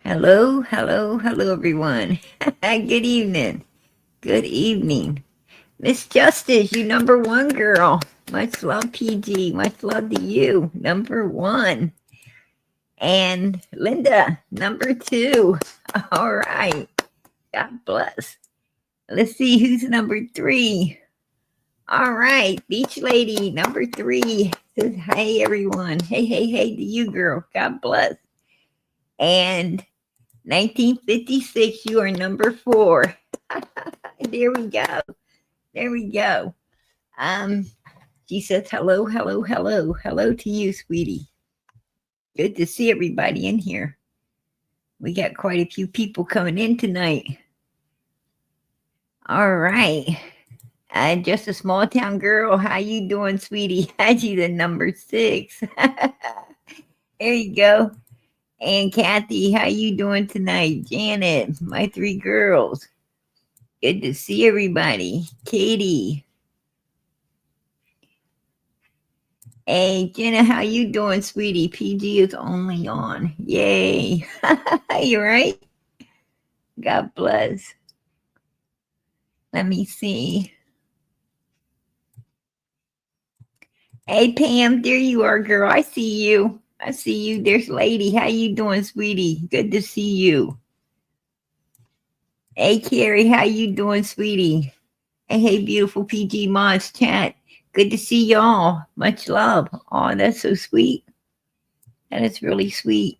Hello, hello, hello, everyone. Good evening. Good evening. Miss Justice, you number one girl. Much love, PG. Much love to you, number one. And Linda, number two. All right. God bless. Let's see who's number three. All right. Beach Lady, number three. Says, hey, everyone. Hey, hey, hey to you, girl. God bless. And 1956, you are number four. There we go. There we go. Um, she says, hello, hello, hello. Hello to you, sweetie. Good to see everybody in here. We got quite a few people coming in tonight. All right. Just a small town girl. How you doing, sweetie? Had you the number six. There you go. And Kathy, how you doing tonight? Janet, my three girls. Good to see everybody. Katie. Hey, Jenna, how you doing, sweetie? PG is only on. Yay. You right? God bless. Let me see. Hey, Pam, there you are, girl. I see you. I see you. There's Lady. How you doing, sweetie? Good to see you. Hey, Carrie, how you doing, sweetie? Hey, beautiful PG Mods chat. Good to see y'all. Much love. Oh, that's so sweet. That is really sweet.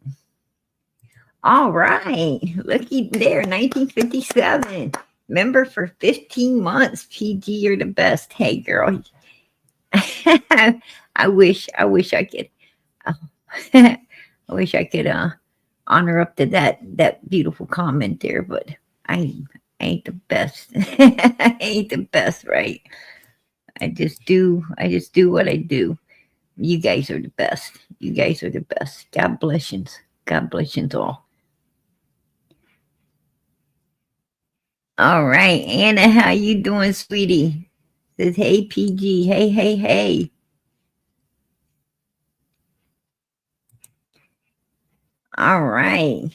All right. Looky there, 1957. Member for 15 months. PG, you're the best. Hey, girl. I wish I could. I wish I could honor up to that beautiful comment there, but I ain't the best. I ain't the best, right? I just do what I do. You guys are the best. You guys are the best. God bless you. God bless you all. All right, Anna, how you doing, sweetie? Says, hey, PG. Hey, hey, hey. All right.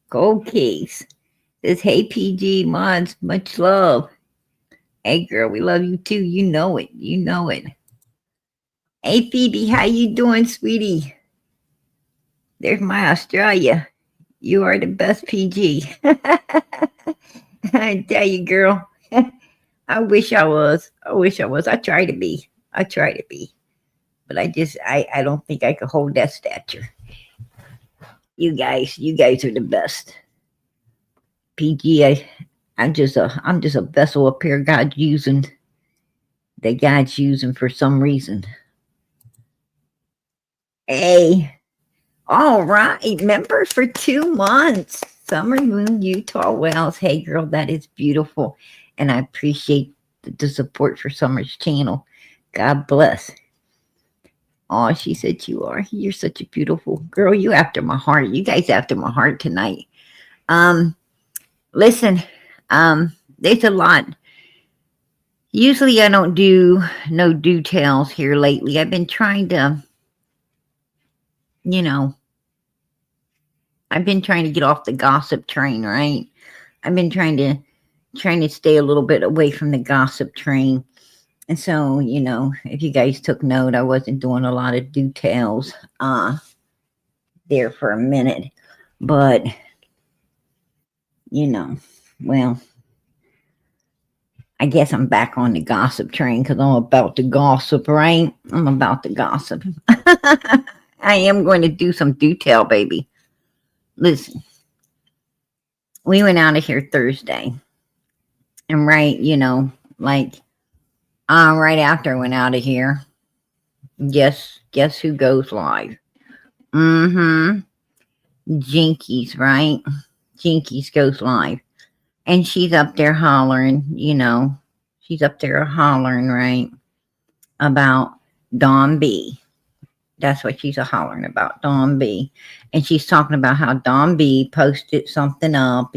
Gold Case. Says, hey, PG Mods, much love. Hey, girl, we love you too. You know it. You know it. Hey, Phoebe, how you doing, sweetie? There's my Australia. You are the best, PG. I tell you, girl. I wish I was. I wish I was. I try to be. I try to be. But I don't think I could hold that stature. You guys are the best. PG, I'm just a vessel up here God's using for some reason. Hey, all right, member for 2 months. Summer Moon, Utah Wells. Hey, girl, that is beautiful, and I appreciate the support for Summer's channel. God bless. Oh, she said you are. You're such a beautiful girl. You after my heart. You guys after my heart tonight. Um, listen, there's a lot. Usually I don't do no details here lately. I've been trying to, you know, I've been trying to get off the gossip train, right? I've been trying to stay a little bit away from the gossip train. And so, if you guys took note, I wasn't doing a lot of details there for a minute. But, well, I guess I'm back on the gossip train because I'm about to gossip, right? I'm about to gossip. I am going to do some detail, baby. Listen, we went out of here Thursday. And right, like right after I went out of here, guess who goes live? Mm-hmm. Jinkies, right? Jinkies goes live. And she's up there hollering, she's up there hollering, right? About Dawn B. That's what she's a hollering about, Dawn B. And she's talking about how Dawn B posted something up,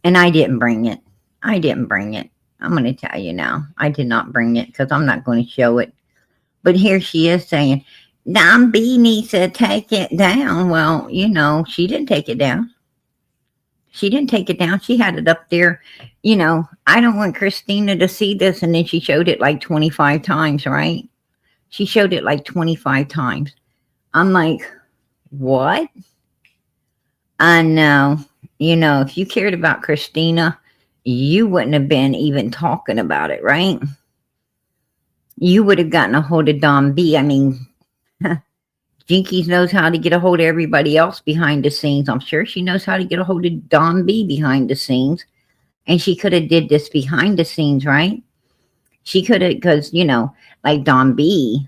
and I didn't bring it. I didn't bring it. I'm going to tell you now. I did not bring it because I'm not going to show it. But here she is saying, Don B needs to take it down. Well, she didn't take it down. She didn't take it down. She had it up there. I don't want Christina to see this. And then she showed it like 25 times, right? She showed it like 25 times. I'm like, what? I know. If you cared about Christina, you wouldn't have been even talking about it, right? You would have gotten a hold of Don B. I mean, Jinkies knows how to get a hold of everybody else behind the scenes. I'm sure she knows how to get a hold of Don B behind the scenes. And she could have did this behind the scenes, right? She could have, because, like Don B,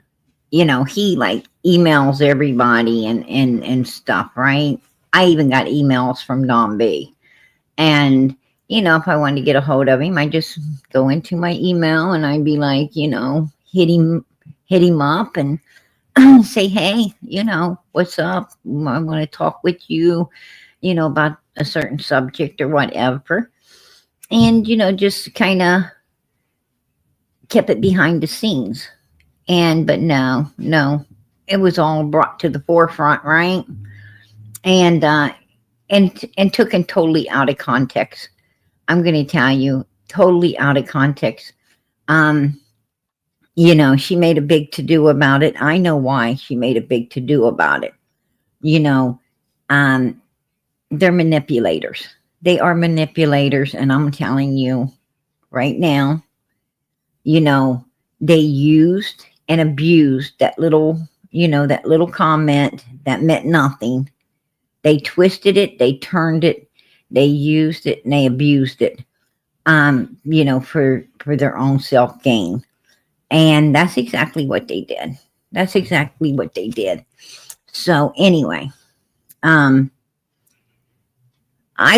he like emails everybody and stuff, right? I even got emails from Don B. And, if I wanted to get a hold of him, I just go into my email and I'd be like, hit him up and say, hey, what's up? I want to talk with you, about a certain subject or whatever. And, just kind of kept it behind the scenes. But no, it was all brought to the forefront, right? And taken totally out of context. I'm going to tell you, totally out of context. She made a big to-do about it. I know why she made a big to-do about it. They're manipulators. They are manipulators, and I'm telling you right now, they used and abused that little comment that meant nothing. They twisted it, they turned it, they used it, and they abused it, for their own self-gain. And that's exactly what they did. That's exactly what they did. So anyway, I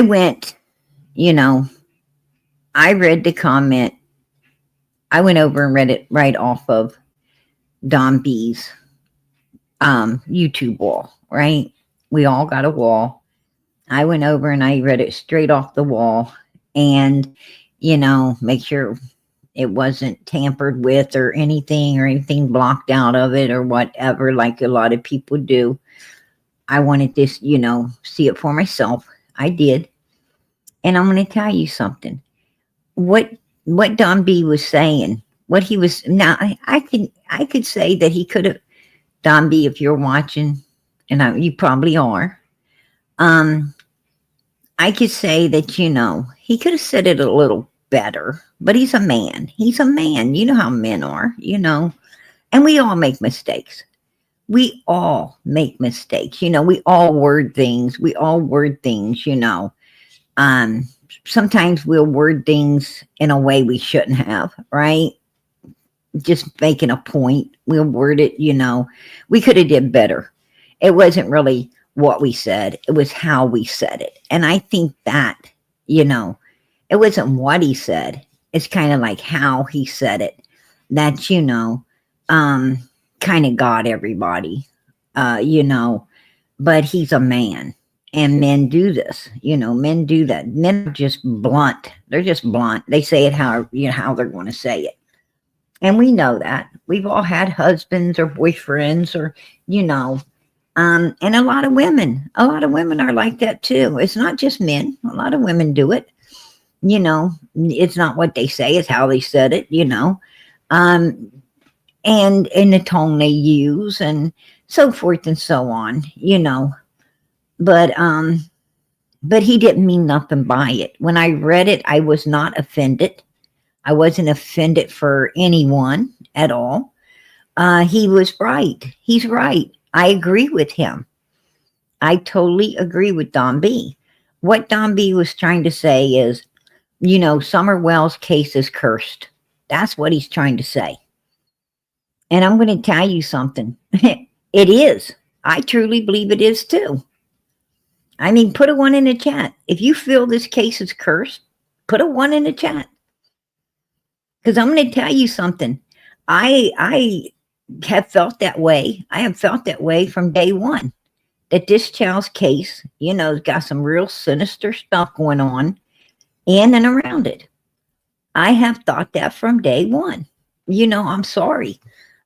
went, I read the comment. I went over and read it right off of Don B's YouTube wall, right? We all got a wall. I went over and I read it straight off the wall and, make sure it wasn't tampered with or anything blocked out of it or whatever, like a lot of people do. I wanted this, see it for myself. I did. And I'm going to tell you something. What Don B was saying, what he was, now I could say that he could have, Don B, if you're watching, and you probably are, I could say that, he could have said it a little better, but he's a man. He's a man. You know how men are, and we all make mistakes. We all make mistakes. We all word things. Sometimes we'll word things in a way we shouldn't have, right? Just making a point. We'll word it, we could have did better. It wasn't really what we said. It was how we said it. And I think that, it wasn't what he said. It's kind of like how he said it. That, kind of got everybody, but he's a man. And men do this, men do that. Men are just blunt. They're just blunt. They say it how they're going to say it. And we know that. We've all had husbands or boyfriends or, and a lot of women are like that too. It's not just men. A lot of women do it. It's not what they say, it's how they said it, and the tone they use and so forth and so on, But he didn't mean nothing by it. When I read it, I was not offended. I wasn't offended for anyone at all. He was right. He's right. I agree with him. I totally agree with Don B. What Don B was trying to say is, Summer Wells' case is cursed. That's what he's trying to say. And I'm going to tell you something. It is. I truly believe it is too. I mean, put a 1 in the chat. If you feel this case is cursed, put a 1 in the chat. Because I'm going to tell you something. I have felt that way. I have felt that way from day one. That this child's case, has got some real sinister stuff going on in and around it. I have thought that from day one. I'm sorry.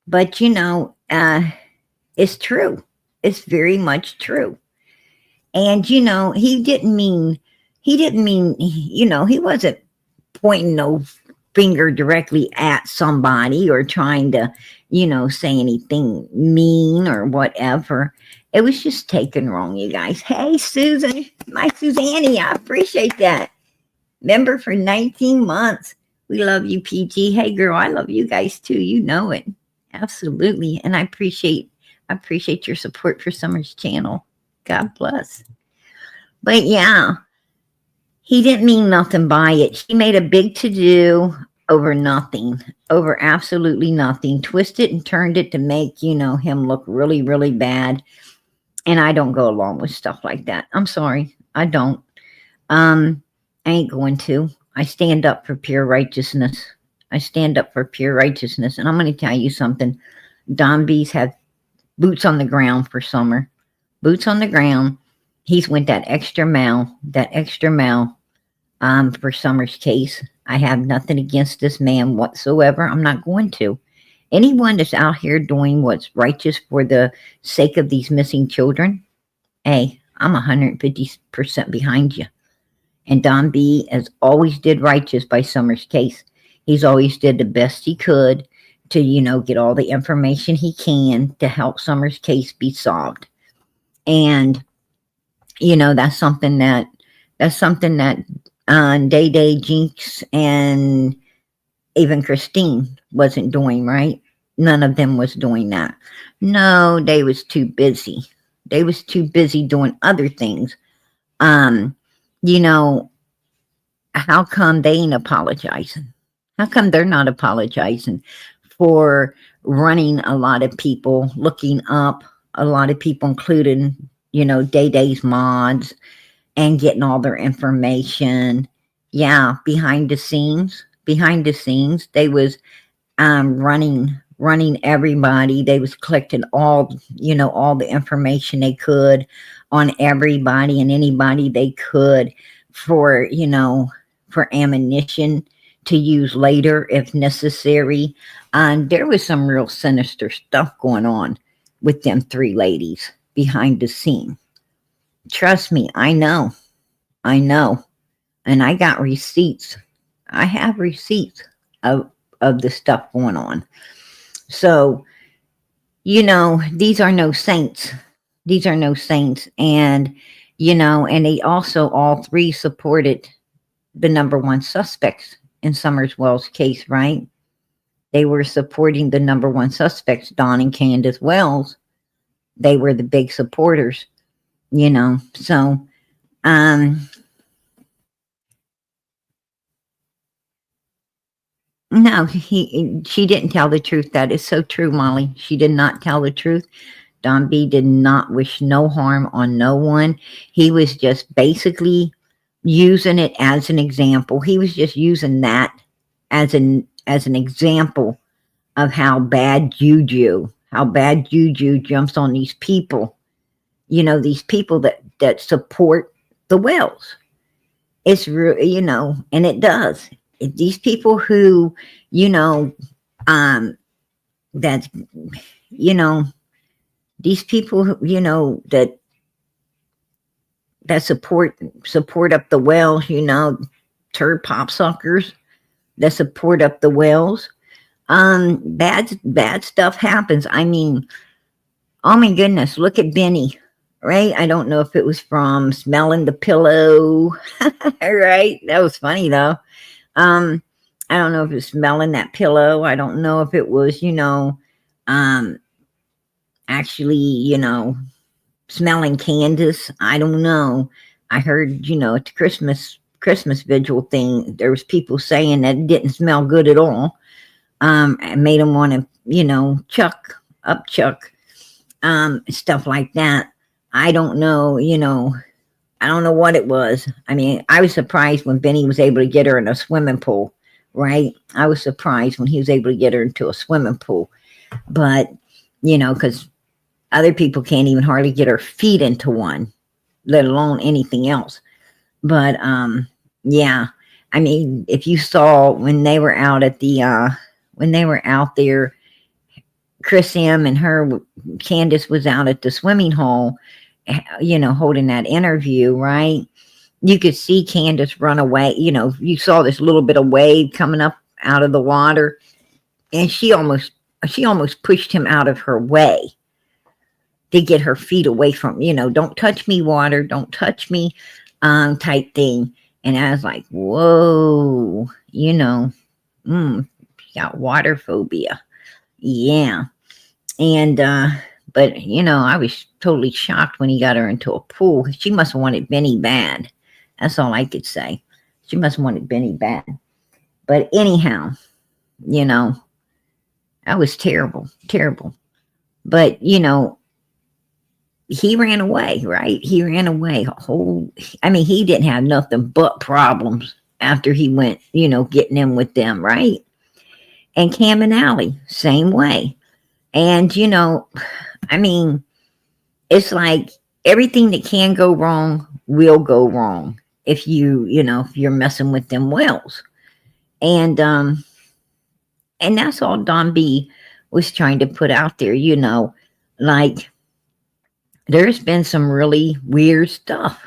But, it It's true. It's very much true. And he wasn't pointing no finger directly at somebody or trying to, say anything mean or whatever. It was just taken wrong, you guys. Hey, Susan, my Susanny, I appreciate that. Member for 19 months. We love you, PG. Hey, girl, I love you guys too. You know it. Absolutely. And I appreciate your support for Summer's channel. God bless. But yeah, he didn't mean nothing by it. She made a big to-do over nothing, over absolutely nothing, twisted and turned it to make, him look really, really bad. And I don't go along with stuff like that. I'm sorry. I don't. I ain't going to. I stand up for pure righteousness. I stand up for pure righteousness. And I'm going to tell you something. Don B's had boots on the ground for Summer. Boots on the ground. He's went that extra mile for Summer's case. I have nothing against this man whatsoever. I'm not going to. Anyone that's out here doing what's righteous for the sake of these missing children, hey, I'm 150% behind you. And Don B has always did righteous by Summer's case. He's always did the best he could to, get all the information he can to help Summer's case be solved. And, that's something that Day Day, Jinx, and even Christine wasn't doing, right? None of them was doing that. No, they was too busy. They was too busy doing other things. How come they ain't apologizing? How come they're not apologizing for running a lot of people, looking up a lot of people, including, Day Day's mods, and getting all their information? Yeah, behind the scenes, they was running everybody. They was collecting all the information they could on everybody and anybody they could for ammunition to use later if necessary. There was some real sinister stuff going on with them three ladies behind the scene. Trust me, I know. And I got receipts. I have receipts of the stuff going on. So, these are no saints. And, and they also all three supported the number one suspects in Summers Wells' case, right? They were supporting the number one suspects, Don and Candace Wells. They were the big supporters, so, no, she didn't tell the truth. That is so true, Molly. She did not tell the truth. Don B did not wish no harm on no one. He was just basically using it as an example. He was just using that as an example of how bad juju jumps on these people. These people that support the Wells. It's real, and it does. These people who, that's, these people who, that support up the Wells, turd pop suckers that support up the Wells. Bad stuff happens. I mean, oh my goodness, look at Benny, right? I don't know if it was from smelling the pillow, right? That was funny though. I don't know if it was smelling that pillow. I don't know if it was, actually, smelling Candace. I don't know. I heard, at the Christmas vigil thing, there was people saying that it didn't smell good at all. It made them want to, chuck, stuff like that. I don't know, I don't know what it was. I mean, I was surprised when Benny was able to get her in a swimming pool, right? I was surprised when he was able to get her into a swimming pool. But, because other people can't even hardly get her feet into one, let alone anything else. But, yeah, I mean, if you saw when they were out at the, when they were out there Chris M and her, Candace was out at the swimming hole, holding that interview, right? You could see Candace run away. You saw this little bit of wave coming up out of the water, and she almost pushed him out of her way to get her feet away from, don't touch me, water, don't touch me, type thing. And I was like, whoa, she got water phobia. Yeah. And, but, I was totally shocked when he got her into a pool. She must have wanted Benny bad. That's all I could say. She must have wanted Benny bad. But anyhow, that was terrible, terrible. But, he ran away, right? He ran away. He didn't have nothing but problems after he went, getting in with them, right? And Cam and Allie, same way. And, it's like everything that can go wrong will go wrong if if you're messing with them wells. And that's all Don B was trying to put out there, like there's been some really weird stuff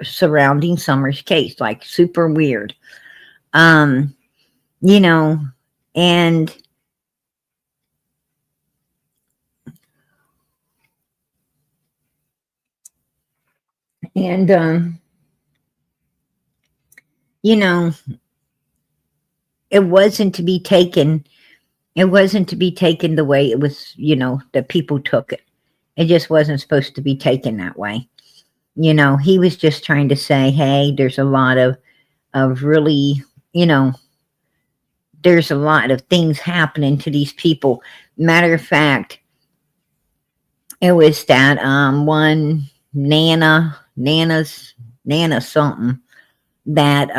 surrounding Summer's case, like super weird. And and it wasn't to be taken the way it was, that people took it. It just wasn't supposed to be taken that way. He was just trying to say, hey, there's a lot of really, there's a lot of things happening to these people. Matter of fact, it was that one Nana something that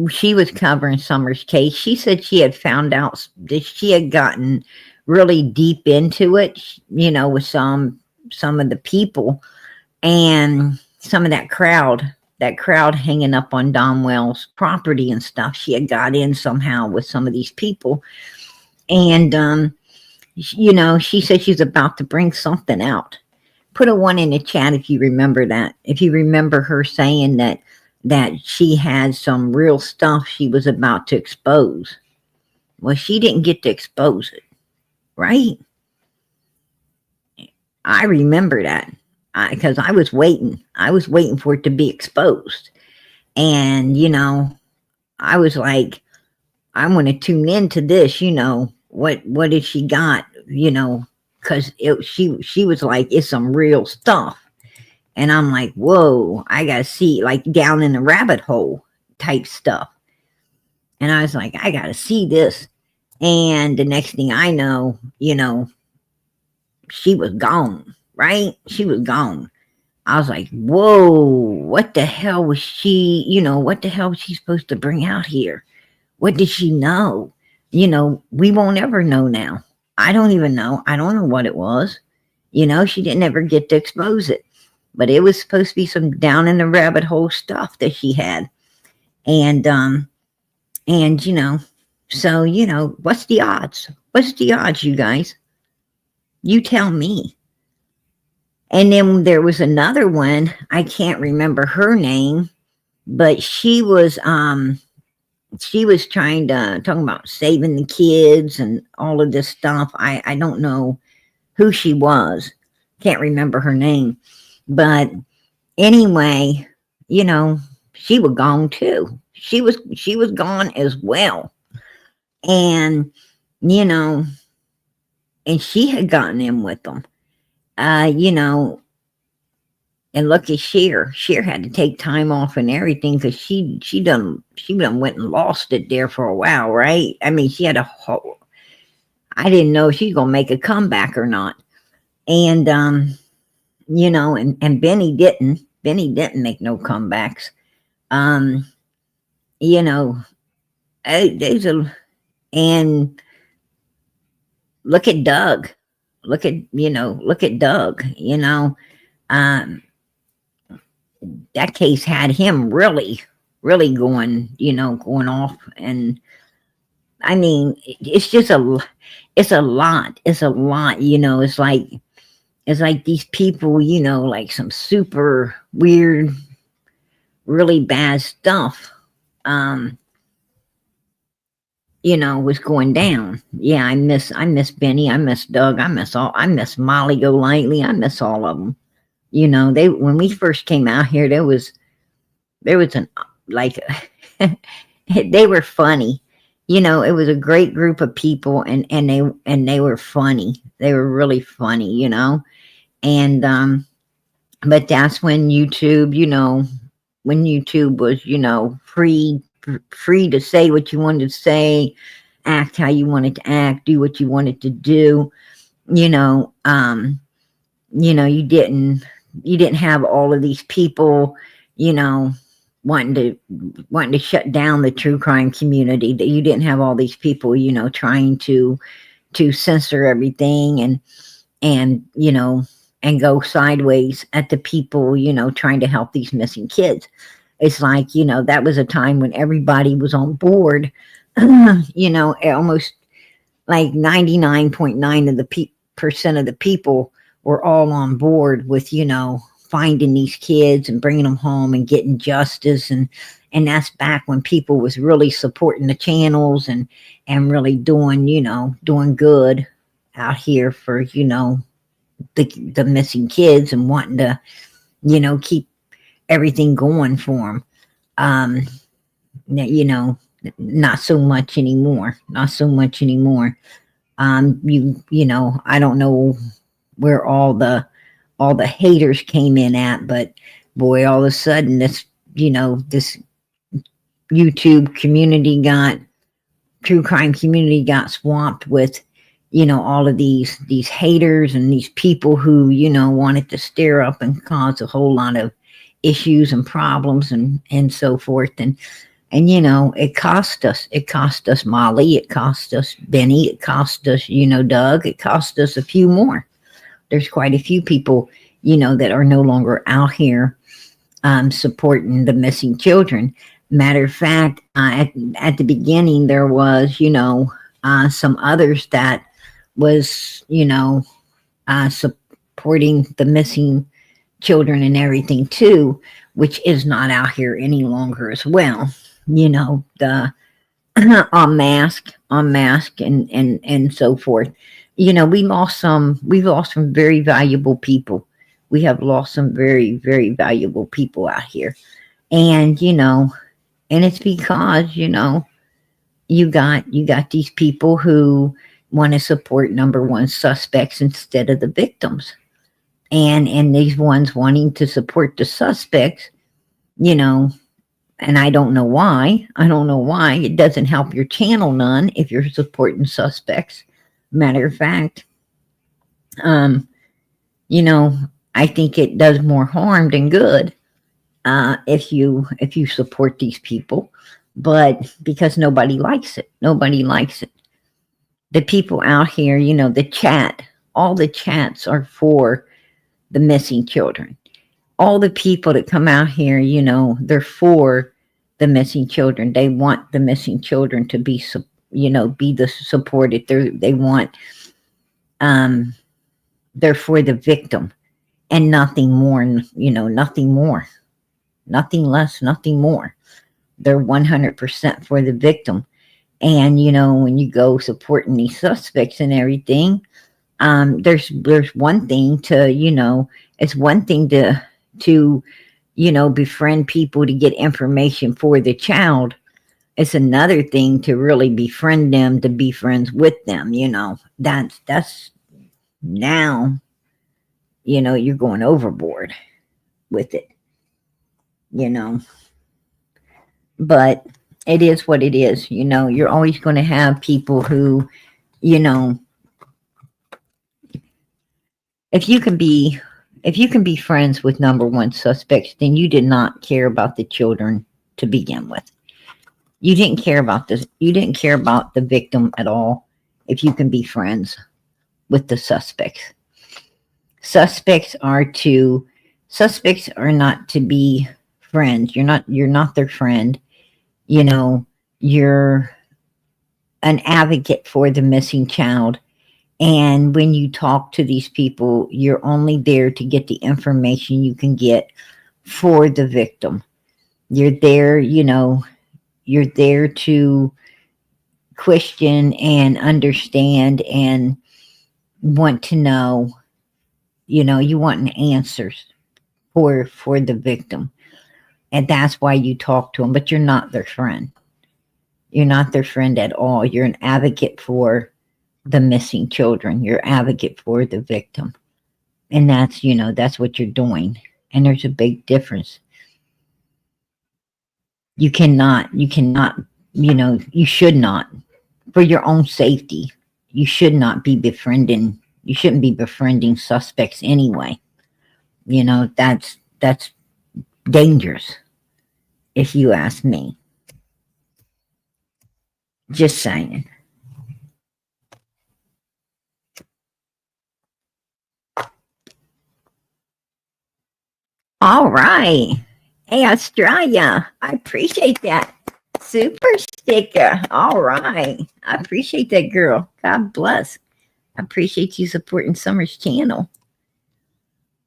she was covering Summer's case. She said she had found out that she had gotten really deep into it, with some of the people and some of that crowd hanging up on Don Wells' property and stuff. She had got in somehow with some of these people. And, she said she's about to bring something out. Put a 1 in the chat if you remember that. If you remember her saying that she had some real stuff she was about to expose. Well, she didn't get to expose it, right? I remember that because I was waiting. I was waiting for it to be exposed. And, I was like, I want to tune into this, what did she got, because she was like, it's some real stuff. And I'm like, whoa, I got to see, like down in the rabbit hole type stuff. And I was like, I got to see this. And the next thing I know, she was gone, right? She was gone. I was like, whoa, what the hell was she, what the hell was she supposed to bring out here? What did she know? We won't ever know now. I don't even know. I don't know what it was. She didn't ever get to expose it. But it was supposed to be some down in the rabbit hole stuff that she had. And so, what's the odds? What's the odds, you guys? You tell me. And then there was another one. I can't remember her name, but she was trying to talk about saving the kids and all of this stuff. I don't know who she was. Can't remember her name. But anyway, she was gone too. She was gone as well. And, and she had gotten in with them. And look at Cher. Cher had to take time off and everything because she done went and lost it there for a while, right? She had I didn't know if she's gonna make a comeback or not. And and Benny didn't make no comebacks. And look at Doug. Look at Doug, that case had him really, really going off. And I mean, it's just it's a lot. It's a lot, it's like these people, like some super weird, really bad stuff, um, was going down. Yeah, I miss Benny, I miss Doug, I miss Molly Golightly, I miss all of them. They when we first came out here, there was an like they were funny. It was a great group of people, and they were funny. They were really funny, and but that's when YouTube, when YouTube was, free to say what you wanted to say, act how you wanted to act, do what you wanted to do. You know, um, you didn't have all of these people, you know, wanting to shut down the true crime community. That you didn't have all these people, trying to censor everything and and go sideways at the people, trying to help these missing kids. It's like, that was a time when everybody was on board, almost like 99.9 of the percent of the people were all on board with, finding these kids and bringing them home and getting justice. And that's back when people was really supporting the channels and really doing, doing good out here for, the missing kids and wanting to, keep everything going for them. You know, not so much anymore. Not so much anymore. I don't know where all the haters came in at, but boy, all of a sudden this YouTube community true crime community got swamped with, all of these haters and these people who, wanted to stir up and cause a whole lot of issues and problems and so forth. And it cost us Molly, it cost us Benny, it cost us, Doug, it cost us a few more. There's quite a few people, that are no longer out here supporting the missing children. Matter of fact, at the beginning, there was, some others that was, supporting the missing children and everything too, which is not out here any longer as well. The unmask and so forth. We've lost some very valuable people. We have lost some very, very valuable people out here. And, and it's because, you got these people who want to support number one suspects instead of the victims. And these ones wanting to support the suspects, and I don't know why. I don't know why. It doesn't help your channel none if you're supporting suspects. Matter of fact, I think it does more harm than good if you support these people, but because nobody likes it. Nobody likes it. The people out here, all the chats are for the missing children. All the people that come out here, they're for the missing children. They want the missing children to be, be supported. They want, they're for the victim and nothing more, nothing more, nothing less, nothing more. They're 100% for the victim. And, when you go supporting these suspects and everything, there's one thing to, it's one thing to befriend people to get information for the child. It's another thing to really befriend them, to be friends with them. That's now, you're going overboard with it, but it is what it is. You're always going to have people who, if you can be friends with number one suspects, then you did not care about the children to begin with. You didn't care about this. You didn't care about the victim at all. If you can be friends with the suspects, suspects are not to be friends. You're not their friend. You're an advocate for the missing child. And when you talk to these people, you're only there to get the information you can get for the victim. You're there, you're there to question and understand and want to know, you want an answers for the victim. And that's why you talk to them, but you're not their friend. You're not their friend at all. You're an advocate for the missing children. You're advocate for the victim. And that's what you're doing. And there's a big difference. You cannot, you should not, for your own safety, you should not be befriending, you shouldn't be befriending suspects anyway. That's dangerous, if you ask me. Just saying. All right. Hey, Australia. I appreciate that. Super sticker. All right. I appreciate that, girl. God bless. I appreciate you supporting Summer's channel.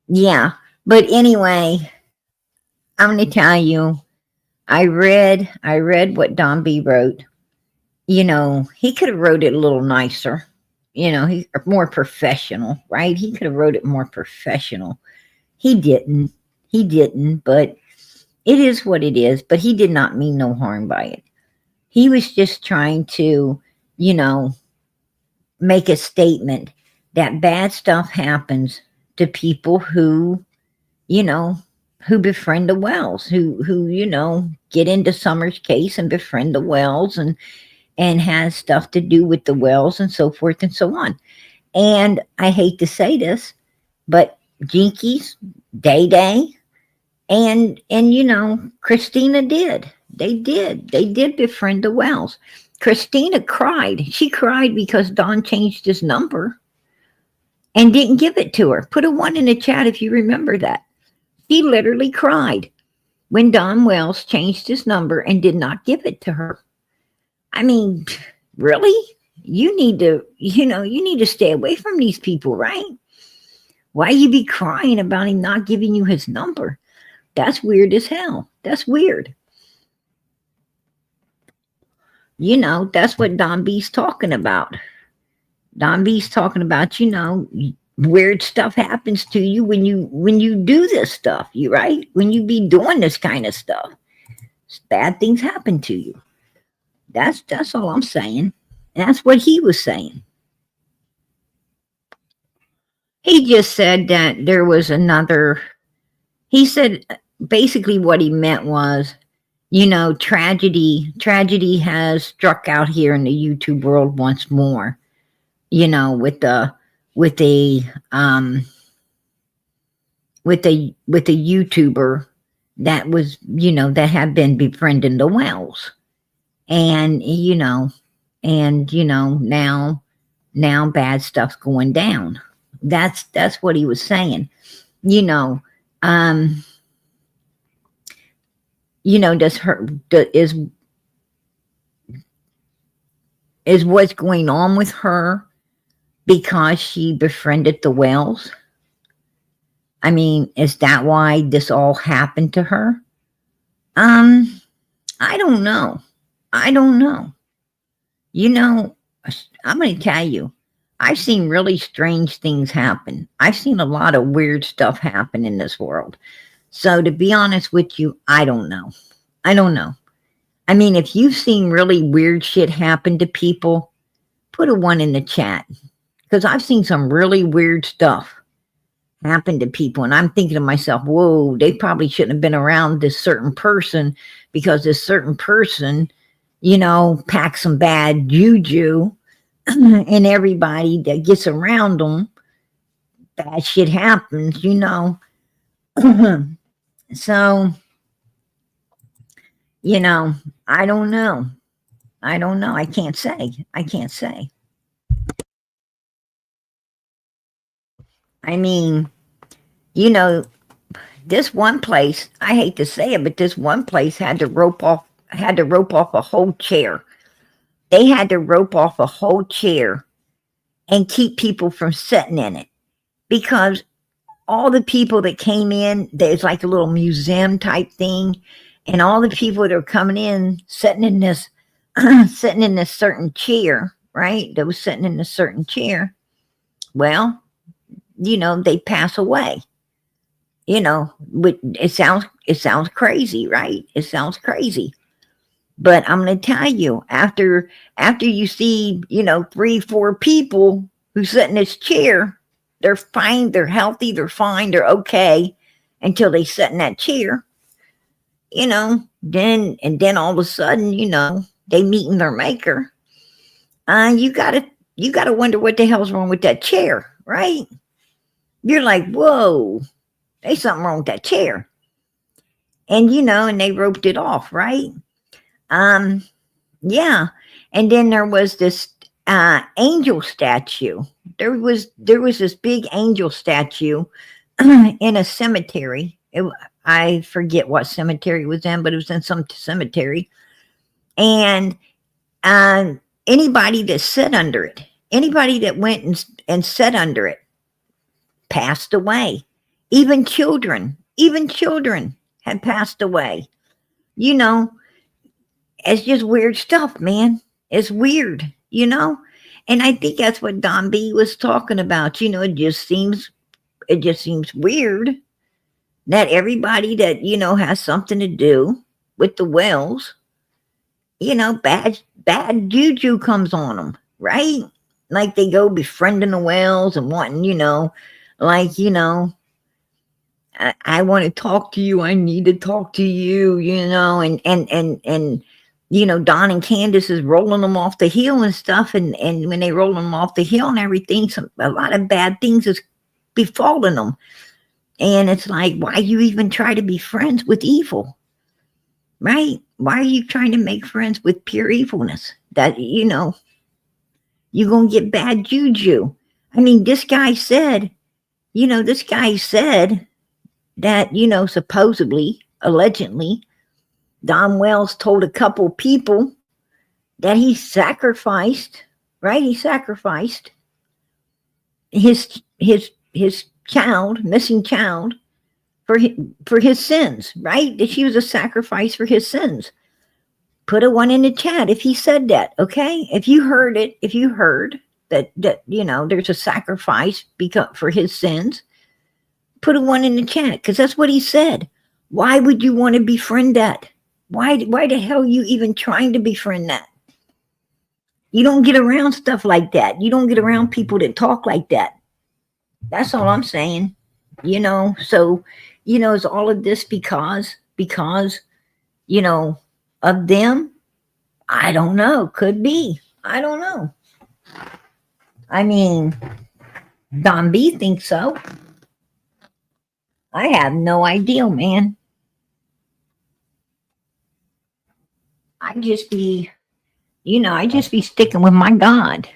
Yeah. But anyway, I'm going to tell you, I read what Don B wrote. He could have wrote it a little nicer. He's more professional, right? He could have wrote it more professional. He didn't, but it is what it is. But he did not mean no harm by it. He was just trying to, make a statement that bad stuff happens to people who befriend the Wells, who get into Summer's case and befriend the Wells and has stuff to do with the Wells and so forth and so on. And I hate to say this, but Jinkies, Day, and Christina did. They did befriend the Wells. Christina cried. She cried because Don changed his number and didn't give it to her. Put a 1 in the chat if you remember that. She literally cried when Don Wells changed his number and did not give it to her. I mean, really? You need to stay away from these people, right? Why you be crying about him not giving you his number? That's weird as hell. That's weird. That's what Don B's talking about. Don B's talking about, weird stuff happens to you when you do this stuff, right? When you be doing this kind of stuff, bad things happen to you. That's all I'm saying. That's what he was saying. He just said that there was another. He said basically what he meant was, tragedy has struck out here in the YouTube world once more. With the YouTuber that was, that had been befriending the Wells. And, now bad stuff's going down. That's what he was saying. Is what's going on with her because she befriended the Wells? I mean, is that why this all happened to her? I don't know. I'm going to tell you, I've seen really strange things happen. I've seen a lot of weird stuff happen in this world. So to be honest with you, I don't know. I mean, if you've seen really weird shit happen to people, put a 1 in the chat. Because I've seen some really weird stuff happen to people. And I'm thinking to myself, whoa, they probably shouldn't have been around this certain person because this certain person, packs some bad juju. And everybody that gets around them, bad shit happens, So, I don't know. I can't say. I mean, this one place, I hate to say it, but this one place had to rope off a whole chair They had to rope off a whole chair and keep people from sitting in it, because all the people that came in, there's like a little museum type thing, and all the people that are coming in sitting in this sitting in this certain chair, right? That was sitting in a certain chair. Well, they pass away. It sounds crazy, right? It sounds crazy. But I'm going to tell you, after you see, 3, 4 people who sit in this chair, they're fine, they're healthy, they're fine, they're okay until they sit in that chair. Then all of a sudden, they meeting their maker. You gotta wonder what the hell's wrong with that chair, right? You're like, whoa, there's something wrong with that chair. And they roped it off, right? Yeah. And then there was this angel statue. There was this big angel statue in a cemetery. I forget what cemetery it was in, but it was in some cemetery. And anybody that sat under it, anybody that went and sat under it, passed away. Even children had passed away. It's just weird stuff, man. It's weird. And I think that's what Don B was talking about. It just seems weird that everybody that has something to do with the wells, bad juju comes on them, right? Like they go befriending the wells and wanting, like, I want to talk to you. I need to talk to you, and Don and Candace is rolling them off the hill and stuff. And when they roll them off the hill and everything, a lot of bad things is befalling them. And it's like, why you even try to be friends with evil, right? Why are you trying to make friends with pure evilness? That, you're going to get bad juju. I mean, this guy said that, supposedly, allegedly, Don Wells told a couple people that he sacrificed, right? He sacrificed his missing child, for his sins, right? That she was a sacrifice for his sins. Put a 1 in the chat if he said that, okay? If you heard that there's a sacrifice for his sins, put a 1 in the chat, because that's what he said. Why would you want to befriend that? Why the hell are you even trying to befriend that? You don't get around stuff like that. You don't get around people that talk like that. That's all I'm saying. So, is all of this because, of them? I don't know. Could be. I don't know. I mean, Don B thinks so. I have no idea, man. I just be sticking with my God.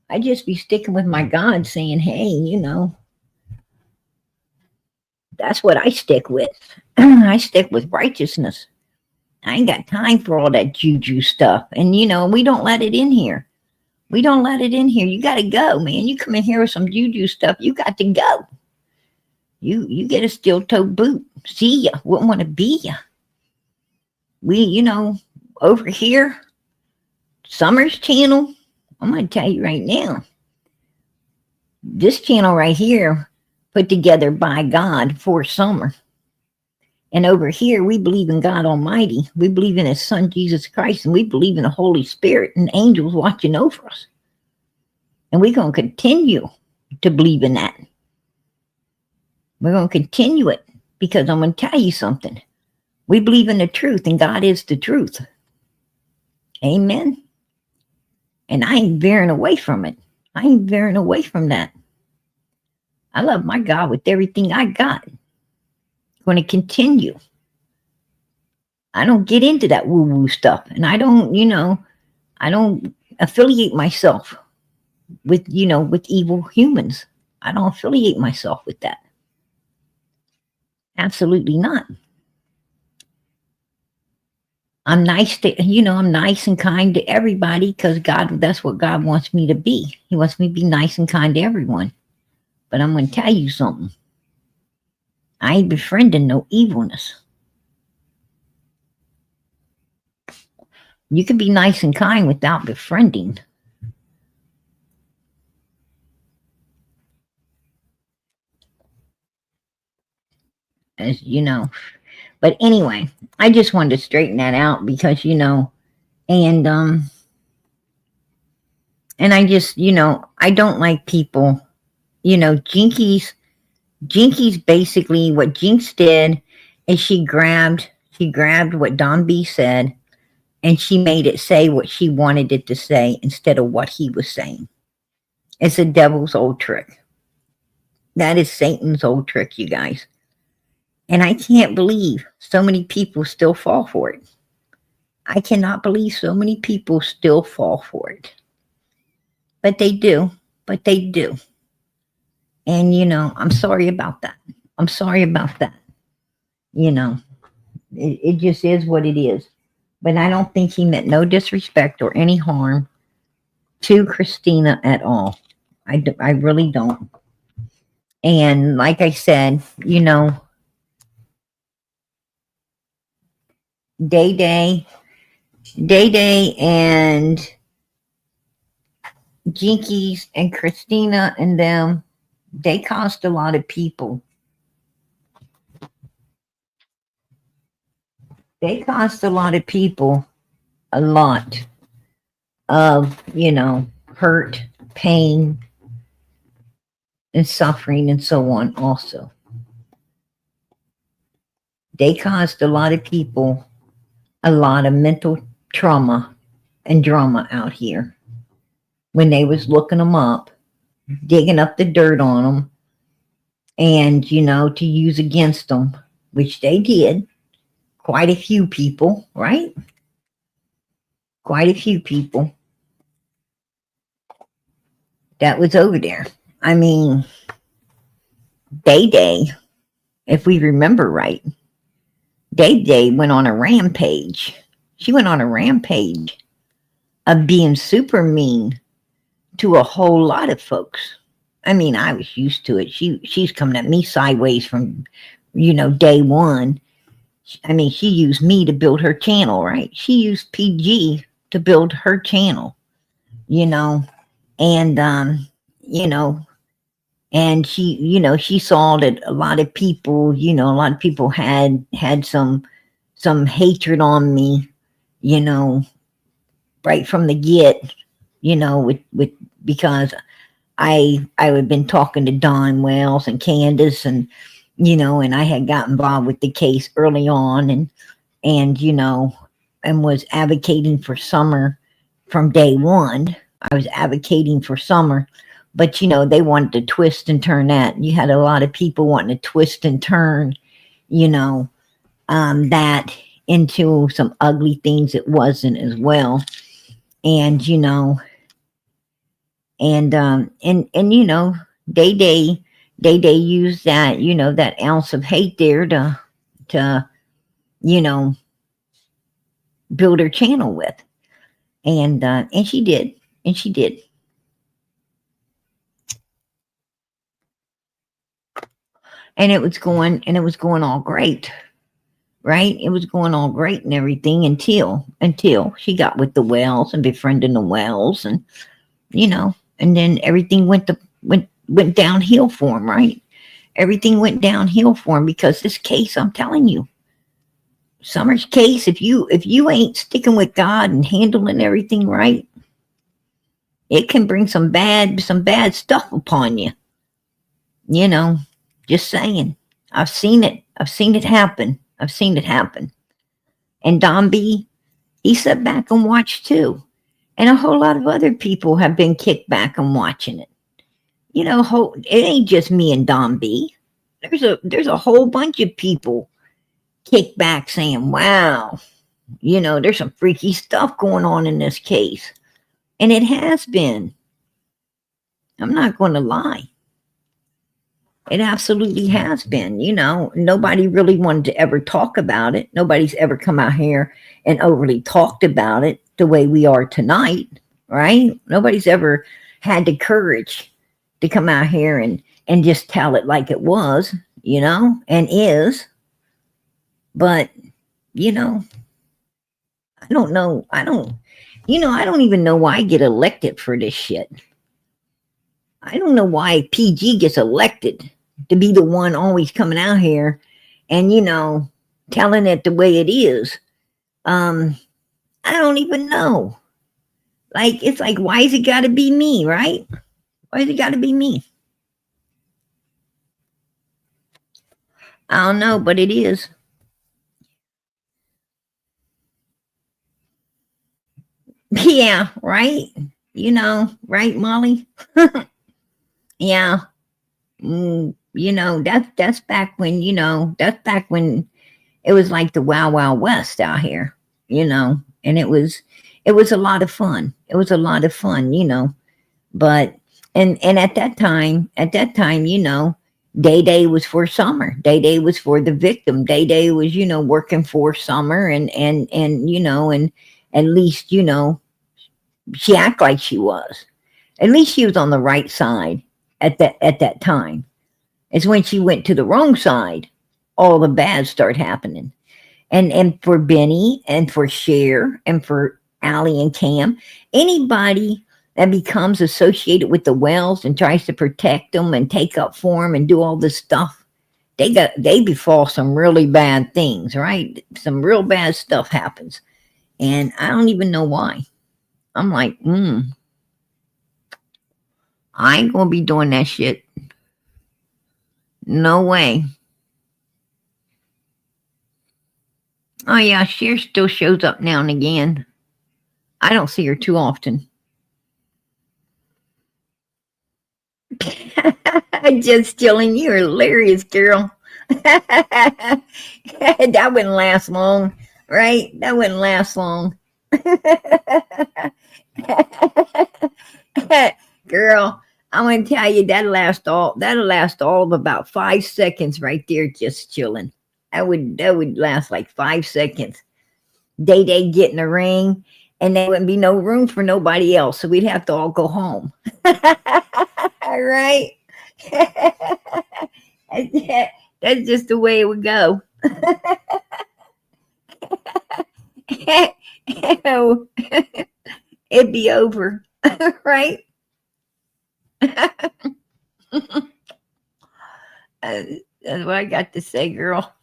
I just be sticking with my God, saying, hey, that's what I stick with. I stick with righteousness. I ain't got time for all that juju stuff. And, we don't let it in here. We don't let it in here. You got to go, man. You come in here with some juju stuff, you got to go. You get a steel-toed boot. See ya. Wouldn't want to be ya. We, over here, Summer's channel, I'm going to tell you right now, this channel right here, put together by God for Summer. And over here, we believe in God Almighty. We believe in His Son, Jesus Christ, and we believe in the Holy Spirit and angels watching over us. And we're going to continue to believe in that. We're going to continue it, because I'm going to tell you something. We believe in the truth, and God is the truth. Amen. And I ain't veering away from it. I ain't veering away from that. I love my God with everything I got. Going to continue. I don't get into that woo-woo stuff. And I don't affiliate myself with evil humans. I don't affiliate myself with that. Absolutely not. I'm nice to, I'm nice and kind to everybody because that's what God wants me to be. He wants me to be nice and kind to everyone. But I'm going to tell you something. I ain't befriending no evilness. You can be nice and kind without befriending. As you know. But anyway, I just wanted to straighten that out because, and and I just, I don't like people, Jinkies basically what Jinx did is she grabbed what Don B said and she made it say what she wanted it to say instead of what he was saying. It's a devil's old trick. That is Satan's old trick, you guys. And I can't believe so many people still fall for it. I cannot believe so many people still fall for it. But they do. But they do. And, I'm sorry about that. I'm sorry about that. You know, it just is what it is. But I don't think he meant no disrespect or any harm to Christina at all. I really don't. And like I said, Day Day, Day Day, and Jinkies and Christina and them, they cost a lot of people. They cost a lot of people a lot of, hurt, pain, and suffering and so on also. They caused a lot of people a lot of mental trauma and drama out here when they was looking them up, digging up the dirt on them, and, to use against them, which they did. Quite a few people, right? Quite a few people that was over there. I mean, Day Day, if we remember right, Day Day went on a rampage. She went on a rampage of being super mean to a whole lot of folks. I mean, I was used to it. She's coming at me sideways from, day one. I mean, she used me to build her channel, right? She used PG to build her channel, and you know, and she saw that a lot of people, had some hatred on me, right from the get, with because I had been talking to Don Wells and Candace and and I had got involved with the case early on and and was advocating for Summer from day one. I was advocating for Summer, but they wanted to twist and turn that. You had a lot of people wanting to twist and turn, that into some ugly things it wasn't as well. And Day Day used that, that ounce of hate there to build her channel with. And she did. And she did. And it was going all great. Right? It was going all great and everything until she got with the Wells and befriending the Wells and and then everything went downhill for him, right? Everything went downhill for him because this case, I'm telling you, Summer's case, if you ain't sticking with God and handling everything right, it can bring some bad stuff upon you. Just saying. I've seen it happen. I've seen it happen. And Don B, he sat back and watched too. And a whole lot of other people have been kicked back and watching it. It ain't just me and Don B. There's a whole bunch of people kicked back saying, wow, there's some freaky stuff going on in this case. And it has been. I'm not going to lie. It absolutely has been. Nobody really wanted to ever talk about it. Nobody's ever come out here and overly talked about it the way we are tonight, right? Nobody's ever had the courage to come out here and just tell it like it was, and is. But, you know, I don't know. I don't even know why I get elected for this shit. I don't know why PG gets elected to be the one always coming out here and, telling it the way it is. I don't even know. Like, it's like, why is it got to be me, right? Why is it got to be me? I don't know, but it is. Yeah, right? Right, Molly? Yeah. That's back when, that's back when it was like the Wild Wild West out here, and it was a lot of fun. It was a lot of fun, but and at that time, Day Day was for Summer. Day Day was for the victim. Day Day was, working for Summer and at least, she acted like she was. At least she was on the right side at that time. It's when she went to the wrong side, all the bad started happening. And for Benny and for Cher and for Allie and Cam, anybody that becomes associated with the Wells and tries to protect them and take up for them and do all this stuff, they befall some really bad things, right? Some real bad stuff happens. And I don't even know why. I'm like, I ain't gonna be doing that shit. No way. Oh yeah, Cher still shows up now and again. I don't see her too often. Just chilling. You're hilarious, girl. That wouldn't last long, right? That wouldn't last long. Girl, I'm gonna tell you that'll last all of about 5 seconds right there, just chilling. That would last like 5 seconds. Day get in the ring, and there wouldn't be no room for nobody else, so we'd have to all go home. All right. That's just the way it would go. It'd be over, right? That's what I got to say, girl.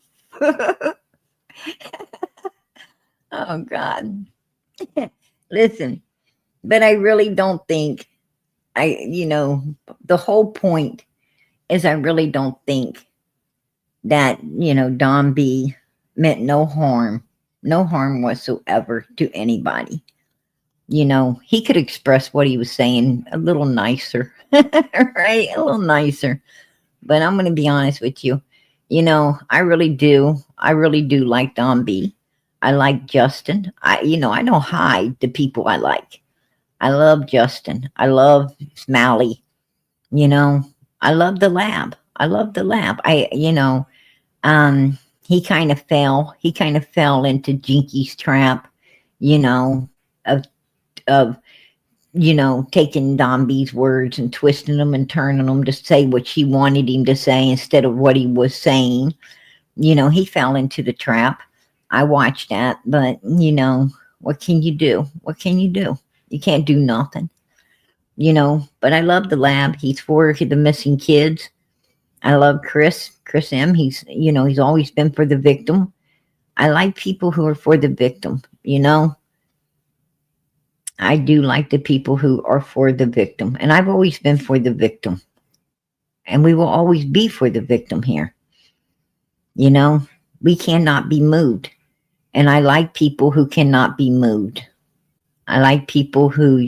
Oh God. Listen, but I really don't think the whole point is I really don't think that, Don B meant no harm whatsoever to anybody. He could express what he was saying a little nicer, right? A little nicer. But I'm going to be honest with you. I really do. I really do like Don B. I like Justin. I don't hide the people I like. I love Justin. I love Smalley. I love the lab. I love the lab. He kind of fell. He kind of fell into Jinkies' trap, of of taking Don B's words and twisting them and turning them to say what she wanted him to say instead of what he was saying. He fell into the trap. I watched that, but what can you do? What can you do? You can't do nothing. But I love the lab. He's for the missing kids. I love Chris M. He's always been for the victim. I like people who are for the victim. I do like the people who are for the victim, and I've always been for the victim, and we will always be for the victim here. We cannot be moved, and I like people who cannot be moved. I like people who,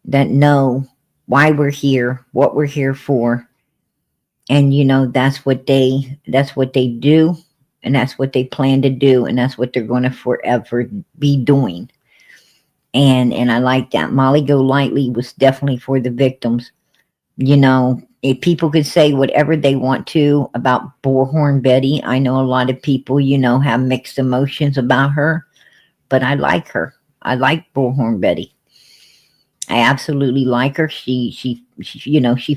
that know why we're here, what we're here for. And, that's what they do. And that's what they plan to do. And that's what they're going to forever be doing. And I like that. Molly Golightly was definitely for the victims. If people could say whatever they want to about Bullhorn Betty, I know a lot of people, have mixed emotions about her, but I like her. I like Bullhorn Betty. I absolutely like her. She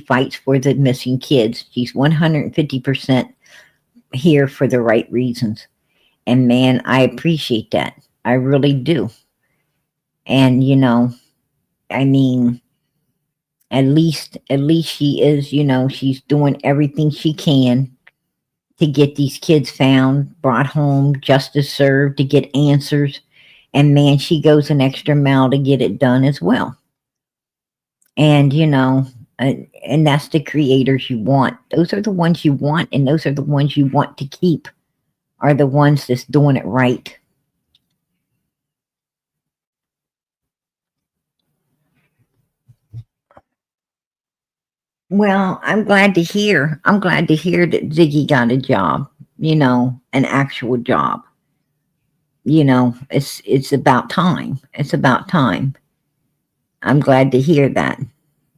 fights for the missing kids. She's 150% here for the right reasons. And man, I appreciate that. I really do. And I mean, at least she is, she's doing everything she can to get these kids found, brought home, justice served, to get answers. And man, she goes an extra mile to get it done as well. And and that's the creators you want. Those are the ones you want, and those are the ones you want to keep. Are the ones that's doing it right. Well, I'm glad to hear. I'm glad to hear that Ziggy got a job. An actual job. It's about time. It's about time. I'm glad to hear that.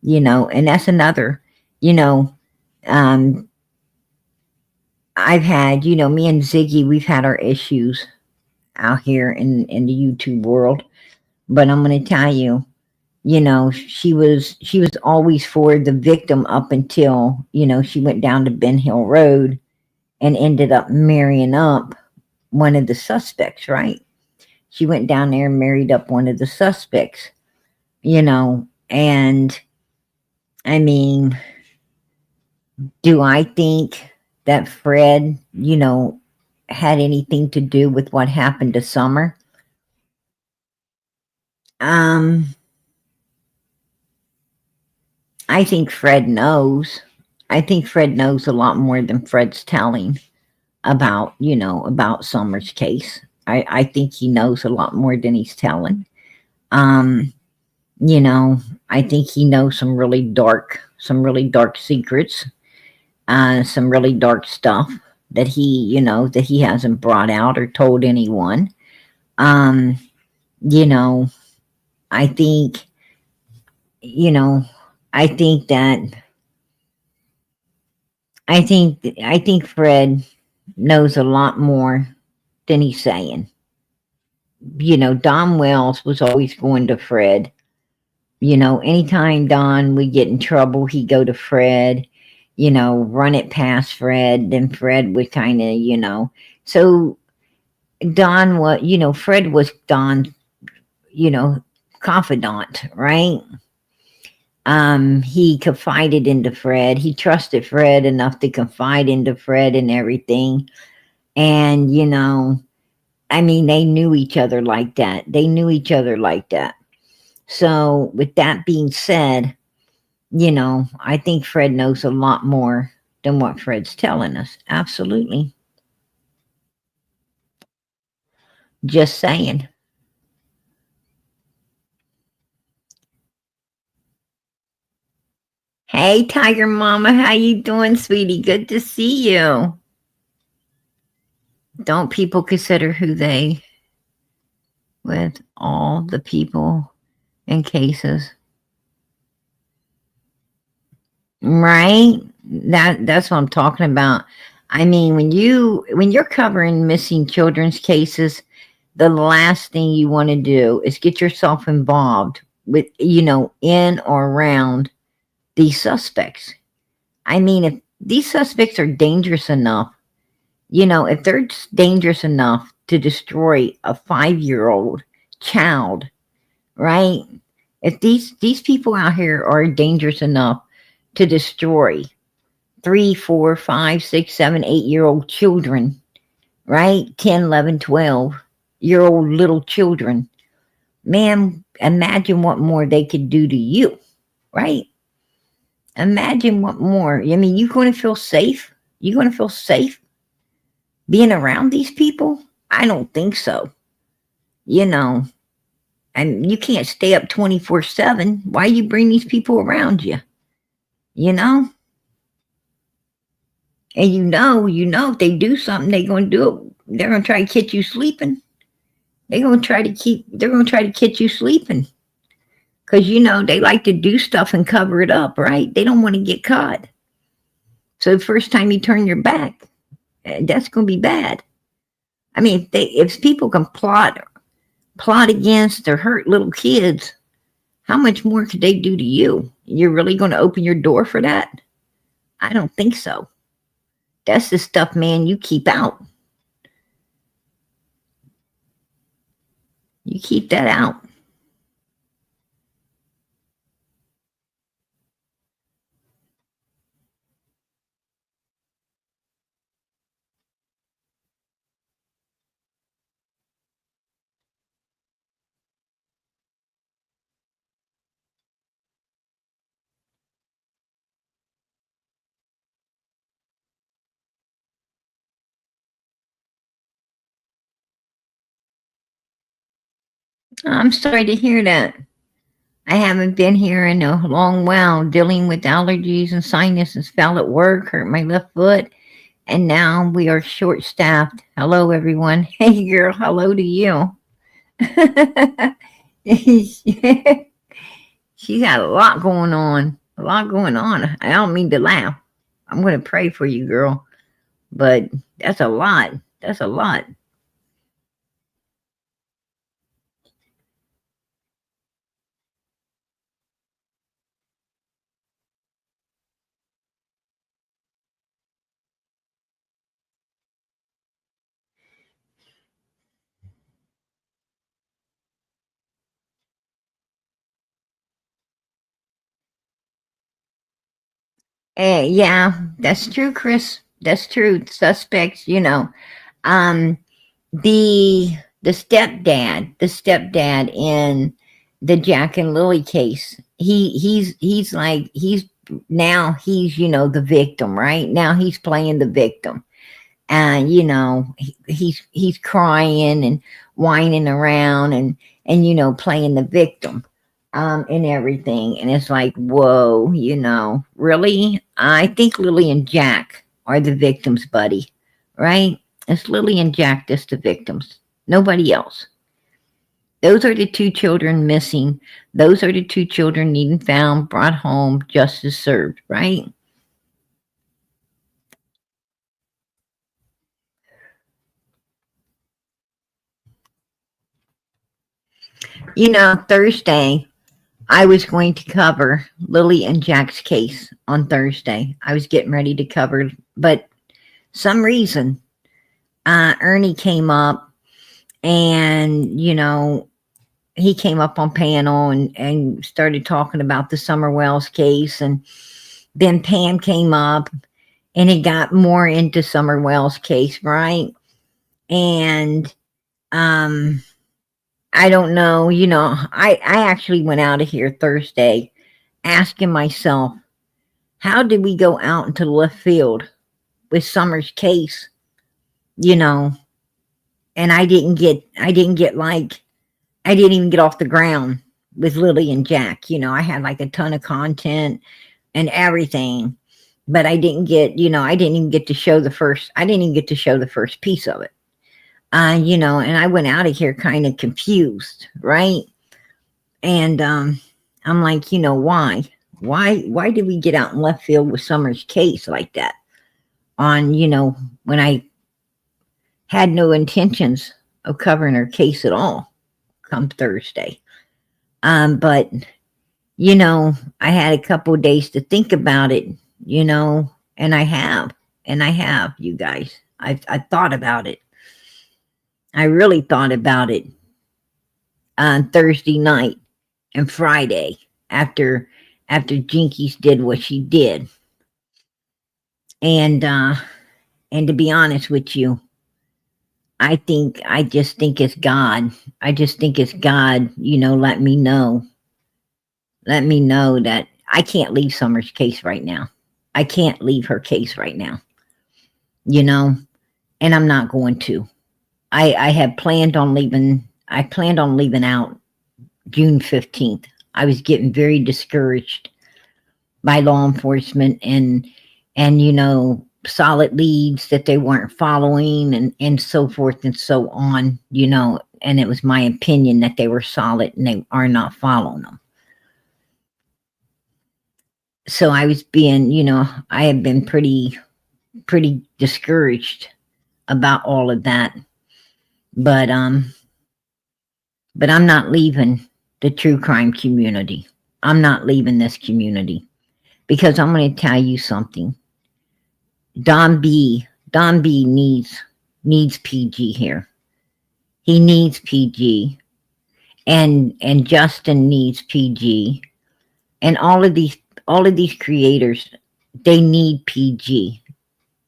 And that's another. You know, um, I've had. Me and Ziggy. We've had our issues out here in the YouTube world, but I'm going to tell you. She was always for the victim up until she went down to Ben Hill Road and ended up marrying up one of the suspects, right? She went down there and married up one of the suspects, and I mean, do I think that Fred, had anything to do with what happened to Summer? Um, I think Fred knows. I think Fred knows a lot more than Fred's telling about Summer's case. I think he knows a lot more than he's telling. Um, you know, I think he knows some really dark secrets, some really dark stuff that he hasn't brought out or told anyone. Um, you know, I think, you know, I think that I think Fred knows a lot more than he's saying. Don Wells was always going to Fred. Anytime Don would get in trouble, he'd go to Fred, run it past Fred. Then Fred would kind of, so Fred was Don's, you know, confidant, right? He confided into Fred. He trusted Fred enough to confide into Fred and everything. And, I mean, they knew each other like that. They knew each other like that. So, with that being said, I think Fred knows a lot more than what Fred's telling us. Absolutely. Just saying. Hey, Tiger Mama, how you doing, sweetie? Good to see you. Don't people consider who they with all the people and cases? Right? That's what I'm talking about. I mean, when you're covering missing children's cases, the last thing you want to do is get yourself involved with, in or around these suspects. I mean, if these suspects are dangerous enough, if they're dangerous enough to destroy a 5-year-old child, right? If these people out here are dangerous enough to destroy 3, 4, 5, 6, 7, 8-year-old children, right? 10, 11, 12-year old little children, man, imagine what more they could do to you, right? Imagine what more. I mean, you going to feel safe? You going to feel safe being around these people? I don't think so. And you can't stay up 24/7. Why you bring these people around you? You know? And if they do something, they're going to do it. They're going to try to catch you sleeping. They're going to try to catch you sleeping. Because, they like to do stuff and cover it up, right? They don't want to get caught. So the first time you turn your back, that's going to be bad. I mean, if people can plot against or hurt little kids, how much more could they do to you? You're really going to open your door for that? I don't think so. That's the stuff, man, you keep out. You keep that out. I'm sorry to hear that. I haven't been here in a long while, dealing with allergies and sinuses. Fell at work, hurt my left foot, and now we are short staffed. Hello, everyone. Hey, girl, hello to you. She's got a lot going on. A lot going on. I don't mean to laugh. I'm going to pray for you, girl. But that's a lot. That's a lot. Yeah, that's true, Chris. That's true. Suspects, um, the stepdad in the Jack and Lily case. He's the victim, right? Now he's playing the victim, and he's crying and whining around and playing the victim, and everything. And it's like, whoa, really? I think Lily and Jack are the victims, buddy, right? It's Lily and Jack that's the victims, nobody else. Those are the two children missing. Those are the two children needing found, brought home, justice served, right? Thursday, I was going to cover Lily and Jack's case on Thursday. I was getting ready to cover, but some reason, Ernie came up, and he came up on panel and started talking about the Summer Wells case, and then Pam came up and it got more into Summer Wells case, right? And I don't know, I actually went out of here Thursday asking myself, how did we go out into the left field with Summer's case, you know, and I didn't even get off the ground with Lily and Jack. I had like a ton of content and everything, but I didn't even get to show the first piece of it. And I went out of here kind of confused, right? And I'm like, why? Why did we get out in left field with Summer's case like that? When I had no intentions of covering her case at all come Thursday. But I had a couple of days to think about it, and I have, you guys. I thought about it. I really thought about it on Thursday night and Friday after Jinkies did what she did. And to be honest with you, I just think it's God. I just think it's God, let me know that I can't leave Summer's case right now. I can't leave her case right now, and I'm not going to. I had planned on leaving. I planned on leaving out June 15th. I was getting very discouraged by law enforcement and solid leads that they weren't following and so forth and so on, and it was my opinion that they were solid and they are not following them. So I was being, I have been pretty discouraged about all of that. But but I'm not leaving the true crime community. I'm not leaving this community because I'm going to tell you something. Don B needs PG here. He needs PG, and Justin needs PG, and all of these creators, they need PG.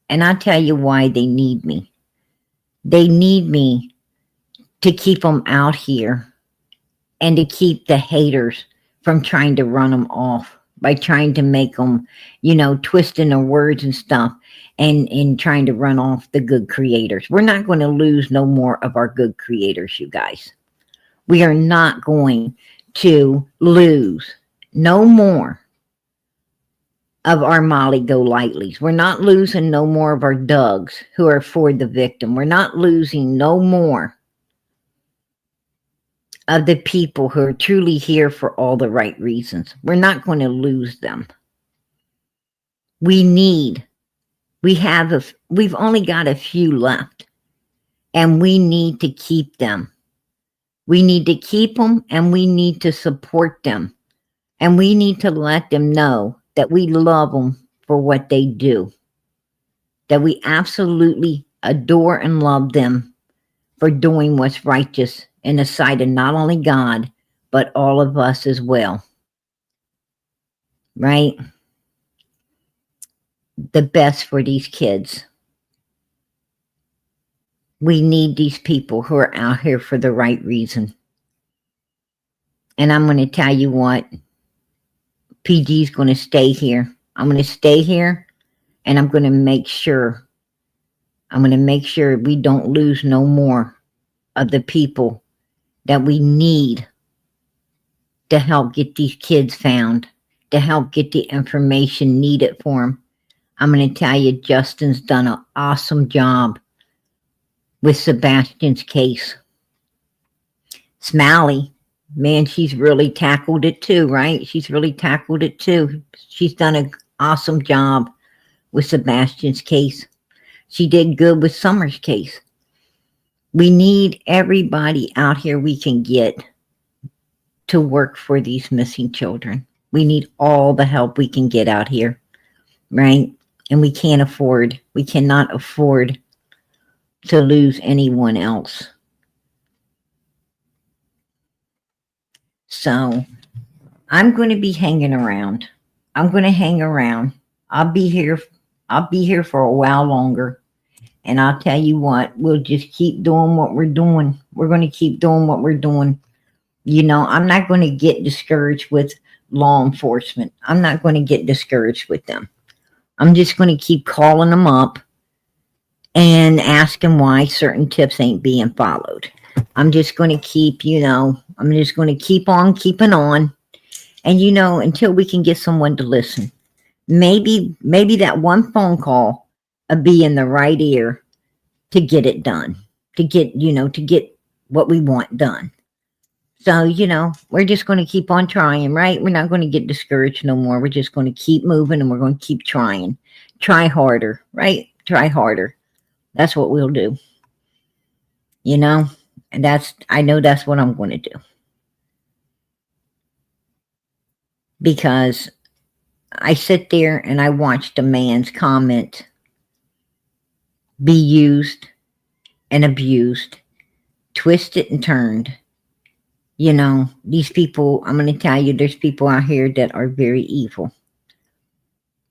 And I'll tell you why they need me. They need me to keep them out here and to keep the haters from trying to run them off by trying to make them, twisting their words and stuff, and trying to run off the good creators. We're not going to lose no more of our good creators, you guys. We are not going to lose no more of our Molly Go Lightlies. We're not losing no more of our Dougs who are for the victim. We're not losing no more of the people who are truly here for all the right reasons. We're not going to lose them. We've only got a few left, and we need to keep them. We need to keep them, and we need to support them, and we need to let them know that we love them for what they do, that we absolutely adore and love them for doing what's righteous in the sight of not only God, but all of us as well. Right? The best for these kids. We need these people who are out here for the right reason. And I'm going to tell you what, PG's going to stay here. I'm going to stay here, and I'm going to make sure we don't lose no more of the people that we need to help get these kids found, to help get the information needed for them. I'm going to tell you, Justin's done an awesome job with Sebastian's case. Smiley, man, she's really tackled it too, right? She's really tackled it too. She's done an awesome job with Sebastian's case. She did good with Summer's case. We need everybody out here we can get to work for these missing children. We need all the help we can get out here, right? And we cannot afford to lose anyone else. So I'm going to be hanging around. I'm going to hang around. I'll be here for a while longer. And I'll tell you what, we'll just keep doing what we're doing. We're going to keep doing what we're doing. I'm not going to get discouraged with law enforcement. I'm not going to get discouraged with them. I'm just going to keep calling them up and asking why certain tips ain't being followed. I'm just going to keep, I'm just going to keep on keeping on. And, until we can get someone to listen. Maybe that one phone call will be in the right ear to get it done, to get what we want done. So, we're just going to keep on trying, right? We're not going to get discouraged no more. We're just going to keep moving, and we're going to keep trying. Try harder, right? Try harder. That's what we'll do. And I know that's what I'm going to do. Because I sit there and I watched a man's comment be used and abused, twisted and turned. These people, I'm going to tell you, there's people out here that are very evil.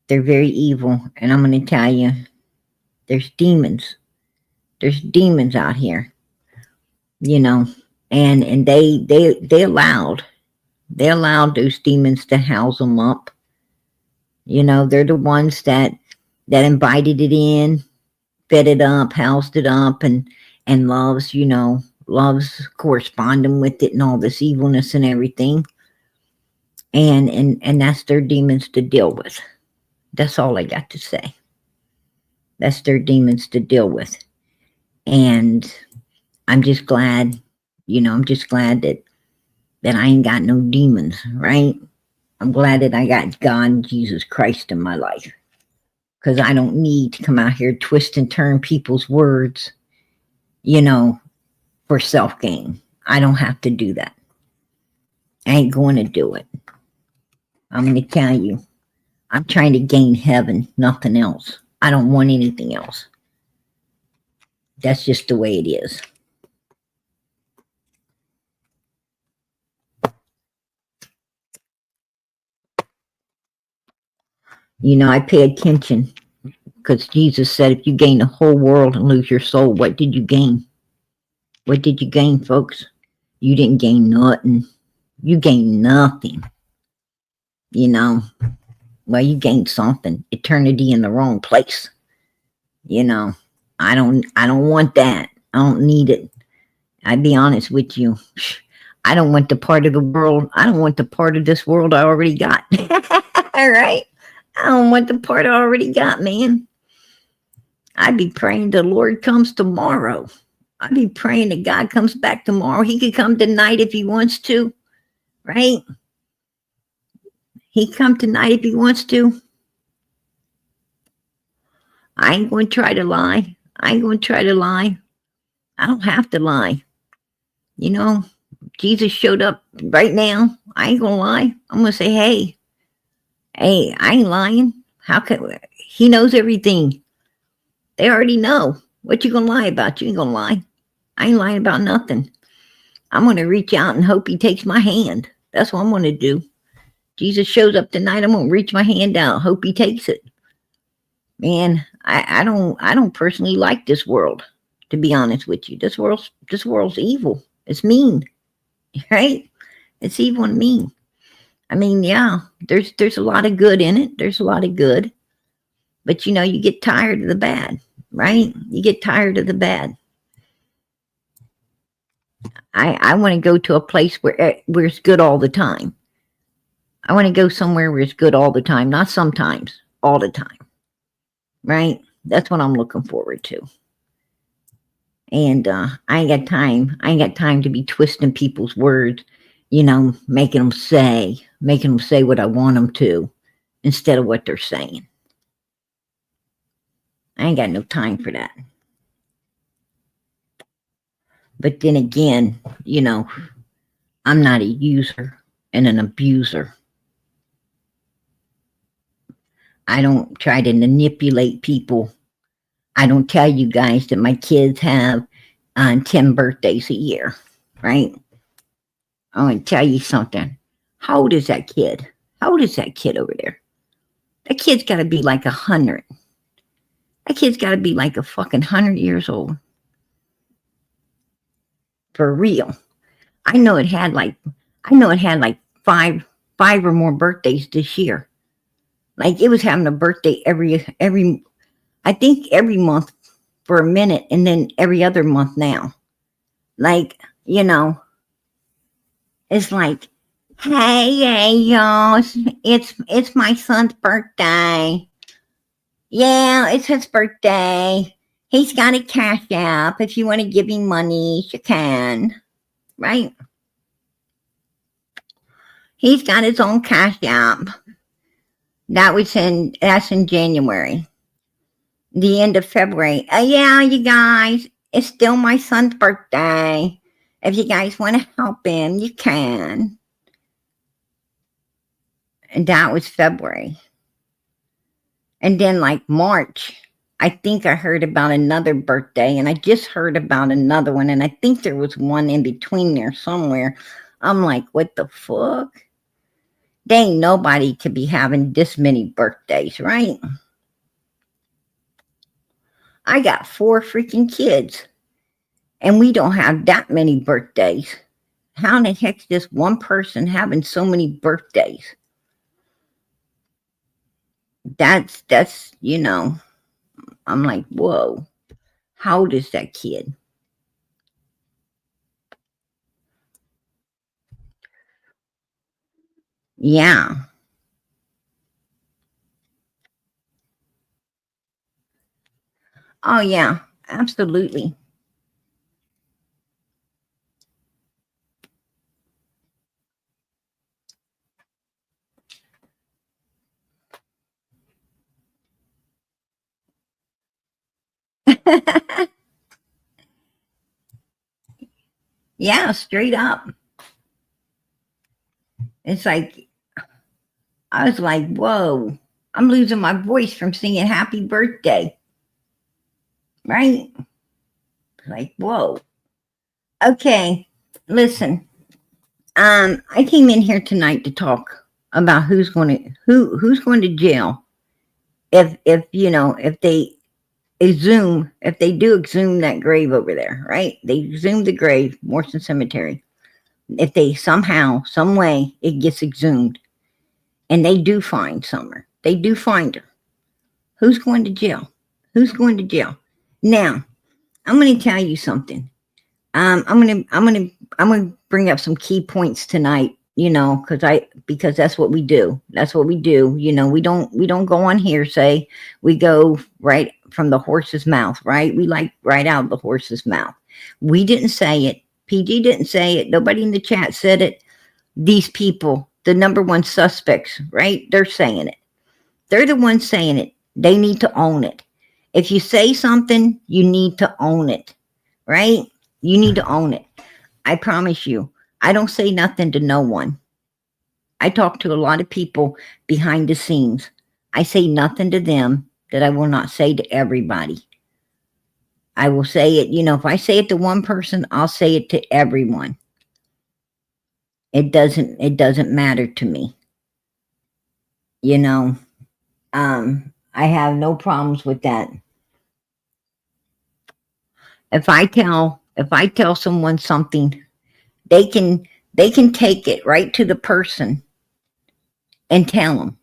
They're very evil. And I'm going to tell you, there's demons. There's demons out here. And they allowed those demons to house them up. They're the ones that invited it in, fed it up, housed it up, and loves corresponding with it and all this evilness and everything. And that's their demons to deal with. That's all I got to say. That's their demons to deal with. And I'm just glad, that I ain't got no demons, right? I'm glad that I got God and Jesus Christ in my life, because I don't need to come out here twist and turn people's words, you know, for self gain. I don't have to do that. I ain't going to do it. I'm going to tell you, I'm trying to gain heaven, nothing else. I don't want anything else. That's just the way it is. You know, I pay attention because Jesus said, if you gain the whole world and lose your soul, what did you gain? What did you gain, folks? You didn't gain nothing. You gained nothing. You know, well, you gained something. Eternity in the wrong place. You know, I don't want that. I don't need it. I'd be honest with you. I don't want the part of the world. I don't want the part of this world I already got. All right. I don't want the part I already got, man. I'd be praying the Lord comes tomorrow. I'd be praying that God comes back tomorrow. He could come tonight if he wants to, right? He come tonight if he wants to. I ain't going to try to lie. I ain't going to try to lie. I don't have to lie. You know, Jesus showed up right now. I ain't going to lie. I'm going to say, hey, I ain't lying. How can he knows everything? They already know. What you going to lie about? You ain't going to lie. I ain't lying about nothing. I'm going to reach out and hope he takes my hand. That's what I'm going to do. Jesus shows up tonight. I'm going to reach my hand out. Hope he takes it. Man, I don't personally like this world, to be honest with you. This world's evil. It's mean, right? It's evil and mean. I mean, yeah, there's a lot of good in it. There's a lot of good. But you know, you get tired of the bad, right? You get tired of the bad. I want to go to a place where it's good all the time. I want to go somewhere where it's good all the time, not sometimes, all the time. Right? That's what I'm looking forward to. And I ain't got time. I ain't got time to be twisting people's words, you know, making them say what I want them to instead of what they're saying. I ain't got no time for that. But then again, you know, I'm not a user and an abuser. I don't try to manipulate people. I don't tell you guys that my kids have 10 birthdays a year, right? I'm going to tell you something. How old is that kid? How old is that kid over there? That kid's got to be like 100. That kid's got to be like a fucking 100 years old. For real. I know it had like five or more birthdays this year. Like it was having a birthday every I think every month for a minute, and then every other month now. Like, you know, it's like, hey y'all, it's my son's birthday. Yeah, it's his birthday. He's got a cash app. If you want to give him money, you can. Right? He's got his own cash app. That's in January. The end of February. Yeah, you guys, it's still my son's birthday. If you guys want to help him, you can. And that was February. And then like March, I think I heard about another birthday, and I just heard about another one, and I think there was one in between there somewhere. I'm like, what the fuck? There ain't nobody could be having this many birthdays, right? I got 4 freaking kids, and we don't have that many birthdays. How in the heck's this one person having so many birthdays? That's you know, I'm like, whoa, how old is that kid? Yeah. Oh yeah, absolutely. Yeah, straight up. It's like, I was like, whoa, I'm losing my voice from singing happy birthday. Right? Like, whoa. Okay, listen. I came in here tonight to talk about who's going to jail if you know if they do exhume that grave over there, right? They exhume the grave, Morrison Cemetery. If they somehow, some way, it gets exhumed, and they do find Summer, they do find her. Who's going to jail? Who's going to jail? Now, I'm going to tell you something. I'm gonna bring up some key points tonight. You know, because that's what we do. That's what we do. You know, we don't go on hearsay. We go right from the horse's mouth. Right? We like right out the horse's mouth. We didn't say it. PG didn't say it. Nobody in the chat said it. These people, the number one suspects, right? They're saying it. They're the ones saying it. They need to own it. If you say something, you need to own it, right? You need to own it. I promise you, I don't say nothing to no one. I talk to a lot of people behind the scenes. I say nothing to them that I will not say to everybody. I will say it, if I say it to one person, I'll say it to everyone. It doesn't matter to me. You know, I have no problems with that. If I tell someone something, they can take it right to the person and tell them.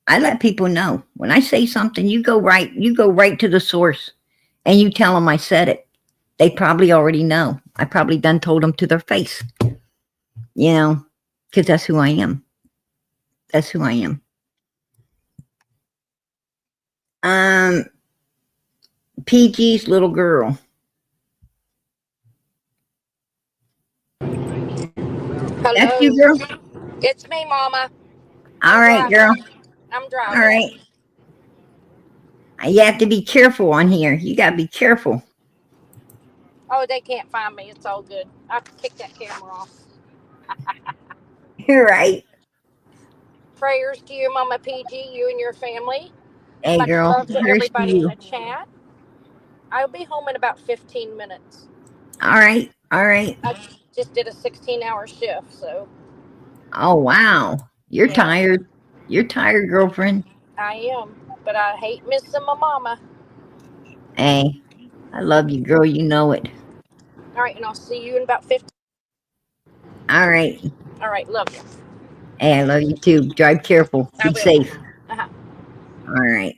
I let people know when I say something, you go right to the source and you tell them I said it. They probably already know. I probably done told them to their face, because that's who I am. That's who I am. Um, PG's little girl. That's you, Hello. girl. It's me, Mama. All I'm right, girl. driving. I'm All right. driving. You have to be careful on here. You got to be careful. Oh, they can't find me. It's all good. I have to kick that camera off. You're right. Prayers to you, Mama PG, you and your family. Hey, Much girl. love to Here's to everybody in you. the chat. I'll be home in about 15 minutes. All right. All right. I just did a 16-hour shift, so Oh, wow. You're yeah, tired. You're tired, girlfriend. I am. But I hate missing my mama. Hey, I love you, girl. You know it. All right, and I'll see you in about 15. All right. All right, love you. Hey, I love you too. Drive careful. I Be will. safe. Uh-huh. All right.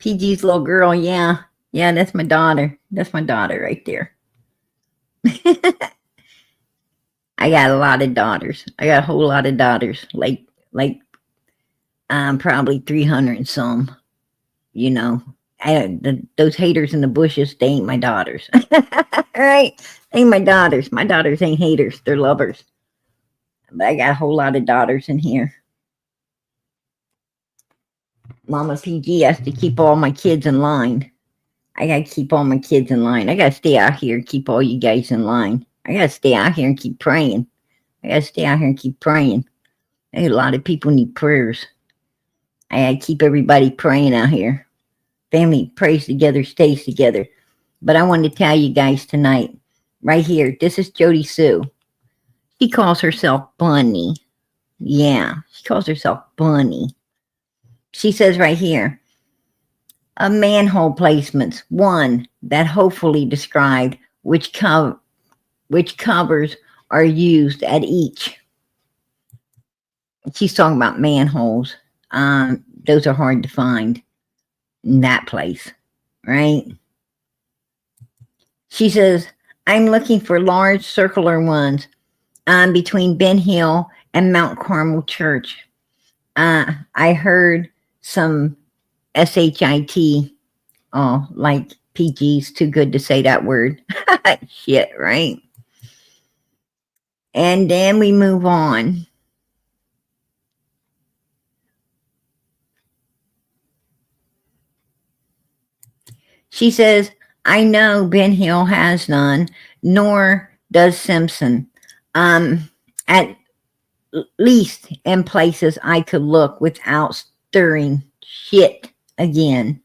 PG's little girl. Yeah. Yeah, that's my daughter. That's my daughter right there. I got a lot of daughters. I got a whole lot of daughters. Like probably 300 and some, you know. Those haters in the bushes, they ain't my daughters. Right? They ain't my daughters. My daughters ain't haters. They're lovers. But I got a whole lot of daughters in here. Mama PG has to keep all my kids in line. I gotta keep all my kids in line. I gotta stay out here and keep all you guys in line. I gotta stay out here and keep praying. I gotta stay out here and keep praying. A lot of people need prayers. I gotta keep everybody praying out here. Family prays together, stays together. But I wanted to tell you guys tonight, right here, this is Jody Sue. She calls herself Bunny. Yeah, she calls herself Bunny. She says right here, a manhole placements. One that hopefully described which covers are used at each. She's talking about manholes. Those are hard to find in that place, right? She says, I'm looking for large circular ones between Ben Hill and Mount Carmel Church. I heard some SHIT, oh, like PG's too good to say that word. Shit, right? And then we move on. She says, I know Ben Hill has none, nor does Simpson. At least in places I could look without stirring shit again.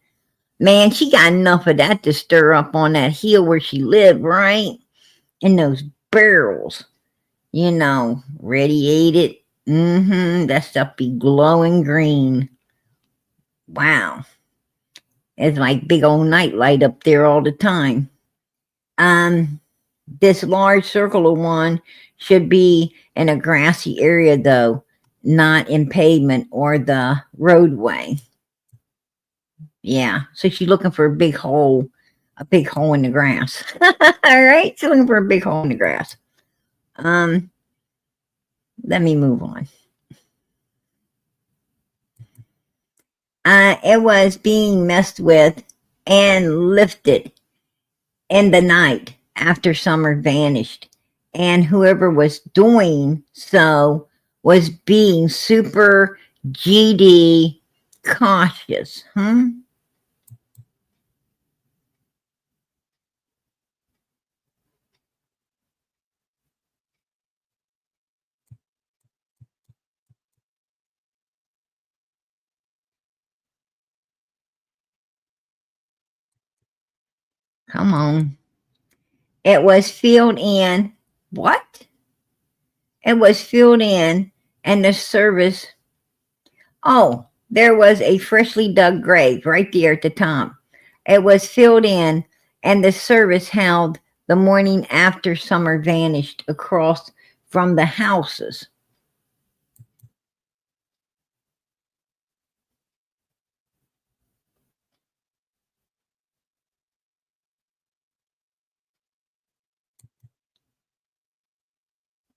Man, she got enough of that to stir up on that hill where she lived, right? In those barrels, radiated. That stuff be glowing green. Wow. It's like big old nightlight up there all the time. Um, this large circular one should be in a grassy area, though, not in pavement or the roadway. Yeah, so she's looking for a big hole in the grass. All right, she's looking for a big hole in the grass. Um, Let me move on. It was being messed with and lifted in the night after summer vanished, and whoever was doing so was being super GD cautious. Come on. It was filled in. What? It was filled in, and the service. Oh, there was a freshly dug grave right there at the top. It was filled in, and the service held the morning after summer vanished across from the houses.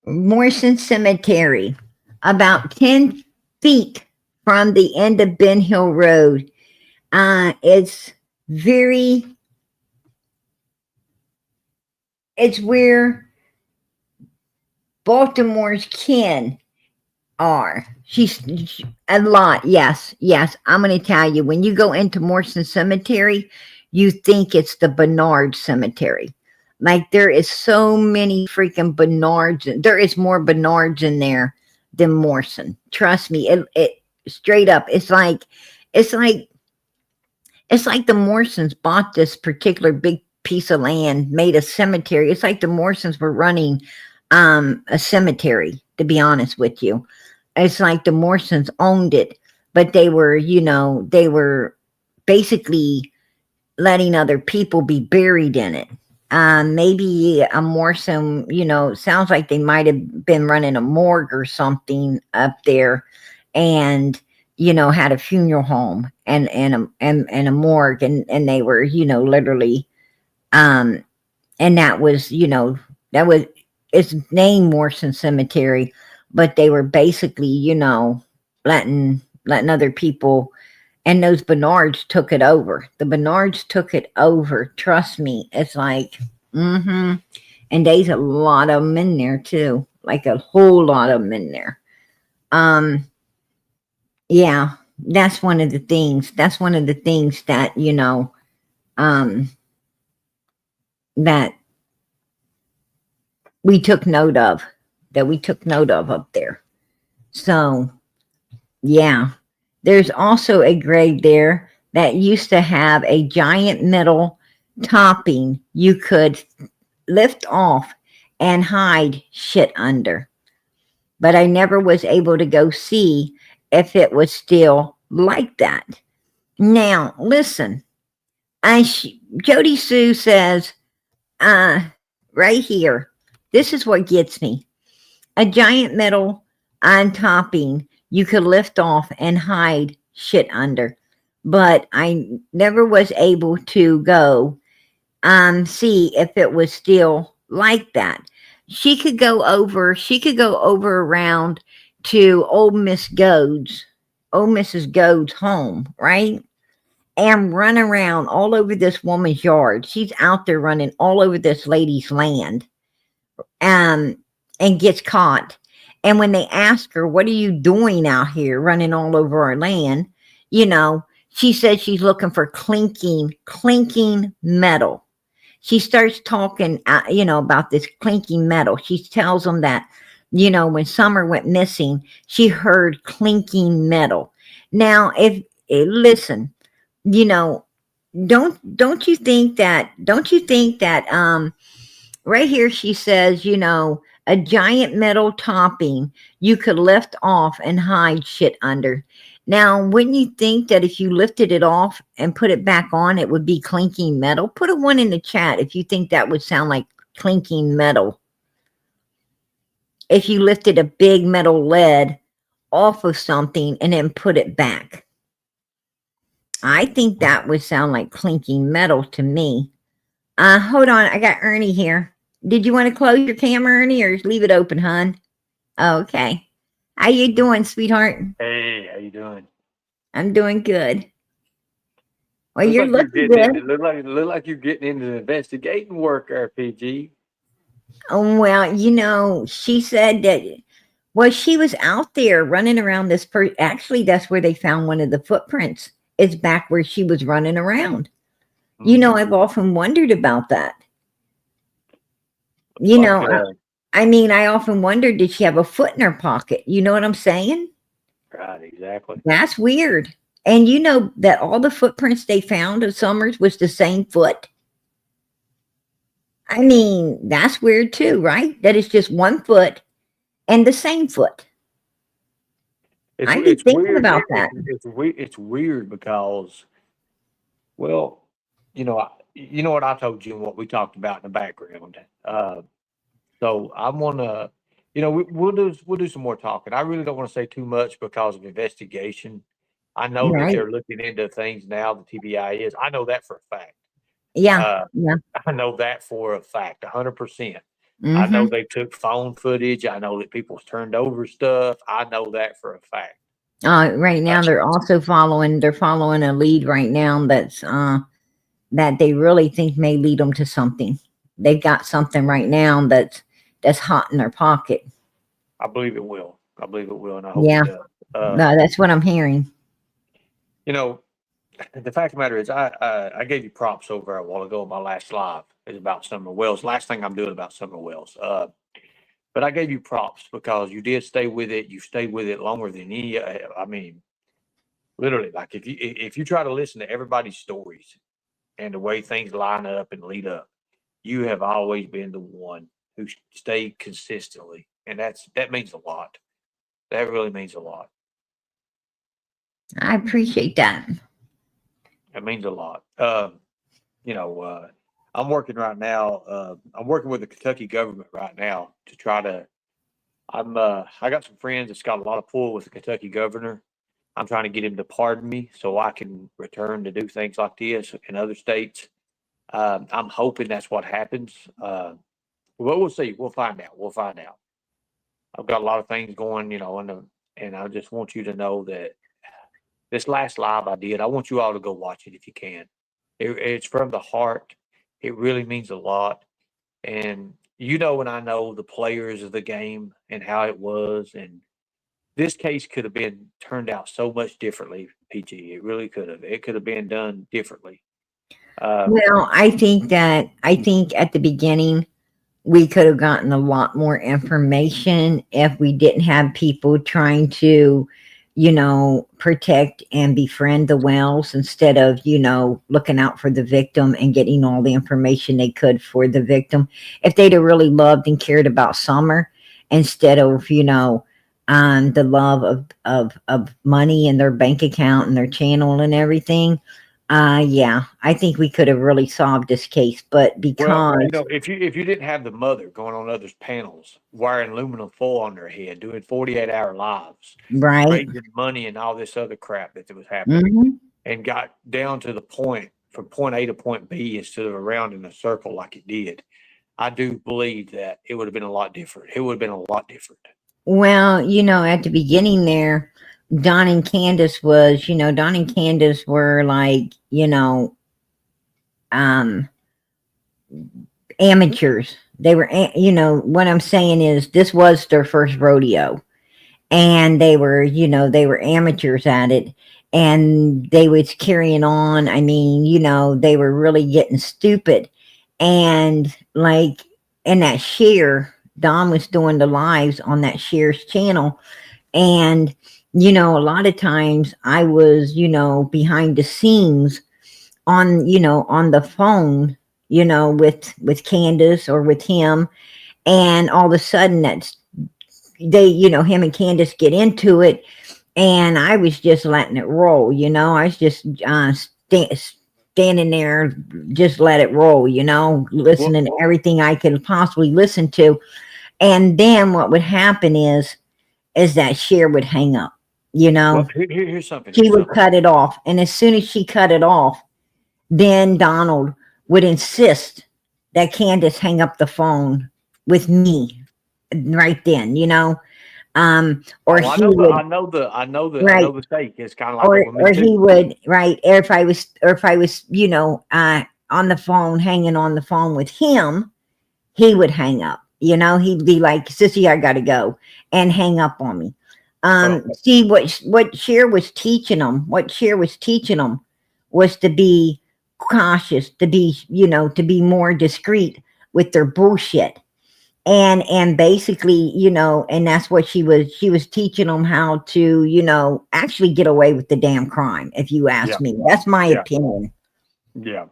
Morrison Cemetery, about 10 feet from the end of Ben Hill Road. It's very, it's where Baltimore's kin are. She's a lot. Yes, yes. I'm going to tell you, when you go into Morrison Cemetery, you think it's the Bernard Cemetery. Like there is so many freaking Bernards. There is more Bernards in there than Morrison. Trust me. It straight up. It's like it's like the Morrisons bought this particular big piece of land, made a cemetery. It's like the Morrisons were running a cemetery. To be honest with you, it's like the Morrisons owned it, but they were basically letting other people be buried in it. Maybe a Morrison, sounds like they might have been running a morgue or something up there, and had a funeral home and a morgue, and they were literally, um, and that was it's named Morrison Cemetery, but they were basically letting other people. And those Bernards took it over. The Bernards took it over. Trust me. It's like, and there's a lot of them in there too. Like a whole lot of them in there. Um, yeah, that's one of the things. That's one of the things that, um, that we took note of, up there. So, yeah. There's also a grave there that used to have a giant metal topping you could lift off and hide shit under. But I never was able to go see if it was still like that. Now, listen, Jody Sue says, uh, right here, this is what gets me. A giant metal on topping you could lift off and hide shit under. But I never was able to go see if it was still like that. She could go over around to old Mrs. Goad's home, right? And run around all over this woman's yard. She's out there running all over this lady's land. Um and gets caught. And when they ask her, what are you doing out here running all over our land? You know, She said she's looking for clinking metal. She starts talking, about this clinking metal. She tells them that, when Summer went missing, she heard clinking metal. Now, if listen, you know, don't you think that right here she says, a giant metal topping you could lift off and hide shit under. Now, wouldn't you think that if you lifted it off and put it back on, it would be clinking metal? Put a one in the chat if you think that would sound like clinking metal. If you lifted a big metal lead off of something and then put it back. I think that would sound like clinking metal to me. Hold on, I got Ernie here. Did you want to close your camera, Ernie, or leave it open, hon? Okay. How you doing, sweetheart? Hey, how you doing? I'm doing good. Well, Look you're like looking good. look like you're getting into the investigating work, RPG. Oh, well, she said that. Well, she was out there running around this. Actually, that's where they found one of the footprints. It's back where she was running around. I've often wondered about that. I often wondered, did she have a foot in her pocket? You know what I'm saying? Right, exactly. That's weird. And you know that all the footprints they found of Summers was the same foot? I mean, that's weird too, right? That it's just one foot and the same foot. I've been thinking weird. about that. It's weird because, well, you know what I told you and what we talked about in the background. So I'm gonna, we'll do some more talking. I really don't want to say too much because of investigation. I know that Right. they're looking into things now. The TBI is. I know that for a fact. Yeah. I know that for a fact, 100%. I Mm-hmm. know they took phone footage. I know that people's turned over stuff. I know that for a fact. Right now they're also following a lead right now that's that they really think may lead them to something. They've got something right now that's hot in their pocket. I believe it will. And I hope it does. No, that's what I'm hearing. The fact of the matter is, I gave you props over a while ago. My last live is about Summer Wells. Last thing I'm doing about Summer Wells. But I gave you props because you did stay with it. You stayed with it longer than any. I mean, literally, like if you try to listen to everybody's stories and the way things line up and lead up, you have always been the one who stayed consistently, and that means a lot. That really means a lot. I appreciate that. It means a lot. I'm working right now. I'm working with the Kentucky government right now to try to. I got some friends that's got a lot of pull with the Kentucky governor. I'm trying to get him to pardon me so I can return to do things like this in other states. I'm hoping that's what happens. Well, we'll see. We'll find out. I've got a lot of things going, and I just want you to know that this last live I did, I want you all to go watch it if you can. It's from the heart. It really means a lot. And and I know the players of the game and how it was. And this case could have been turned out so much differently, PG. It really could have. It could have been done differently. Well, I think at the beginning we could have gotten a lot more information if we didn't have people trying to, protect and befriend the Wells instead of, looking out for the victim and getting all the information they could for the victim. If they'd have really loved and cared about Summer instead of, the love of money in their bank account and their channel and everything. Yeah, I think we could have really solved this case, but because if you didn't have the mother going on others' panels, wearing aluminum foil on their head, doing 48-hour lives, right, raising money and all this other crap that was happening, and got down to the point from point A to point B instead of around in a circle like it did, I do believe that it would have been a lot different. It would have been a lot different. Well, at the beginning there, Don and Candace were like, amateurs. They were, what I'm saying is this was their first rodeo and they were amateurs at it. and they was carrying on. I mean, they were really getting stupid. And like in that share, Don was doing the lives on that share's channel. And, a lot of times I was, behind the scenes on the phone, with Candace or with him. And all of a sudden him and Candace get into it, and I was just letting it roll. I was just standing there, just let it roll. Listening to everything I could possibly listen to. And then what would happen is that share would hang up. Here's something. She would cut it off, and as soon as she cut it off, then Donald would insist that Candace hang up the phone with me right then. Or I he know would. I know the mistake. It's kind of like or he would, right. Or if I was on the phone, hanging on the phone with him, he would hang up. He'd be like, "Sissy, I gotta go," and hang up on me. See what Cher was teaching them. What Cher was teaching them was to be cautious, to be more discreet with their bullshit. And basically, and that's what she was teaching them, how to, actually get away with the damn crime. If you ask me, that's my opinion. Yeah.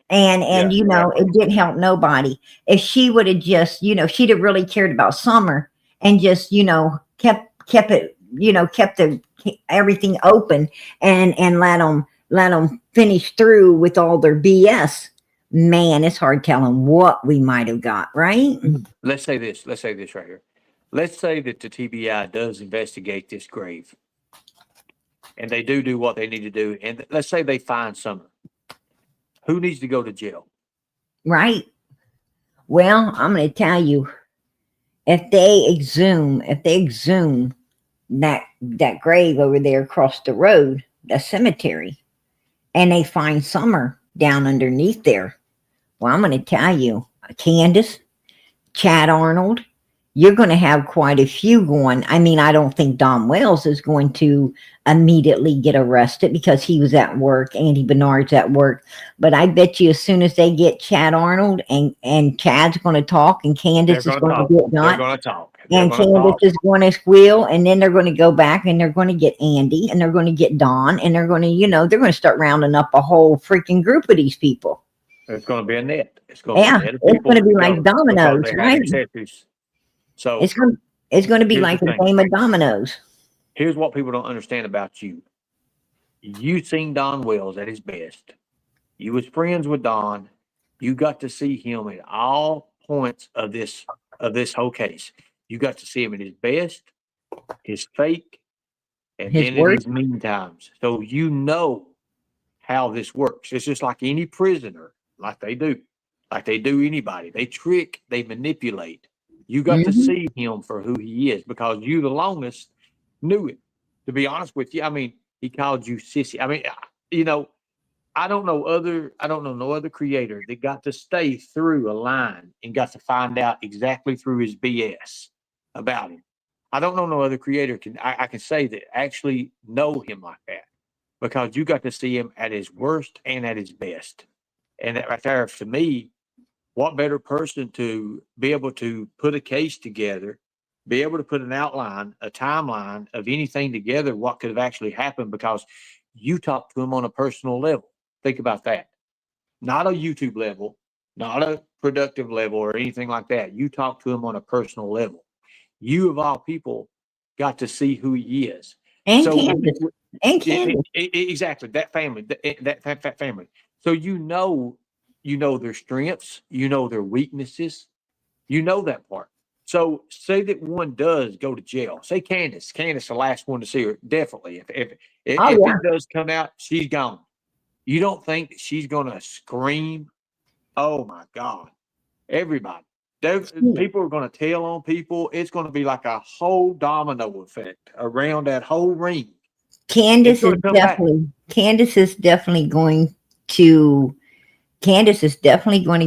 And it didn't help nobody. If she would have just, she'd have really cared about Summer and just, kept it, kept everything open and let them finish through with all their BS. Man, it's hard telling what we might have got, right? Let's say this right here. Let's say that the TBI does investigate this grave, and they do what they need to do, and let's say they find Summer. Who needs to go to jail? Right. Well, I'm going to tell you, if they exhume that grave over there across the road, the cemetery, and they find Summer down underneath there, well, I'm going to tell you, Candace, Chad Arnold, you're going to have quite a few going. I mean, I don't think Don Wells is going to immediately get arrested because he was at work. Andy Bernard's at work. But I bet you as soon as they get Chad Arnold and Chad's going to talk and Candace is going to get done. They're going to talk. And Candace is going to squeal, and then they're going to go back and they're going to get Andy and they're going to get Don, and they're going to, they're going to start rounding up a whole freaking group of these people. It's going to be a net. It's going to be like dominoes, right? So it's going to be like a game of dominoes. Here's what people don't understand about you. You seen Don Wells at his best. You was friends with Don. You got to see him at all points of this whole case. You got to see him at his best, his fake, and then in his mean times. So you know how this works. It's just like any prisoner, like they do anybody. They trick, they manipulate. You got to see him for who he is because you the longest knew it. To be honest with you, I mean, he called you sissy. I mean, I don't know no other creator that got to stay through a line and got to find out exactly through his BS about him. I don't know no other creator I can say that actually know him like that because you got to see him at his worst and at his best. And that right there, to me, what better person to be able to put a case together, be able to put an outline, a timeline of anything together, what could have actually happened because you talked to him on a personal level. Think about that. Not a YouTube level, not a productive level or anything like that. You talked to him on a personal level. You, of all people, got to see who he is. And Candace. Exactly. That family, that family. So you know their strengths, you know their weaknesses, you know that part. So say that one does go to jail. Say Candace, the last one to see her, definitely. If it does come out, she's gone. You don't think that she's gonna scream? Oh my God. Everybody. People are gonna tell on people. It's gonna be like a whole domino effect around that whole ring. Candace is definitely going to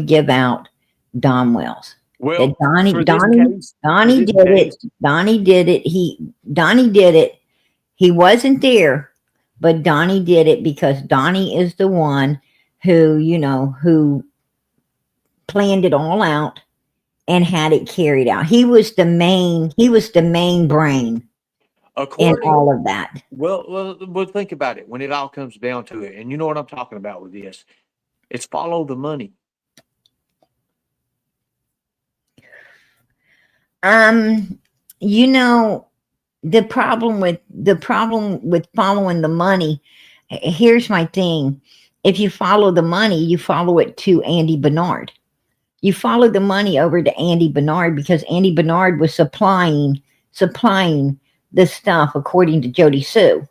give out Don Wells. Well, Donnie did it. He wasn't there, but Donnie did it because Donnie is the one who, who planned it all out and had it carried out. He was the main brain in According, all of that. well, think about it when it all comes down to it. And you know what I'm talking about with this? It's follow the money. Um, you know, the problem with following the money, here's my thing. If you follow the money, you follow it to Andy Bernard. You follow the money over to Andy Bernard because Andy Bernard was supplying the stuff according to Jody Sue.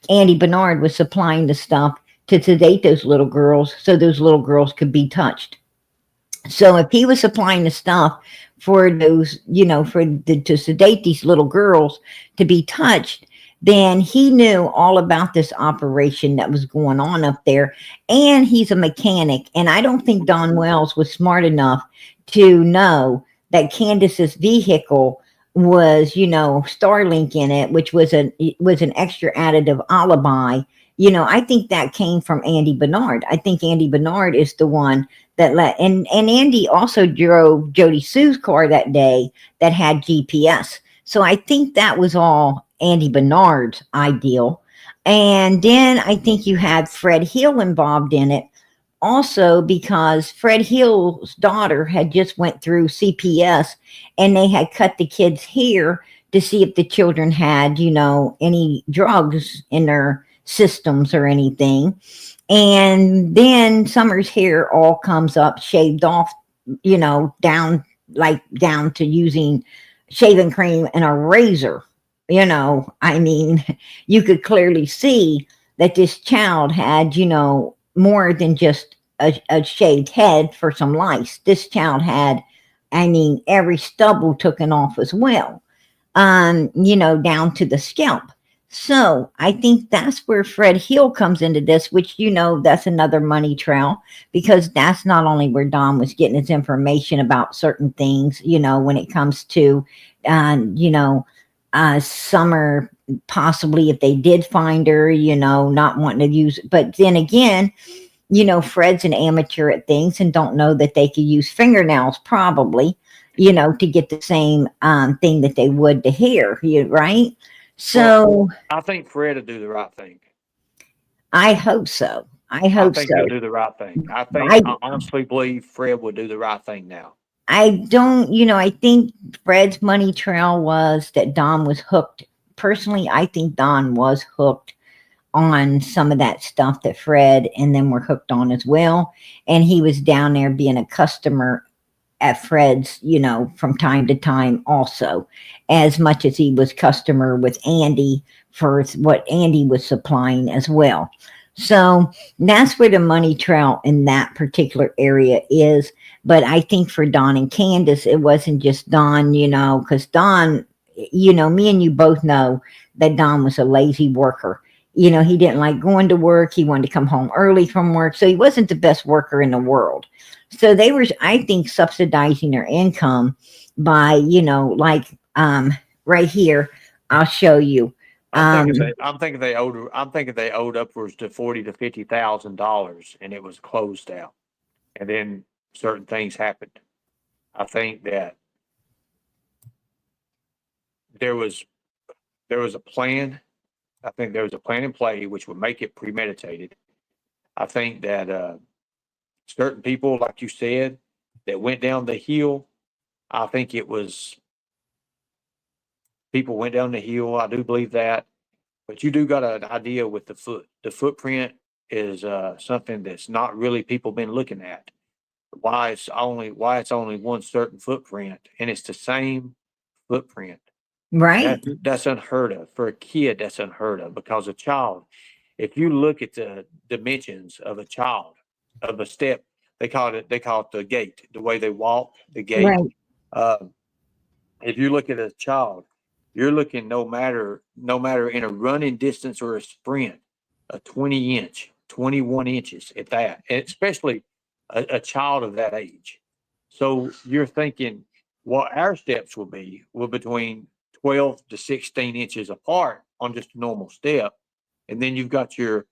Andy Bernard was supplying the stuff to sedate those little girls so those little girls could be touched. So if he was supplying the stuff for those, to sedate these little girls to be touched, then he knew all about this operation that was going on up there. And he's a mechanic. And I don't think Don Wells was smart enough to know that Candace's vehicle was, Starlink in it, which was an extra additive alibi. I think that came from Andy Bernard. I think Andy Bernard is the one that and Andy also drove Jody Sue's car that day that had GPS. So I think that was all Andy Bernard's ideal. And then I think you had Fred Hill involved in it also because Fred Hill's daughter had just went through CPS and they had cut the kids' hair to see if the children had, any drugs in their systems or anything. And then Summer's hair all comes up shaved off, down to using shaving cream and a razor. I mean, you could clearly see that this child had, more than just a shaved head for some lice. This child had, every stubble taken off as well, down to the scalp. So I think that's where Fred Hill comes into this, which, that's another money trail because that's not only where Don was getting his information about certain things, when it comes to, Summer, possibly if they did find her, not wanting to use, but then again, Fred's an amateur at things and don't know that they could use fingernails probably, to get the same thing that they would to hair, right? So Well, I think Fred will do the right thing. I hope so. I I hope think he'll so. do the right thing. I I honestly believe Fred will do the right thing now. I don't, I think Fred's money trail was that Don was hooked. Personally, I think Don was hooked on some of that stuff that Fred and them were hooked on as well. And he was down there being a customer at Fred's, from time to time also, as much as he was customer with Andy for what Andy was supplying as well. So that's where the money trail in that particular area is. But I think for Don and Candace, it wasn't just Don, because Don, me and you both know that Don was a lazy worker. He didn't like going to work. He wanted to come home early from work. So he wasn't the best worker in the world. So they were, I think, subsidizing their income by, right here, I'll show you. I'm thinking they owed upwards to $40,000 to $50,000, and it was closed out. And then certain things happened. I think that there was there was a plan. I think there was a plan in play which would make it premeditated. I think that certain people, like you said, that went down the hill. I think it was people went down the hill. I do believe that, but you do got an idea with the foot. The footprint is something that's not really people been looking at. Why it's only one certain footprint, and it's the same footprint. Right. That's unheard of for a kid. That's unheard of because a child. If you look at the dimensions of a child, of a step, they call it the gait, the way they walk, the gait. Right. Uh, if you look at a child, you're looking no matter in a running distance or a sprint, a 20 inch, 21 inches at that, especially a child of that age. So you're thinking what our steps will be between 12 to 16 inches apart on just a normal step. And then you've got your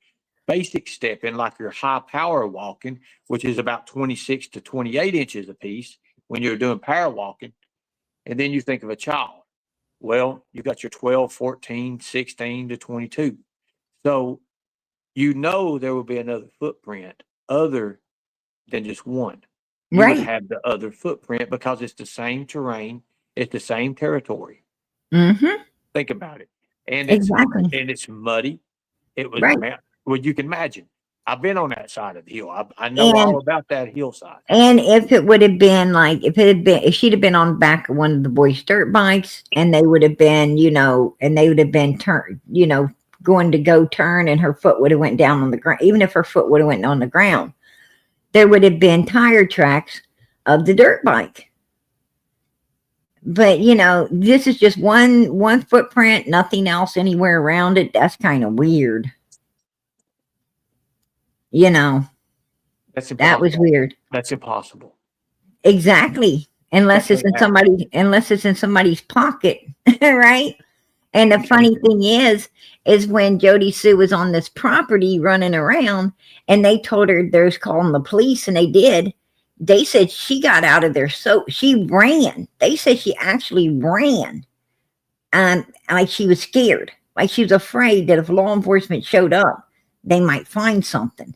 basic stepping, like your high power walking, which is about 26 to 28 inches a piece when you're doing power walking. And then you think of a child. Well, you got your 12, 14, 16 to 22. So you know there will be another footprint other than just one. You would Right. have the other footprint because it's the same terrain, it's the same territory. Mm-hmm. Think about it. And Exactly. it's muddy. It was Right. well, you can imagine. I've been on that side of the hill. I know all about that hillside. And if it would have been like, if she'd have been on the back of one of the boys' dirt bikes, and they would have been, and they would have been going to go turn, and her foot would have went down on the ground. Even if her foot would have went on the ground, there would have been tire tracks of the dirt bike. But this is just one footprint, nothing else anywhere around it. That's kind of weird. That's That impossible. was weird. That's impossible. Exactly. Unless it's in somebody's pocket, right? And the funny thing is when Jody Sue was on this property running around, and they told her there's calling the police, and they did. They said she got out of there, so she ran. They said she actually ran, like she was scared, like she was afraid that if law enforcement showed up, they might find something.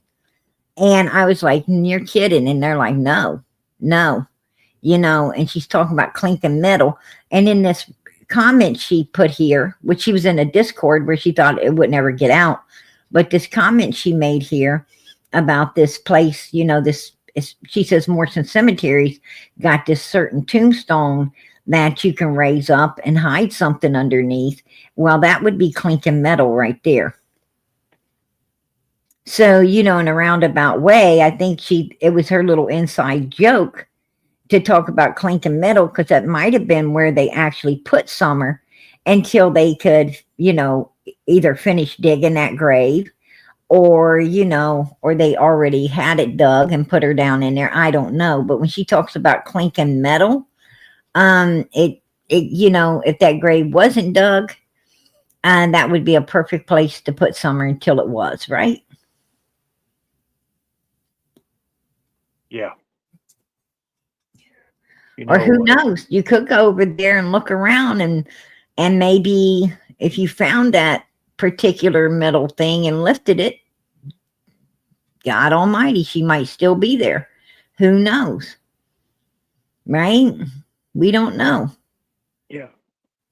And I was like, "You're kidding!" And they're like, "No." And she's talking about clinking metal. And in this comment she put here, which she was in a Discord where she thought it would never get out, but this comment she made here about this place, she says Morrison Cemetery's got this certain tombstone that you can raise up and hide something underneath. Well, that would be clinking metal right there. So, in a roundabout way, I think it was her little inside joke to talk about clinking metal, because that might have been where they actually put Summer until they could, either finish digging that grave, or they already had it dug and put her down in there. I don't know. But when she talks about clinking metal, if that grave wasn't dug, that would be a perfect place to put Summer until it was, right? Yeah. Or who knows? You could go over there and look around, and maybe if you found that particular metal thing and lifted it, God Almighty, she might still be there. Who knows? Right? We don't know. Yeah.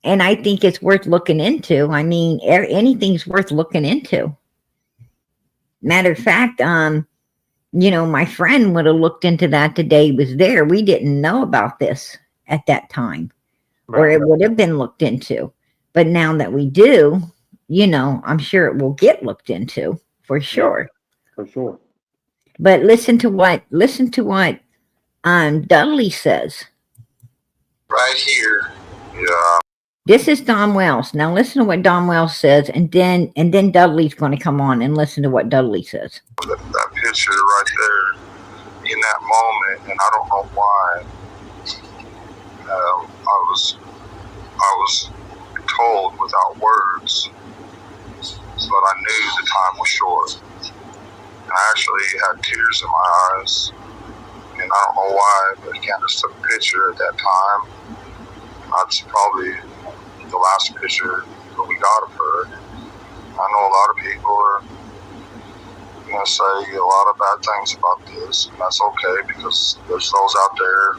And I think it's worth looking into. I mean, anything's worth looking into. Matter of fact, my friend would have looked into that the day he was there. We didn't know about this at that time, or it would have been looked into. But now that we do, I'm sure it will get looked into for sure. For sure. But listen to what Dudley says. Right here. Yeah. This is Don Wells. Now listen to what Don Wells says, and then Dudley's going to come on and listen to what Dudley says. That picture right there in that moment, and I don't know why. I was told without words, but I knew the time was short. And I actually had tears in my eyes, and I don't know why, but Candace took a picture at that time. That's probably the last picture that we got of her. I know a lot of people are going to say a lot of bad things about this, and that's okay, because there's those out there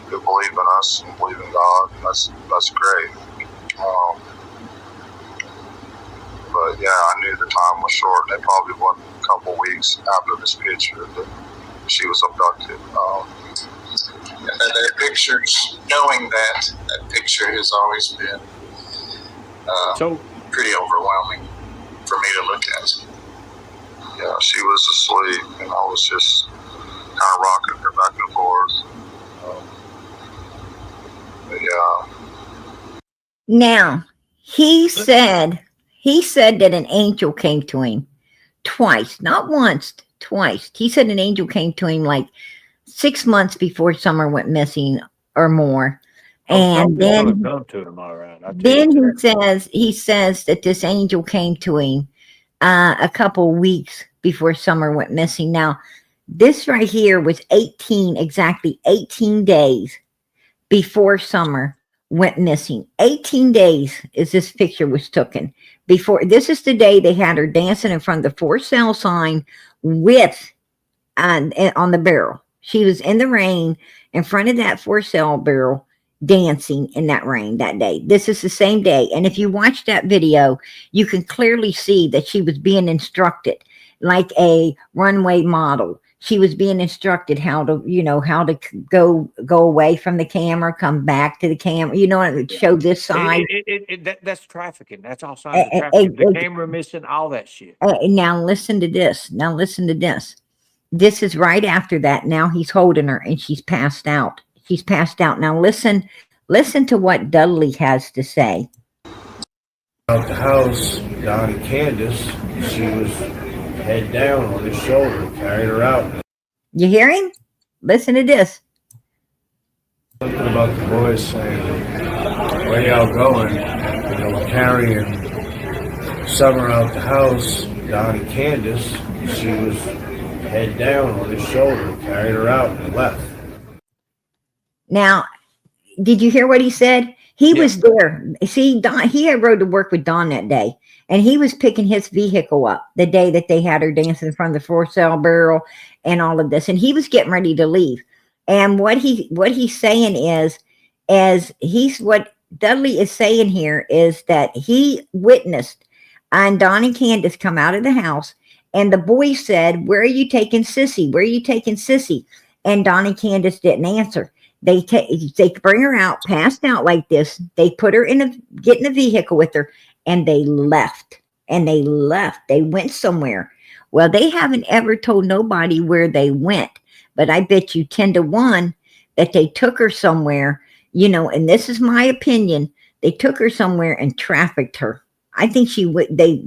who believe in us and believe in God, and that's great. But yeah, I knew the time was short, and it probably wasn't a couple weeks after this picture that she was abducted. Their pictures, knowing that picture has always been pretty overwhelming for me to look at. Yeah, she was asleep, and I was just kind of rocking her back and forth. But yeah. Now, he said that an angel came to him twice, not once, twice. He said an angel came to him like 6 months before Summer went missing or more. And Something's gonna then come to him, all right. I tell you that. he says that this angel came to him a couple weeks before Summer went missing. Now, this right here was exactly 18 days before Summer went missing. 18 days is this picture was taken. Before, this is the day they had her dancing in front of the for sale sign with on the barrel. She was in the rain in front of that for sale barrel dancing in that rain that day. This is the same day. And if you watch that video, you can clearly see that she was being instructed like a runway model. She was being instructed how to, how to go away from the camera, come back to the camera, show this side. That's trafficking. That's all signs of trafficking. The camera missing, all that shit. Now listen to this. This is right after that. Now he's holding her and she's passed out. Now listen to what Dudley has to say. Out the house, Don and Candace, she was head down on his shoulder, carried her out. You hear him? Listen to this. Something about the boys saying, where y'all going? Carrie and Summer out the house, Don and Candace, she was head down on his shoulder, carried her out and left. Now, did you hear what he said? He was there. See, Don, he had rode to work with Don that day, and he was picking his vehicle up the day that they had her dancing in front of the for sale barrel and all of this, and he was getting ready to leave. And what he's saying is what Dudley is saying here is that he witnessed Don and Candace come out of the house, and the boy said, "Where are you taking Sissy? Where are you taking Sissy?" And Don and Candace didn't answer. They bring her out, passed out like this. They put her get in a vehicle with her, and they left. They went somewhere. Well, they haven't ever told nobody where they went, but I bet you 10 to 1 that they took her somewhere, and this is my opinion. They took her somewhere and trafficked her. I think she was, they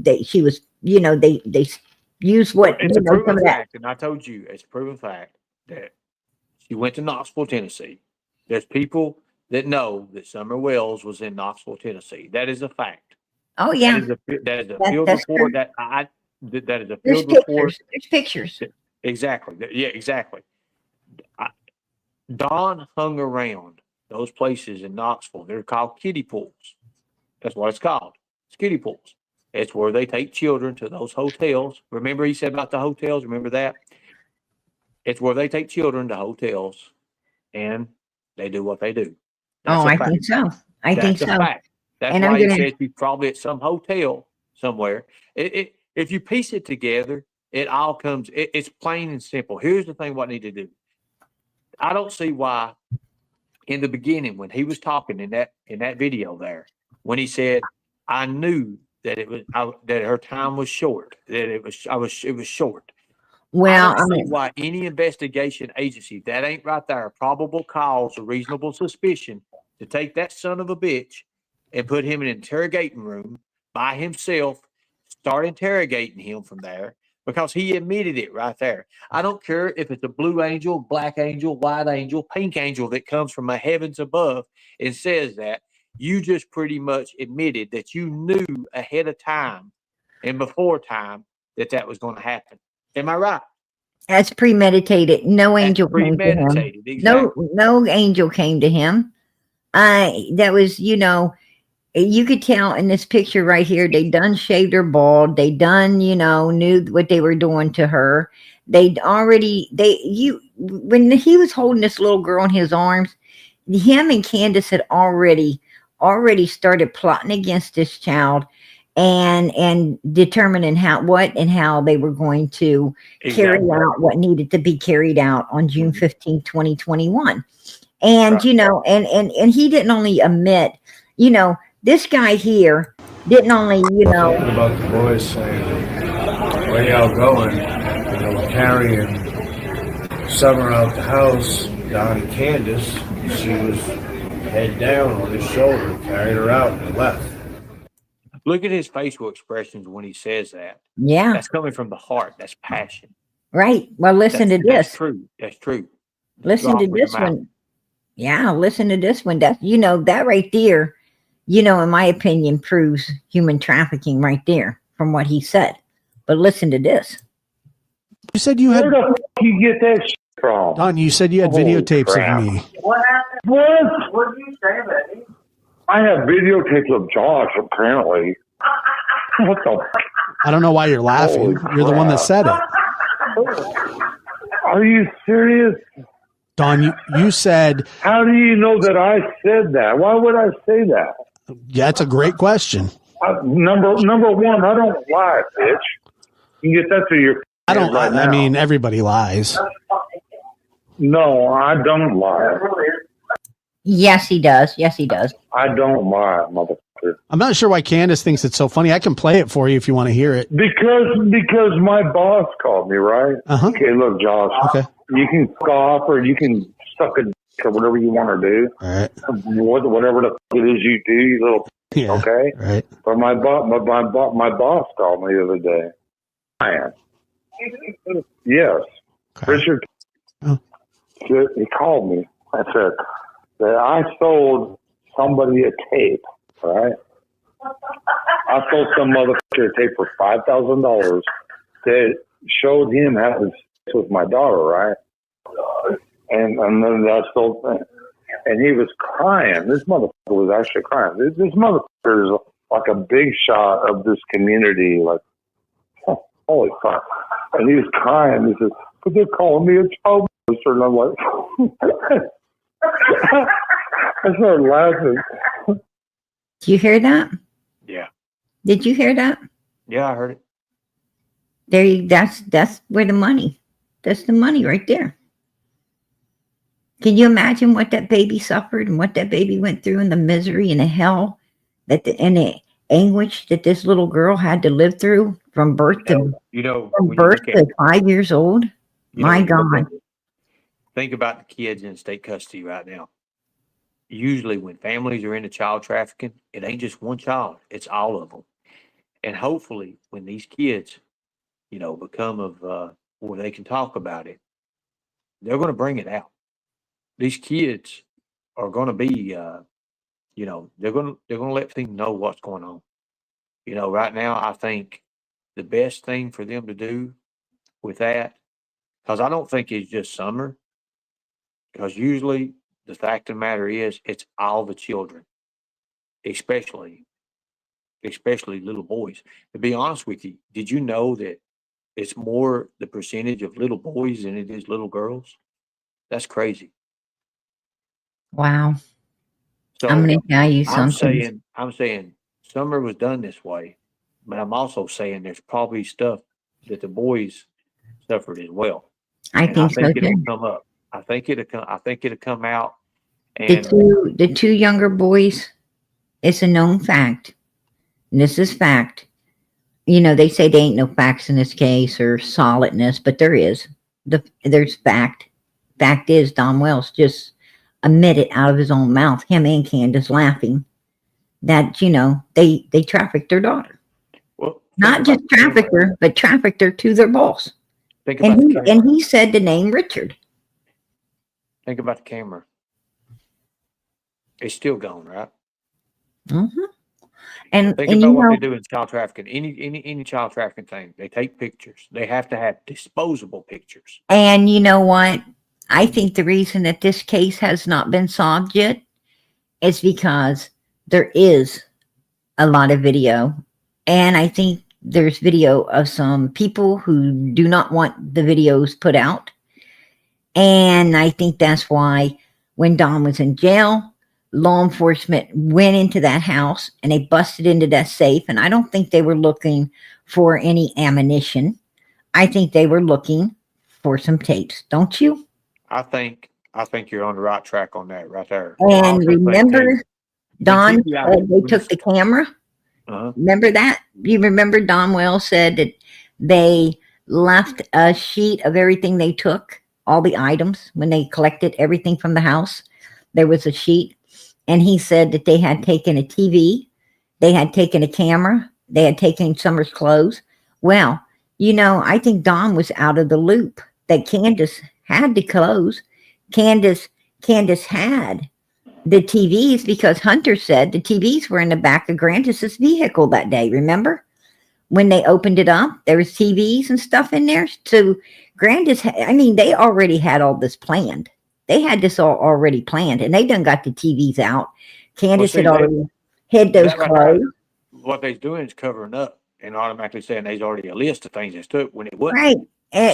used what, it's a proven fact, and I told you, it's a proven fact that she went to Knoxville, Tennessee. There's people that know that Summer Wells was in Knoxville, Tennessee. That is a fact. Oh yeah, that is a field report. That is a field report. There's pictures. Exactly. Yeah, exactly. Don hung around those places in Knoxville. They're called kiddie pools. That's what it's called. It's kiddie pools. It's where they take children to those hotels. Remember he said about the hotels? Remember that? It's where they take children to hotels and they do what they do. That's I think so. I think so. Fact. That's why he says he's probably at some hotel somewhere. If you piece it together, it all comes, it's plain and simple. Here's the thing what I need to do. I don't see why in the beginning when he was talking in that video there, when he said, I knew that that her time was short, that it was short. Well, I don't see why any investigation agency, that ain't right there, probable cause or reasonable suspicion to take that son of a bitch and put him in an interrogating room by himself, start interrogating him from there, because he admitted it right there. I don't care if it's a blue angel, black angel, white angel, pink angel that comes from the heavens above and says that. You just pretty much admitted that you knew ahead of time and before time that was going to happen. Am I right? That's premeditated. No angel came to him. Exactly. No angel came to him. That was, you could tell in this picture right here, they done shaved her bald. They done, knew what they were doing to her. When he was holding this little girl in his arms, him and Candace had already started plotting against this child and determining how they were going to carry out what needed to be carried out on June 15, 2021. And, right. And he didn't only admit, this guy here didn't only, Something about the boys saying, where y'all going? Carrie and Summer out the house, Don and Candace, she was head down on his shoulder, carried her out and left. Look at his facial expressions when he says that. Yeah. That's coming from the heart. That's passion. Right. Well, listen to this. That's true. That's true. Listen to this one. Yeah, listen to this one. That that right there, in my opinion, proves human trafficking right there from what he said. But listen to this. You said you Where had, the f*** you get that shit from? Don, you said you had Holy videotapes crap. of me. What? What did you say, Betty? I have videotapes of Josh, apparently. What the f***? I don't know why you're laughing. Holy You're the one that crap. said it. Are you serious? Don, you said, How do you know that I said that? Why would I say that? yeah, that's a great question. Number one, I don't lie, bitch. You can get that to your I don't, right I now. mean, everybody lies. No, I don't lie. Yes, he does. Yes, he does. I don't lie, motherfucker. I'm not sure why Candace thinks it's so funny. I can play it for you if you want to hear it. Because my boss called me, right? Uh-huh. Okay, look, Josh. Okay. You can f*** off or you can suck a dick or whatever you want to do. All right. Whatever the f*** it is you do, you little Yeah. okay? Right. But my boss called me the other day. Man. Yes. Okay. Richard. Oh. He called me. I said that I sold somebody a tape, right? I sold some motherfucker a tape for $5,000 that showed him having sex with my daughter, right? And then I sold, and he was crying. This motherfucker was actually crying. This motherfucker is like a big shot of this community. Like, holy fuck! And he was crying. He says, "But they're calling me a child molester," and I'm like, I started laughing. Do you hear that? Yeah. Did you hear that? Yeah, I heard it. That's where the money. That's the money right there. Can you imagine what that baby suffered and what that baby went through and the misery and the hell and the anguish that this little girl had to live through from birth to from birth to 5 years old? My God. Think about the kids in state custody right now. Usually when families are into child trafficking, it ain't just one child, it's all of them. And hopefully when these kids, become of where they can talk about it, they're going to bring it out. These kids are going to be, they're going to let things know what's going on. Right now, I think the best thing for them to do with that, because I don't think it's just summer, because usually the fact of the matter is it's all the children, especially little boys. To be honest with you, did you know that it's more the percentage of little boys than it is little girls? That's crazy. Wow. So I'm going to tell you something. I'm saying summer was done this way, but I'm also saying there's probably stuff that the boys suffered as well. I think so it'll too. come up. I think it'll come out. The two younger boys, it's a known fact. And this is fact. They say there ain't no facts in this case or solidness, but there is. There's fact. Fact is Don Wells just admitted out of his own mouth, him and Candace laughing, that, they trafficked their daughter. Well, not just trafficked her, but trafficked her to their boss. And he said the name Richard. Think about the camera. It's still gone, right? Mm-hmm. And think about what they do in child trafficking. Any child trafficking thing, they take pictures. They have to have disposable pictures. And you know what? I think the reason that this case has not been solved yet is because there is a lot of video. And I think there's video of some people who do not want the videos put out. And I think that's why when Don was in jail, law enforcement went into that house and they busted into that safe. And I don't think they were looking for any ammunition. I think they were looking for some tapes. Don't you? I think you're on the right track on that right there. And remember, Don said they took the camera. Remember that? You remember Don Wells said that they left a sheet of everything they took, all the items, when they collected everything from the house. There was a sheet. And he said that they had taken a TV, they had taken a camera, they had taken Summer's clothes. Well, I think Don was out of the loop that Candace had the clothes. Candace Candace had the TVs because Hunter said the TVs were in the back of Grandis's vehicle that day. Remember when they opened it up? There was TVs and stuff in there. So Grandis, I mean, they already had all this planned. They had this all already planned, and they done got the TVs out. Candace had already hid those clothes. What they're doing is covering up and automatically saying there's already a list of things that's took when it wasn't. Right.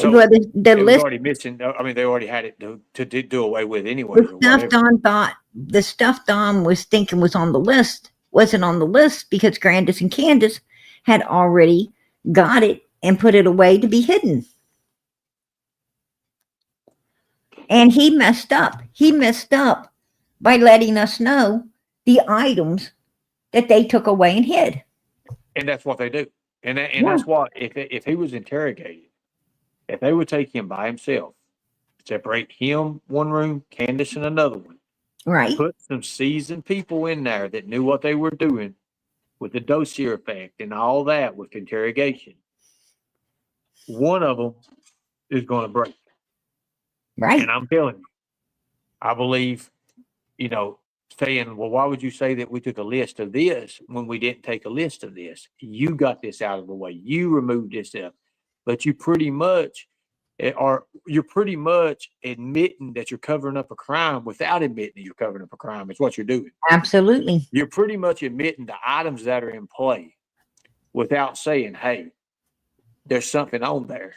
So well, the it was list, already missing. I mean, they already had it to do away with anyway. the stuff Don was thinking was on the list wasn't on the list because Grandis and Candace had already got it and put it away to be hidden. And he messed up. He messed up by letting us know the items that they took away and hid. And that's what they do. And that's what, if he was interrogated, if they would take him by himself, separate him one room, Candace in another one, right? Put some seasoned people in there that knew what they were doing with the dossier effect and all that with interrogation. One of them is going to break. Right. And I'm telling you, I believe, saying, well, why would you say that we took a list of this when we didn't take a list of this? You got this out of the way. You removed this up. But you're pretty much admitting that you're covering up a crime without admitting that you're covering up a crime. It's what you're doing. Absolutely. You're pretty much admitting the items that are in play without saying, hey, there's something on there.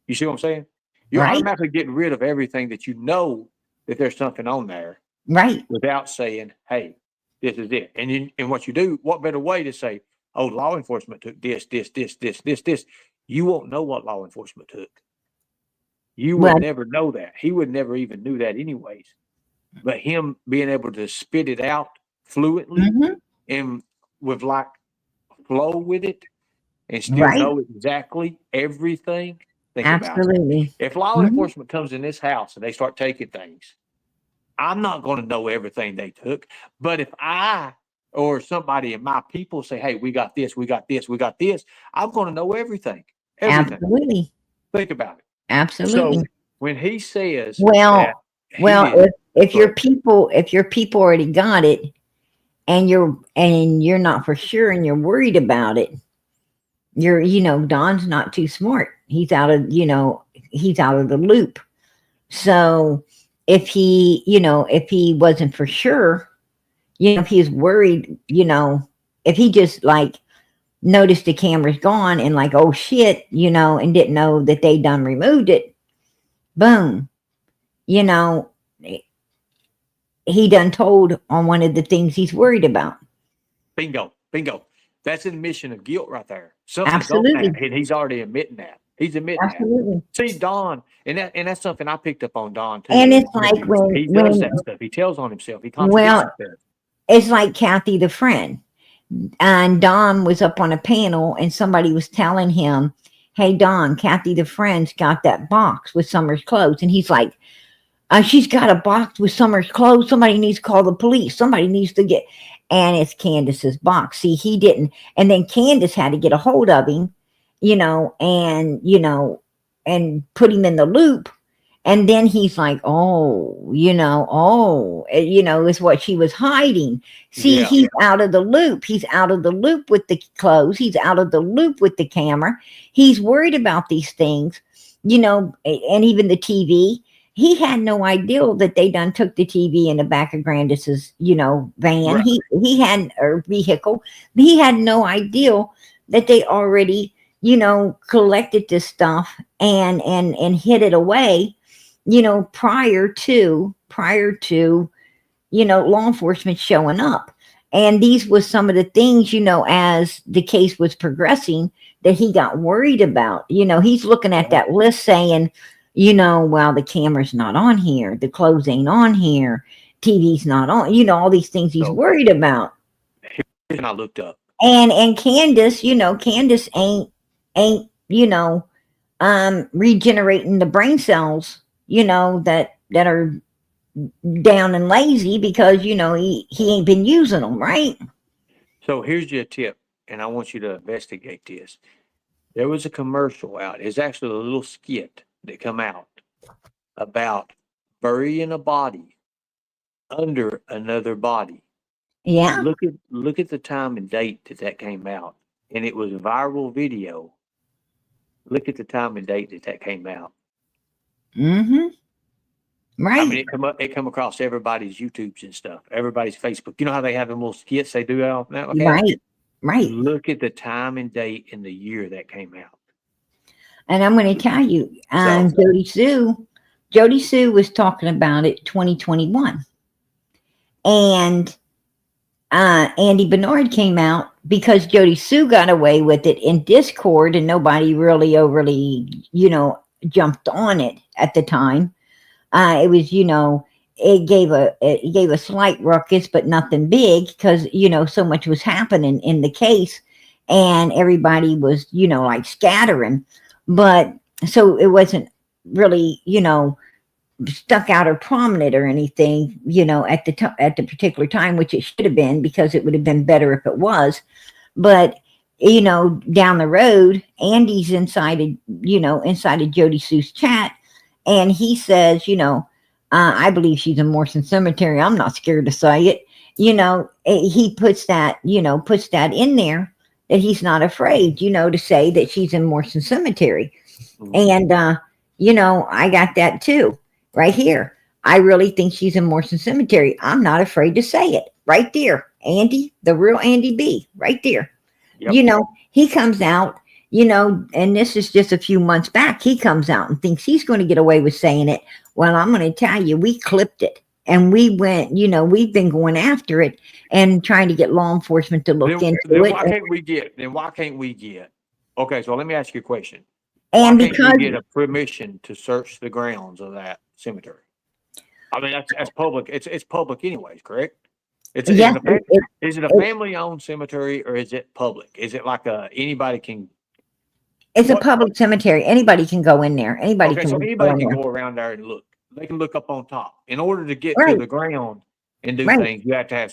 You see what I'm saying? You're automatically getting rid of everything that you know that there's something on there. Right. Without saying, hey, this is it. And what you do, what better way to say, oh, law enforcement took this. You won't know what law enforcement took. You would never know that. He would never even knew that anyways. But him being able to spit it out fluently and with like flow with it and still know exactly everything. Think Absolutely. About it. If law enforcement comes in this house and they start taking things, I'm not going to know everything they took. But if I or somebody in my people say, hey, we got this, I'm going to know everything. Absolutely. Think about it. Absolutely. So when he says, if your people already got it, and you're not for sure, and you're worried about it, Don's not too smart. He's out of the loop. So if he wasn't for sure, if he's worried, if he just like noticed the camera's gone and like, oh shit, and didn't know that they done removed it, boom, he done told on one of the things he's worried about. Bingo. That's an admission of guilt right there. Something's on that, and he's already admitting that. He's admitting that. See, Don, and that's something I picked up on Don too. And it's like when he does that stuff. He tells on himself. He contradicts himself. It's like Kathy the friend. And Don was up on a panel and somebody was telling him, hey, Don, Kathy the friend's got that box with Summer's clothes. And he's like, she's got a box with Summer's clothes. Somebody needs to call the police. Somebody needs to get, and it's Candace's box. See, he didn't. And then Candace had to get a hold of him, and put him in the loop. And then he's like, it's what she was hiding. See, he's out of the loop. He's out of the loop with the clothes. He's out of the loop with the camera. He's worried about these things, and even the TV. He had no idea that they done took the TV in the back of Grandis's, van. Right. He had a vehicle. He had no idea that they already, collected this stuff and hid it away. Prior to law enforcement showing up. And these was some of the things, as the case was progressing, that he got worried about. He's looking at that list saying, well, the camera's not on here, the clothes ain't on here, TV's not on, all these things he's worried about. And I looked up. And Candace, Candace ain't regenerating the brain cells that are down and lazy because he ain't been using them, right? So here's your tip, and I want you to investigate this. There was a commercial out. It's actually a little skit that come out about burying a body under another body. Yeah. Look at the time and date that came out, and it was a viral video. Look at the time and date that came out. Mm-hmm. I mean, Right. it come across everybody's YouTubes and stuff, everybody's Facebook. You know how they have them little skits they do out now? Okay. Right. Right. Look at the time and date and the year that came out. And I'm going to tell you, So Jody Sue was talking about it 2021. And Andy Bernard came out because Jody Sue got away with it in Discord and nobody really overly, jumped on it at the time. It was, it gave a slight ruckus, but nothing big because, so much was happening in the case and everybody was, like scattering. But so it wasn't really, stuck out or prominent or anything, at the particular time, which it should have been because it would have been better if it was. But, down the road, Andy's inside of Jody Sue's chat. And he says, I believe she's in Morrison Cemetery. I'm not scared to say it. He puts that in there that he's not afraid, to say that she's in Morrison Cemetery. And, I got that too, right here. I really think she's in Morrison Cemetery. I'm not afraid to say it right there. Andy, the real Andy B, right there. Yep. He comes out, and this is just a few months back. He comes out and thinks he's going to get away with saying it. Well, I'm going to tell you, we clipped it and we went, we've been going after it and trying to get law enforcement to look into it. Why can't we get? Okay, so let me ask you a question. And why because can't we get a permission to search the grounds of that cemetery? I mean, that's public. It's public anyways, correct? Is it a family-owned cemetery or is it public? Is it like anybody can? It's a public cemetery. Anybody can go in there. Anybody can go around there and look. They can look up on top. In order to get to the ground and do things, you have to have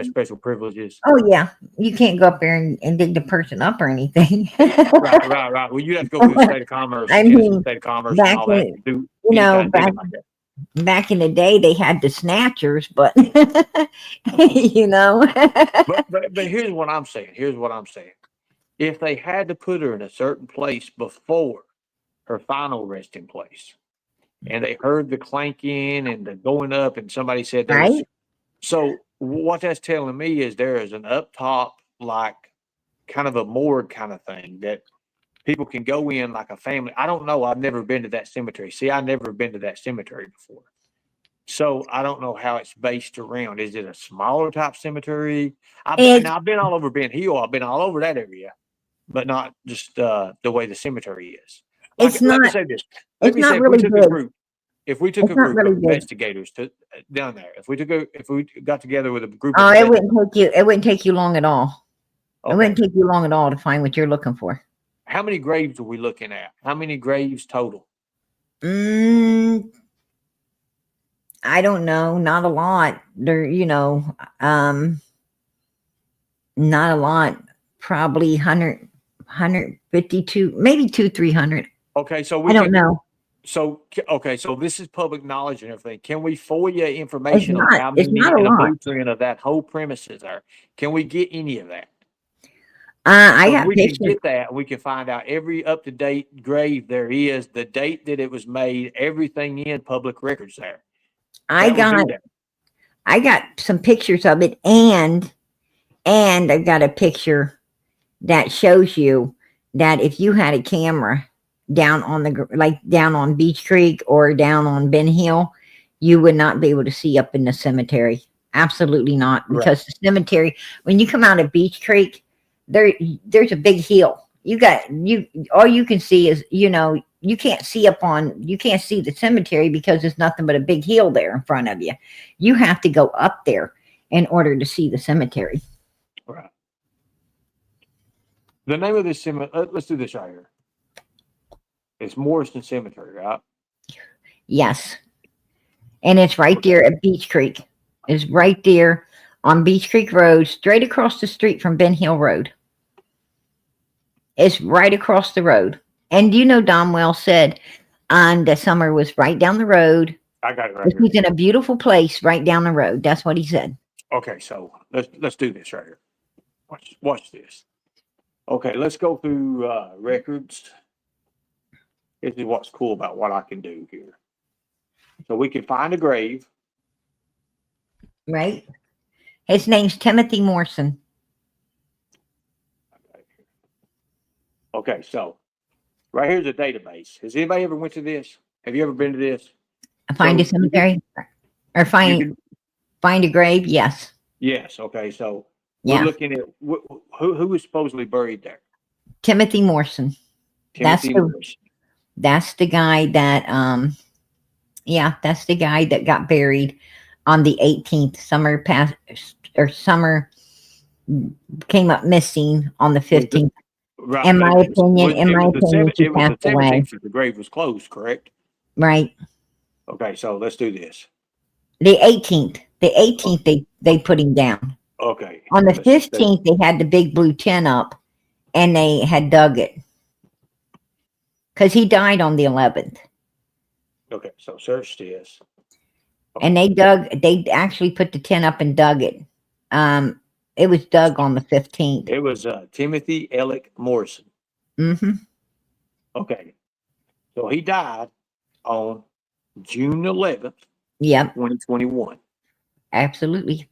special privileges. Oh yeah, you can't go up there and dig the person up or anything. Right. Well, you have to go through the state of commerce. State of commerce and all that. Back in the day, they had the snatchers, but but here's what I'm saying. If they had to put her in a certain place before her final resting place, and they heard the clanking and the going up, and somebody said there was, so what that's telling me is there is an up top, like kind of a morgue kind of thing that people can go in like a family. I don't know. I've never been to that cemetery. See, I've never been to that cemetery before. So I don't know how it's based around. Is it a smaller type cemetery? I've been all over Ben Hill. I've been all over that area, but not just the way the cemetery is. Let me say this. Let me say, if we took a group of investigators down there, if we got together with a group of it wouldn't take you long at all. Okay. It wouldn't take you long at all to find what you're looking for. How many graves are we looking at? How many graves total? I don't know. Not a lot. There, not a lot. Probably 100, 152, maybe 300. Okay, so I don't know. So this is public knowledge and everything. Can we FOIA information on how many and a blueprint of that whole premises are? Can we get any of that? We can get that. We can find out every up-to-date grave there is, the date that it was made, everything in public records there. I got some pictures of it, and I've got a picture that shows you that if you had a camera down on Beach Creek or down on Ben Hill, you would not be able to see up in the cemetery. Absolutely not, because the cemetery, when you come out of Beach Creek, there's a big hill. All you can see is, you can't see the cemetery because there's nothing but a big hill there in front of you. You have to go up there in order to see the cemetery. Right. The name of this cemetery, let's do this right here. It's Morrison Cemetery, right? Yes. And it's right there at Beach Creek. It's right there on Beach Creek Road, straight across the street from Ben Hill Road. It's right across the road. And Domwell said that Summer was right down the road I got it right But here. he's in a beautiful place right down the road. That's what he said. Okay, so let's do this right here. Watch this. Okay, let's go through records. This is what's cool about what I can do here. So we can find a grave. Right? His name's Timothy Morrison. Okay, so right here's a database. Has anybody ever went to this? Have you ever been to this? Find So a cemetery or find a grave. Yes. Yes. Okay. So we're Yeah. looking at who was supposedly buried there. Timothy Morrison. Timothy Morrison. That's the guy that that's the guy that got buried on the 18th. Summer came up missing on the 15th. Right. In my opinion, she it was the passed away. 17th that the grave was closed, correct? Right. Okay, so let's do this. The 18th. The 18th they put him down. Okay. On the 15th they had the big blue tent up and they had dug it. Because he died on the 11th. Okay, so search this. Okay. And they actually put the tent up and dug it. It was dug on the 15th. It was Timothy Alec Morrison. Mm-hmm. Okay. So he died on June 11th. Yep. 2021. Absolutely.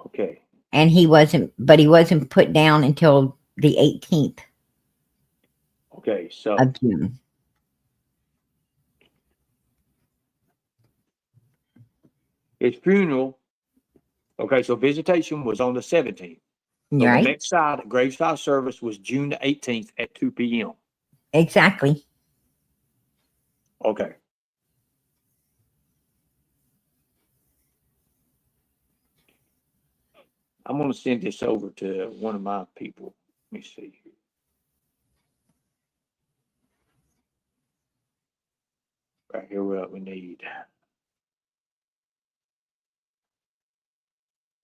Okay. And he wasn't put down until the 18th. Okay, so of June. His funeral. Okay, so visitation was on the 17th. So right. The next graveside service was June the 18th at 2 p.m. Exactly. Okay. I'm going to send this over to one of my people. Let me see here. Right here, what we need.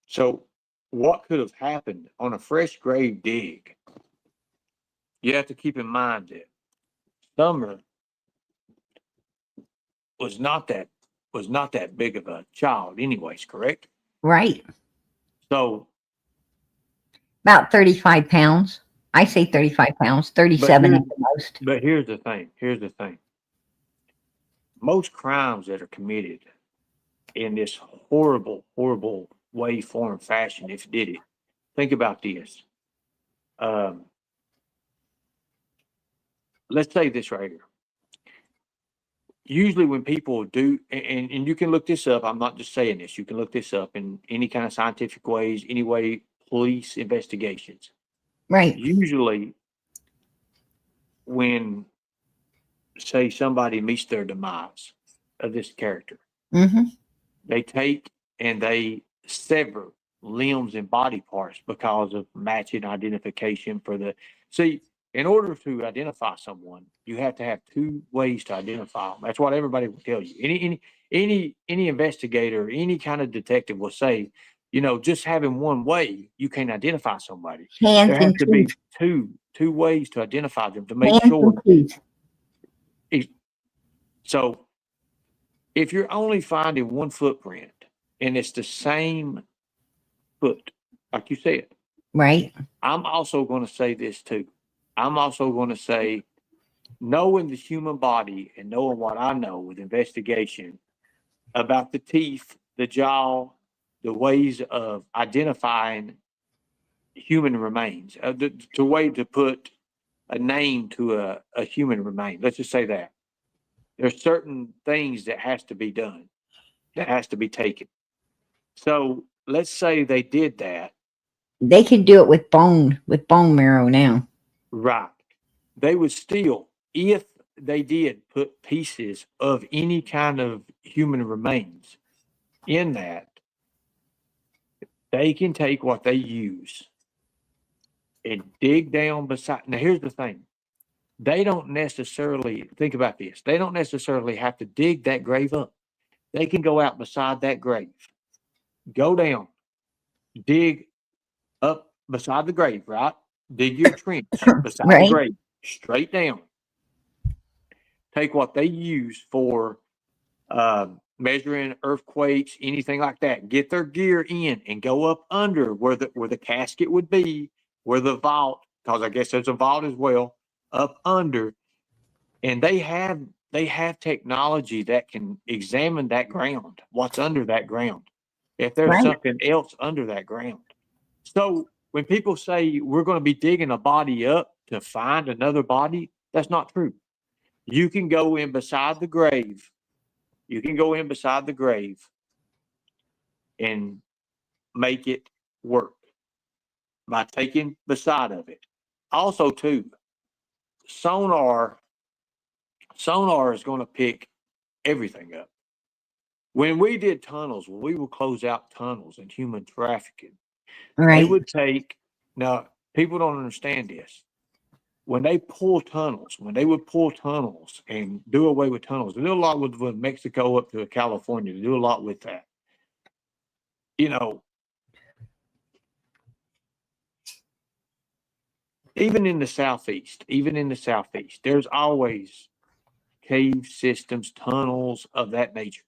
So, what could have happened on a fresh grave dig? You have to keep in mind that Summer was not that big of a child, anyways. Correct? Right. So, about 35 pounds. I say 35 pounds. 37 at the most. But here's the thing. Most crimes that are committed in this horrible, horrible way, form, fashion, if you did it, think about this. Let's say this right here. Usually when people do, and you can look this up, I'm not just saying this, you can look this up in any kind of scientific ways, any way, police investigations. Right. Usually when, say, somebody meets their demise of this character, they take and they sever limbs and body parts because of matching identification for the. See, in order to identify someone, you have to have two ways to identify them. That's what everybody will tell you. Any investigator, any kind of detective will say, just having one way, you can't identify somebody. There has to be two ways to identify them to make sure. So if you're only finding one footprint and it's the same foot, like you said, right? I'm also going to say this too. I'm also going to say, knowing the human body and knowing what I know with investigation about the teeth, the jaw, the ways of identifying human remains, the way to put a name to a human remain. Let's just say that. There's certain things that has to be done, that has to be taken. So let's say they did that. They can do it with bone marrow now. Right. They would still, if they did put pieces of any kind of human remains in that, they can take what they use and dig down beside. Now, here's the thing. They don't necessarily, think about this, they don't necessarily have to dig that grave up. They can go out beside that grave, go down, dig up beside the grave, right? Dig your trench beside the grave, straight down. Take what they use for measuring earthquakes, anything like that. Get their gear in and go up under where the casket would be, where the vault, because I guess there's a vault as well, up under. And they have technology that can examine that ground, what's under that ground, if there's Right. something else under that ground. So when people say we're going to be digging a body up to find another body, that's not true. You can go in beside the grave. You can go in beside the grave and make it work by taking beside of it. Also, too, sonar is going to pick everything up. When we did tunnels, when we would close out tunnels and human trafficking, they Right. would take, now people don't understand this. When they would pull tunnels and do away with tunnels, they do a lot with Mexico up to California, they do a lot with that. You know, even in the southeast, there's always cave systems, tunnels of that nature.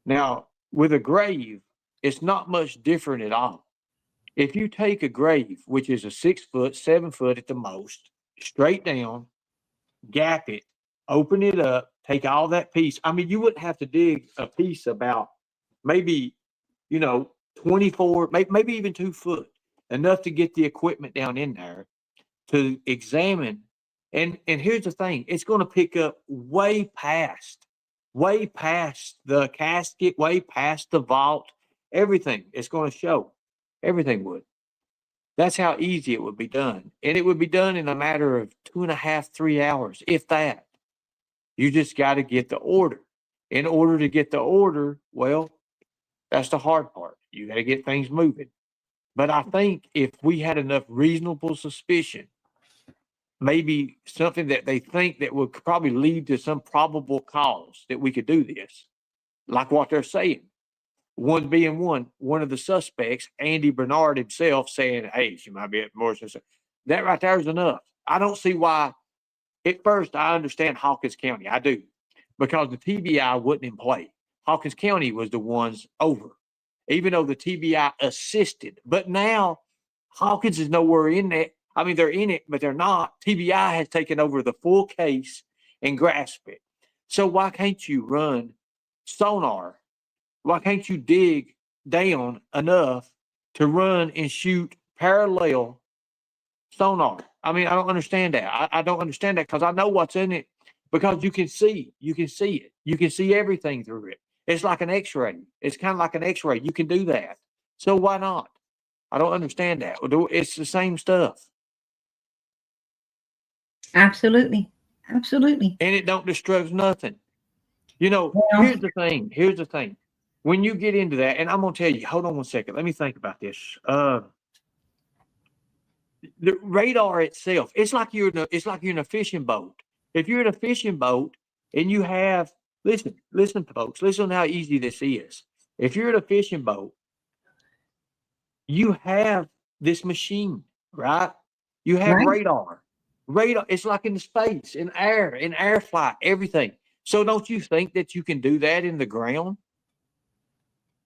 Now, with a grave, it's not much different at all. If you take a grave, which is a 6 foot, 7 foot at the most, straight down, gap it, open it up, take all that piece. I mean, you wouldn't have to dig a piece about maybe, 24, maybe even 2 foot, enough to get the equipment down in there to examine. And here's the thing, it's going to pick up way past the casket, way past the vault, everything. It's going to show. Everything would. That's how easy it would be done. And it would be done in a matter of 2.5, 3 hours, if that. You just got to get the order. In order to get the order, well, that's the hard part. You got to get things moving. But I think if we had enough reasonable suspicion, maybe something that they think that would probably lead to some probable cause that we could do this, like what they're saying. One being one of the suspects, Andy Bernard himself, saying, hey, she might be at Morrison. That right there is enough. I don't see why. At first, I understand Hawkins County. I do. Because the TBI wasn't in play. Hawkins County was the ones over, even though the TBI assisted. But now, Hawkins is nowhere in that. I mean, they're in it, but they're not. TBI has taken over the full case and grasped it. So why can't you run sonar? Why can't you dig down enough to run and shoot parallel sonar? I mean, I don't understand that. I don't understand that because I know what's in it, because you can see it. You can see everything through it. It's like an X-ray. It's kind of like an X-ray. You can do that. So why not? I don't understand that. It's the same stuff. Absolutely. Absolutely. And it don't destruct nothing. Well, Here's the thing. When you get into that, and I'm going to tell you, hold on one second. Let me think about this. The radar itself, it's like you're in a fishing boat. If you're in a fishing boat and you have, listen, folks, listen how easy this is. If you're in a fishing boat, you have this machine, right? You have Right. radar. Radar, it's like in space, in air flight, everything. So don't you think that you can do that in the ground?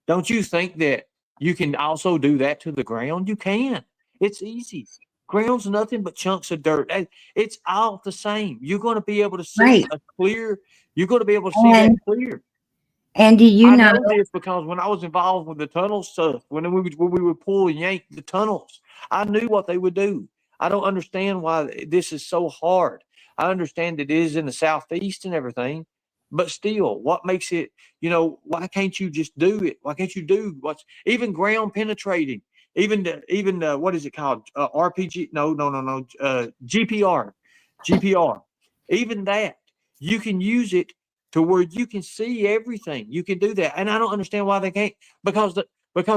Don't you think that you can also do that to the ground? You can. It's easy. Ground's nothing but chunks of dirt. It's all the same. You're going to be able to see Right. you're going to be able to see that And clear. and do you I know? know this because when I was involved with the tunnel stuff, when we would pull and yank the tunnels, I knew what they would do. I don't understand why this is so hard. I understand it is in the southeast and everything, but still, what makes it? Why can't you just do it? Why can't you do what's even ground penetrating? Even what is it called? RPG? No. GPR. Even that, you can use it to where you can see everything. You can do that. And I don't understand why they can't, because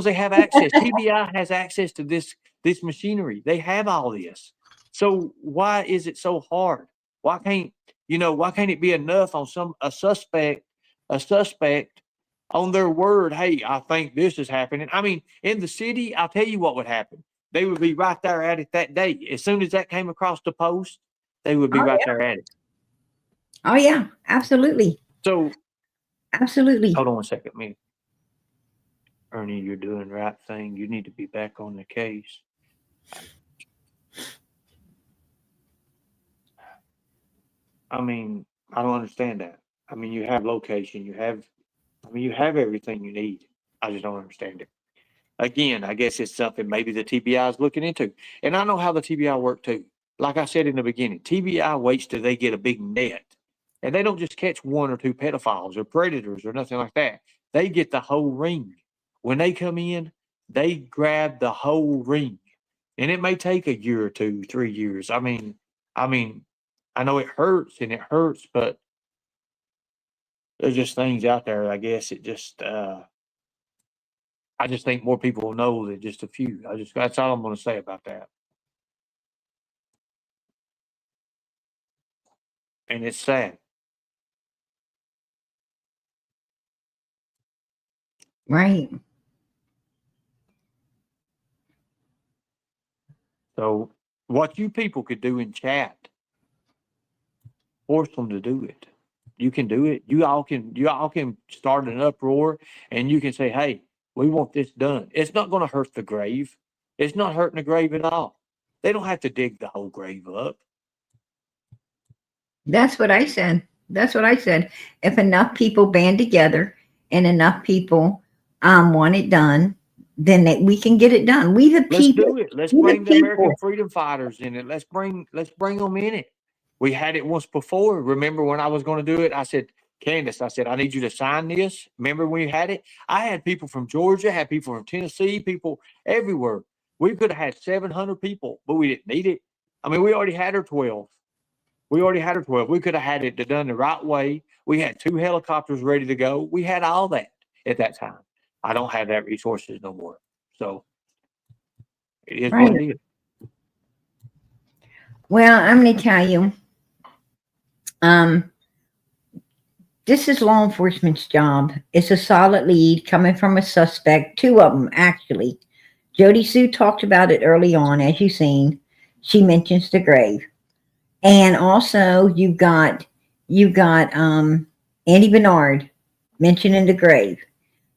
they have access. TBI has access to this machinery. They have all this. So why is it so hard? Why can't it be enough on a suspect on their word, hey, I think this is happening. I mean, in the city, I'll tell you what would happen. They would be right there at it that day. As soon as that came across the post, they would be Oh right yeah. there at it. Oh yeah. Absolutely. So Absolutely. Hold on 1 second, me. Ernie, you're doing the right thing. You need to be back on the case. I mean, I don't understand that. I mean, you have location, you have everything you need. I just don't understand it. Again, I guess it's something maybe the TBI is looking into. And I know how the TBI work too. Like I said in the beginning, TBI waits till they get a big net. And they don't just catch one or two pedophiles or predators or nothing like that. They get the whole ring. When they come in, they grab the whole ring. And it may take a year or 2, 3 years. I know it hurts and it hurts, but there's just things out there. I guess I just think more people will know than just a few. That's all I'm going to say about that. And it's sad. Right. So what you people could do in chat, force them to do it. You can do it. You all can start an uproar and you can say, hey, we want this done. It's not going to hurt the grave. It's not hurting the grave at all. They don't have to dig the whole grave up. That's what I said. That's what I said. If enough people band together and enough people want it done, then we can get it done. We the Let's people. do it. Let's we bring the American people. freedom fighters in it. Let's bring them in it. We had it once before. Remember when I was going to do it? I said, Candace, I said, I need you to sign this. Remember when we had it? I had people from Georgia, had people from Tennessee, people everywhere. We could have had 700 people, but we didn't need it. I mean, we already had our 12. We already had our 12. We could have had it done the right way. We had 2 helicopters ready to go. We had all that at that time. I don't have that resources no more. So it is what it is. Well, I'm going to tell you, this is law enforcement's job. It's a solid lead coming from a suspect, 2 of them actually. Jody Sue talked about it early on, as you've seen. She mentions the grave. And also you've got Andy Bernard mentioning the grave.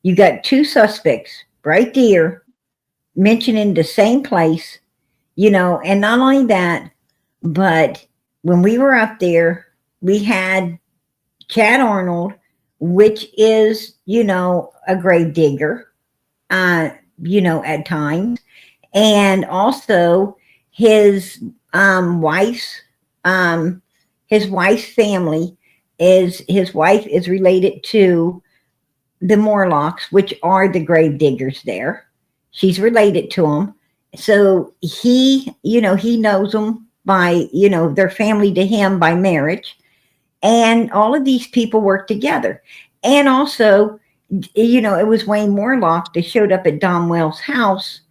You got 2 suspects right there mentioning the same place, and not only that, but when we were up there, we had Chad Arnold, which is, a grave digger, at times. And also his wife's family his wife is related to the Morlocks, which are the grave diggers there. She's related to them. So he knows them by, their family to him by marriage. And all of these people work together. And also, it was Wayne Morlock that showed up at Don Wells' house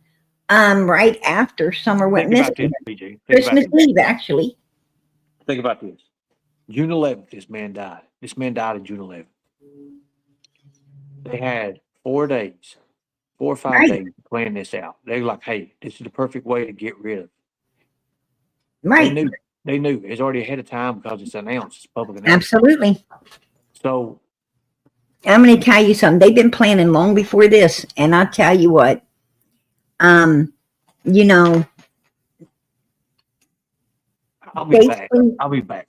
right after Summer went missing. Think about this, BJ. Christmas Eve, actually. Think about this. June 11th, this man died. This man died on June 11th. They had 4 days, 4 or 5 days to plan this out. They were like, hey, this is the perfect way to get rid of it. Right. They knew. It's already ahead of time because it's announced. It's public announcement. Absolutely. So I'm going to tell you something. They've been planning long before this. And I'll tell you what, I'll be back. I'll be back.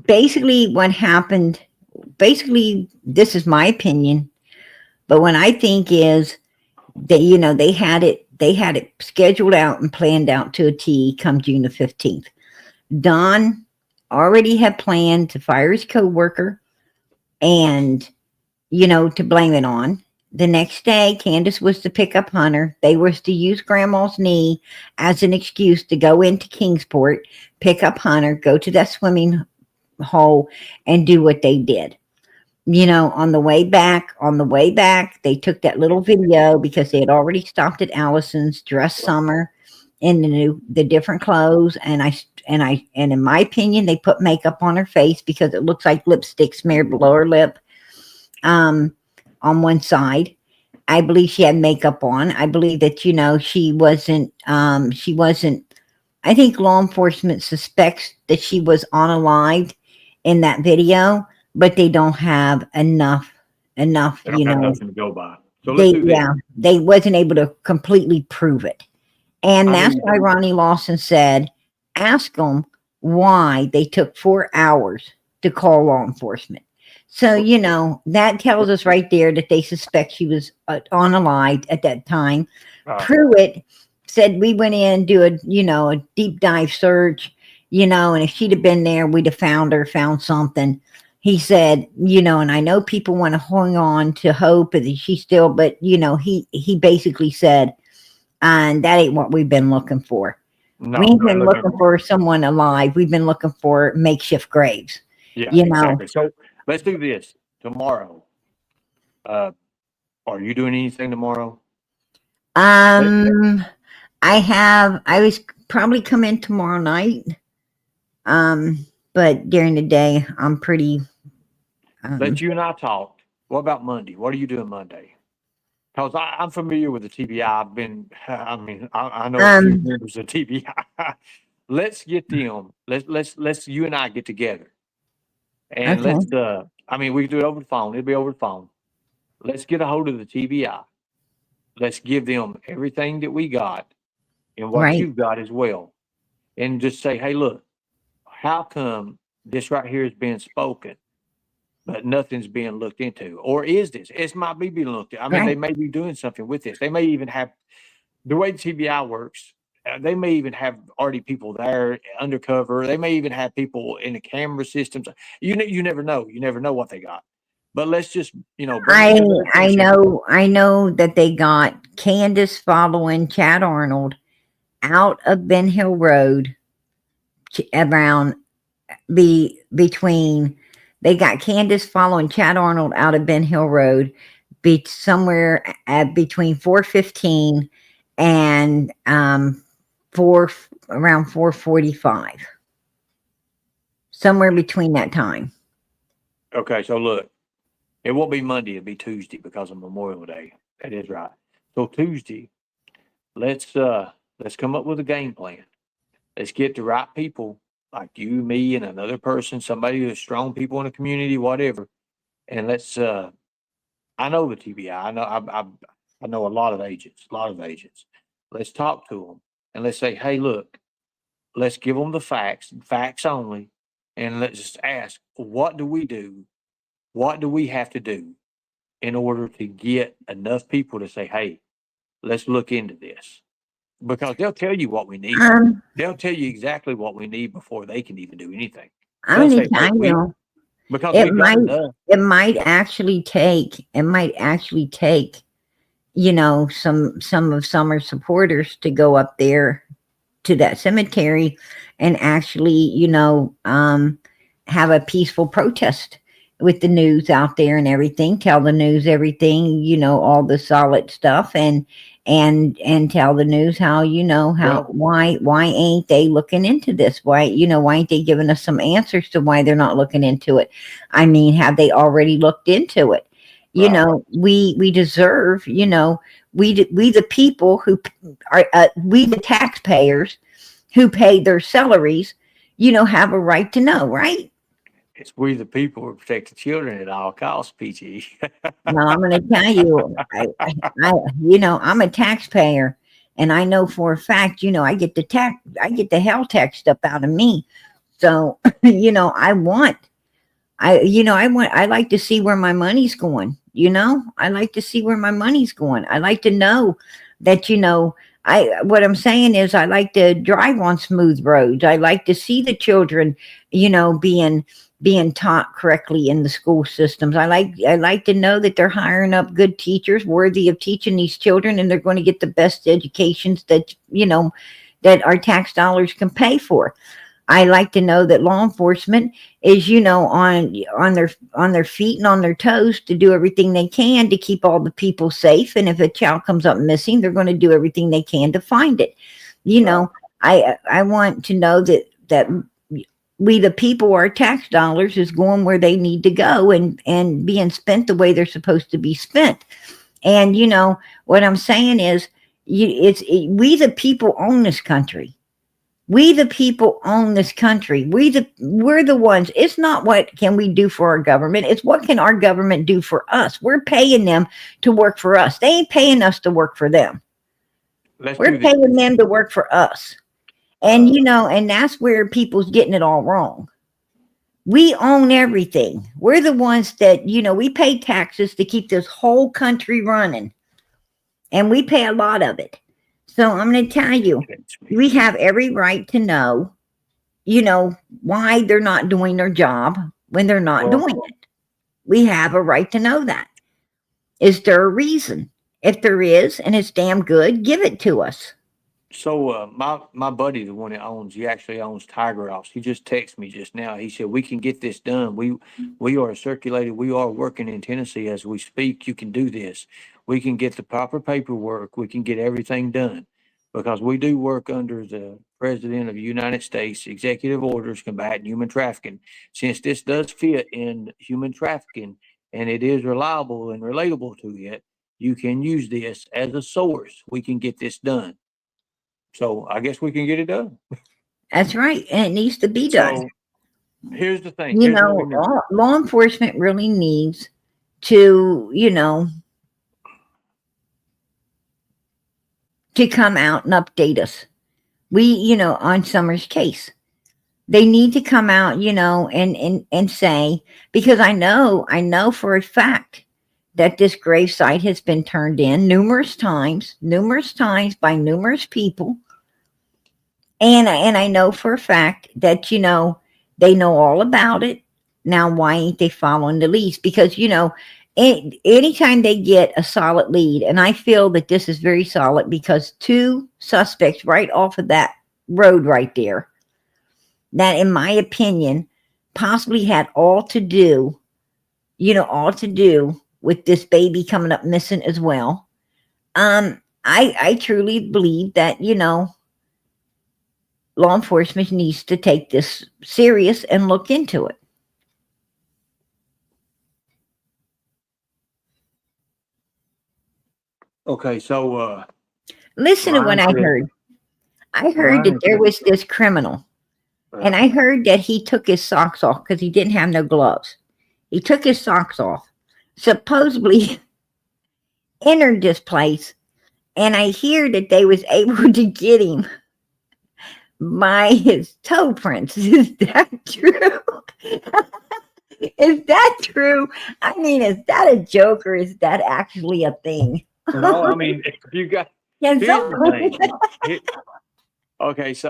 Basically what happened, this is my opinion, but what I think is that, they had it scheduled out and planned out to a T come June the 15th. Don already had planned to fire his coworker and, to blame it on. The next day, Candace was to pick up Hunter. They were to use Grandma's knee as an excuse to go into Kingsport, pick up Hunter, go to that swimming hole, and do what they did. On the way back, they took that little video because they had already stopped at Allison's, dressed Summer in the different clothes, and in my opinion, they put makeup on her face because it looks like lipstick smeared below her lip. On one side, I believe she had makeup on. I believe that she wasn't. I think law enforcement suspects that she was unalived in that video. but they don't have enough, They don't have nothing to go by. So let's do this. they wasn't able to completely prove it. And that's why Ronnie Lawson said, ask them why they took 4 hours to call law enforcement. So, that tells us right there that they suspect she was unalive at that time. Pruitt said we went in, do a deep dive search, and if she'd have been there, we'd have found something. He said, and I know people want to hang on to hope that she's still, but, he basically said, and that ain't what we've been looking for. No, We've been looking for someone alive. We've been looking for makeshift graves. Yeah, exactly. So let's do this tomorrow. Are you doing anything tomorrow? I was probably come in tomorrow night. But during the day, I'm pretty. Let you and I talk. What about Monday? What are you doing Monday? Because I'm familiar with the TBI. I know a few members of TBI. Let's get them. Let's you and I get together, and Okay. we can do it over the phone. It'll be over the phone. Let's get a hold of the TBI. Let's give them everything that we got and what you've got as well, and just say, hey, look, how come this right here is being spoken, but nothing's being looked into? Or is this? It might be being looked at. They may be doing something with this. They may even have, the way the TBI works, they may even have already people there undercover. They may even have people in the camera systems. You never know. You never know what they got. But let's just, I know that they got Candace following Chad Arnold out of Ben Hill Road around between. They got Candace following Chad Arnold out of Ben Hill Road, somewhere at between 4:15 and around 4:45, somewhere between that time. Okay, so look, it won't be Monday; it'll be Tuesday because of Memorial Day. That is right. So Tuesday, let's come up with a game plan. Let's get the right people, like you, me, and another person, somebody who's strong people in the community, whatever. And let's. I know the TBI. I know a lot of agents. Let's talk to them and let's say, hey, look, let's give them the facts only, and let's just ask, what do we do? What do we have to do in order to get enough people to say, hey, let's look into this? Because they'll tell you what we need. They'll tell you exactly what we need before they can even do anything. I'm going to tell you, because it might actually take, some of Summer's supporters to go up there to that cemetery and actually, have a peaceful protest with the news out there and everything, tell the news everything, all the solid stuff, and tell the news how, why ain't they looking into this? Why ain't they giving us some answers to why they're not looking into it? Have they already looked into it? We deserve, we the people who are, we the taxpayers who pay their salaries, have a right to know, right? It's we the people who protect the children at all costs, PG. Well, I'm going to tell you, I'm a taxpayer, and I know for a fact, I get the hell tax stuff out of me. So, I like to see where my money's going. I like to see where my money's going. I like to know that, what I'm saying is I like to drive on smooth roads. I like to see the children, being taught correctly in the school systems. I like to know that they're hiring up good teachers worthy of teaching these children, and they're going to get the best educations that, that our tax dollars can pay for. I like to know that law enforcement is, on their feet and on their toes to do everything they can to keep all the people safe. And if a child comes up missing, they're going to do everything they can to find it. I want to know that we, the people, our tax dollars is going where they need to go and being spent the way they're supposed to be spent. And, what I'm saying is we, the people, own this country. We the people own this country. We're the ones. It's not what can we do for our government. It's what can our government do for us. We're paying them to work for us. They ain't paying us to work for them. Let's We're do this. paying them to work for us. And and that's where people's getting it all wrong. We own everything. We're the ones that, we pay taxes to keep this whole country running. And we pay a lot of it. So I'm going to tell you, we have every right to know, why they're not doing their job when they're not doing it. We have a right to know that. Is there a reason? If there is, and it's damn good, give it to us. So my buddy, the one that he actually owns Tiger Offs. He just texted me just now. He said we can get this done. We are circulated. We are working in Tennessee as we speak. You can do this. We can get the proper paperwork. We can get everything done because we do work under the President of the United States executive orders combating human trafficking. Since this does fit in human trafficking and it is reliable and relatable to it, you can use this as a source. We can get this done. So I guess we can get it done. That's right. And it needs to be done. So here's the thing. Here's what we need. Law enforcement really needs to, to come out and update us. On Summer's case. They need to come out, and say, because I know for a fact that this gravesite has been turned in numerous times by numerous people. And I know for a fact that, they know all about it. Now, why ain't they following the leads? Because, anytime they get a solid lead, and I feel that this is very solid because 2 suspects right off of that road right there, that in my opinion, possibly had all to do with this baby coming up missing as well. I truly believe that, law enforcement needs to take this serious and look into it. Okay, so listen to what I heard. I heard that there was this criminal, and I heard that he took his socks off because he didn't have no gloves. He took his socks off, supposedly entered this place, and I hear that they was able to get him by his toe prints. Is that true? Is that true? I mean, is that a joke or is that actually a thing? No, I mean, if you got here's the thing. Okay, so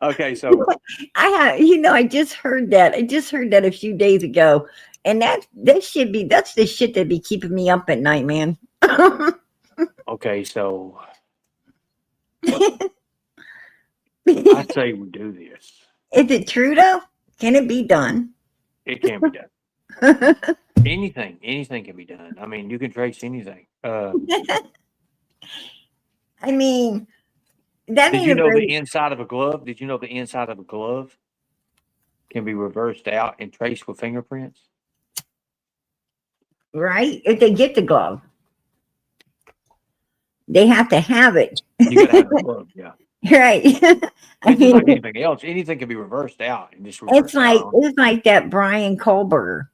I just heard that. I just heard that a few days ago, and that's the shit that be keeping me up at night, man. Okay, so I say we do this. Is it true though? Can it be done? It can be done. Anything can be done. I mean, you can trace anything. I mean, that did you know the inside of a glove? Did you know the inside of a glove can be reversed out and traced with fingerprints? Right? If they get the glove, they have to have it. You gotta have the glove, yeah. Right. I mean, like anything else, anything can be reversed out and just it's like that Brian Kohlberger.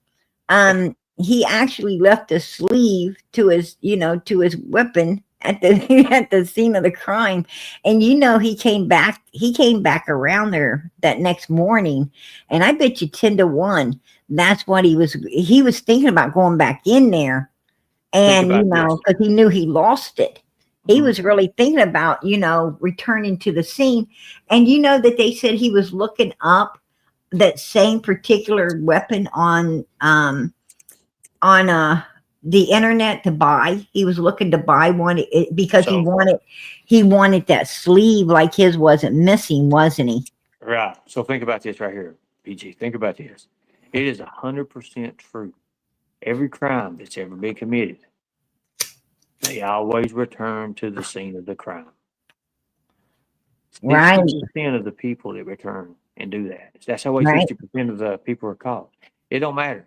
He actually left a sleeve to his weapon at the scene of the crime, and he came back around there that next morning, and I bet you 10-1 that's what he was thinking about, going back in there, and because he knew he lost it. He was really thinking about, returning to the scene. And that they said he was looking up that same particular weapon on the internet to buy. He was looking to buy one because he wanted that sleeve, like his wasn't missing, wasn't he? Right. So think about this right here, PG. Think about this. It is 100% true. Every crime that's ever been committed, they always return to the scene of the crime. Right. 60% of the people that return and do that. That's how 60% of the people are caught. It don't matter.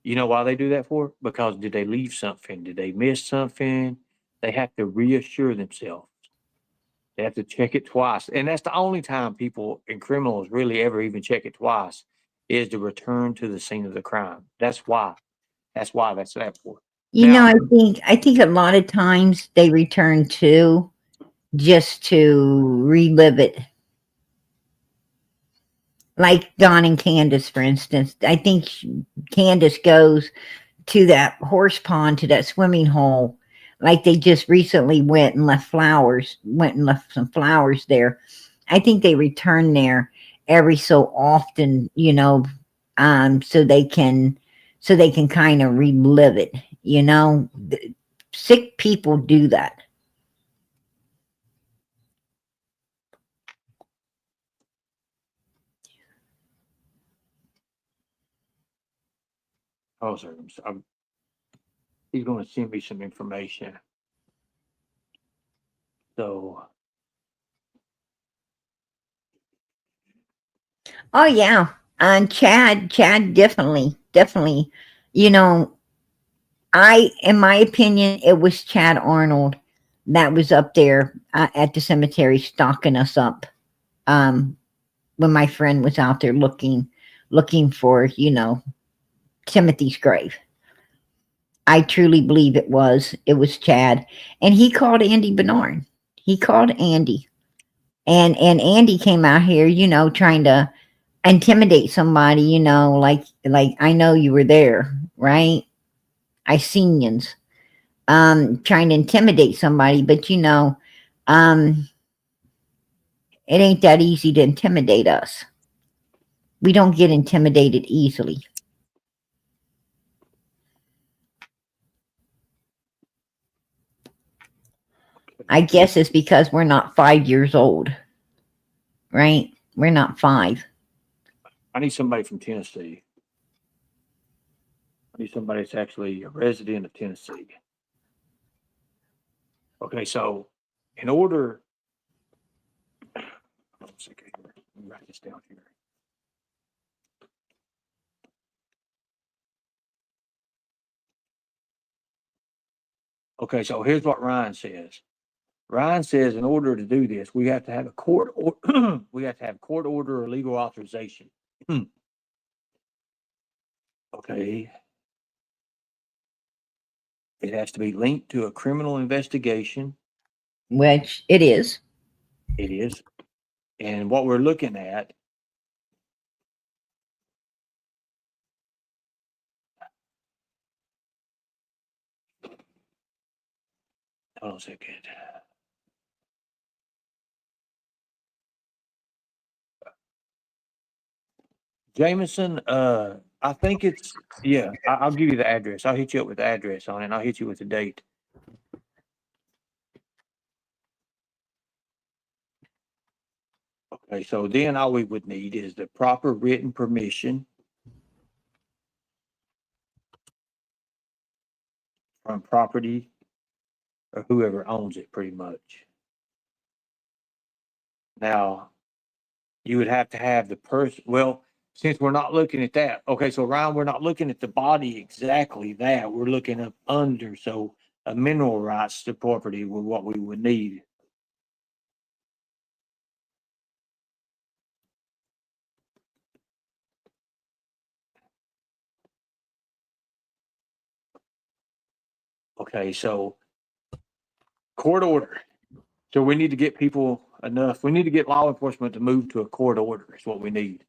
You know why they do that for? Because did they leave something? Did they miss something? They have to reassure themselves They have to check it twice. And that's the only time people and criminals really ever even check it twice, is to return to the scene of the crime. That's why. That's why that's that for. You Now, know, I think a lot of times they return to just to relive it. Like Don and Candace, for instance. I think Candace goes to that horse pond, to that swimming hole, like they just recently went and left some flowers there. I think they return there every so often, so they can kind of relive it. Sick people do that. oh, sorry, he's going to send me some information. So, Oh yeah, and Chad definitely. You know, in my opinion, it was Chad Arnold that was up there at the cemetery stocking us up. Um, when my friend was out there looking for, Timothy's grave. I truly believe it was Chad, and he called Andy Bernard. He called Andy, and Andy came out here, trying to intimidate somebody, like I know you were there, right? I seen yous. Trying to intimidate somebody, but it ain't that easy to intimidate us. We don't get intimidated easily. I guess it's because we're not 5 years old, right? We're not 5. I need somebody from Tennessee. I need somebody that's actually a resident of Tennessee. Okay, so in order, hold on a second here. Let me write this down here. Okay, so here's what Ryan says. Ryan says in order to do this, we have to have a court we have to have court order or legal authorization. Okay. It has to be linked to a criminal investigation. Which it is. It is. And what we're looking at, hold on a second. Jameson, I think it's, yeah, I'll give you the address. I'll hit you up with the address on it, and I'll hit you with the date. Okay, so then all we would need is the proper written permission from property or whoever owns it, pretty much. Now, you would have to have the person, well, since we're not looking at that, okay, so Ryan, we're not looking at the body exactly that, we're looking up under, so a mineral rights to property were what we would need. Okay, so court order. So we need to get people enough, we need to get law enforcement to move to a court order is what we need.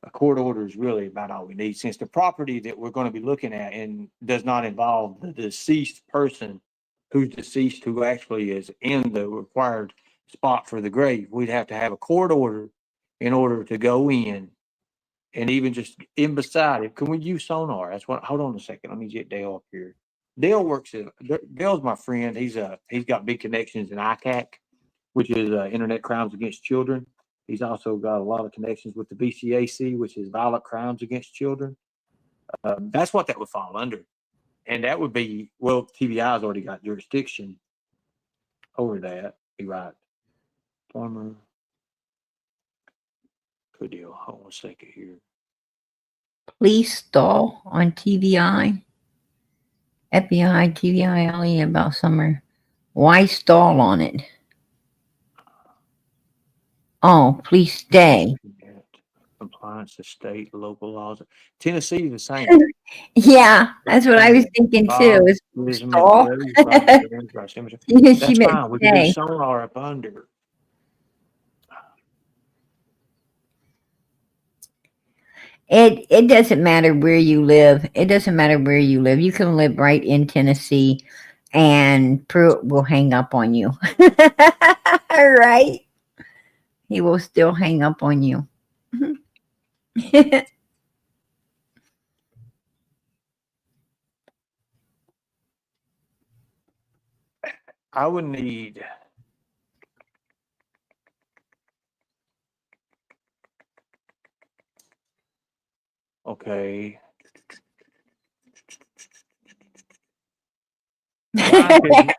A court order is really about all we need, since the property that we're going to be looking at and does not involve the deceased person who's deceased, who actually is in the required spot for the grave. We'd have to have a court order in order to go in, and even just in beside it. Can we use sonar? That's what, hold on a second. Let me get Dale up here. Dale works at, Dale's my friend. He's got big connections in ICAC, which is Internet Crimes Against Children. He's also got a lot of connections with the BCAC, which is Violent Crimes Against Children. That's what that would fall under. And that would be, well, TBI's already got jurisdiction over that. Be right. Former. Good deal. Hold on a second here. Police stall on TVI. FBI, TVI, LE about summer. Why stall on it? Oh, please stay. Compliance to state, local laws. Tennessee the same. Yeah, that's what I was thinking too. Bob, Is tourism and stall. roads, private lands, dry cemetery. She That's meant fine. We can do stay. sonar up under. It doesn't matter where you live. It doesn't matter where you live. You can live right in Tennessee, and Pruitt will hang up on you. Right? He will still hang up on you. I would need. Okay.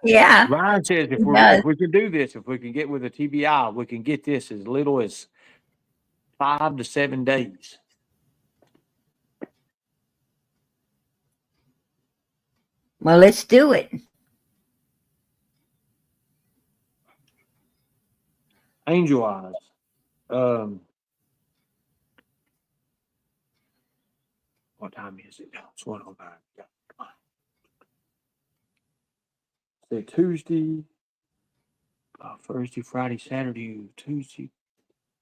Yeah, Ryan says he does. if we can do this, if we can get with the TBI, we can get this as little as 5 to 7 days. Well, let's do it. Angel Eyes. What time is it? It's 1:09. Say Tuesday, Thursday, Friday, Saturday, Tuesday.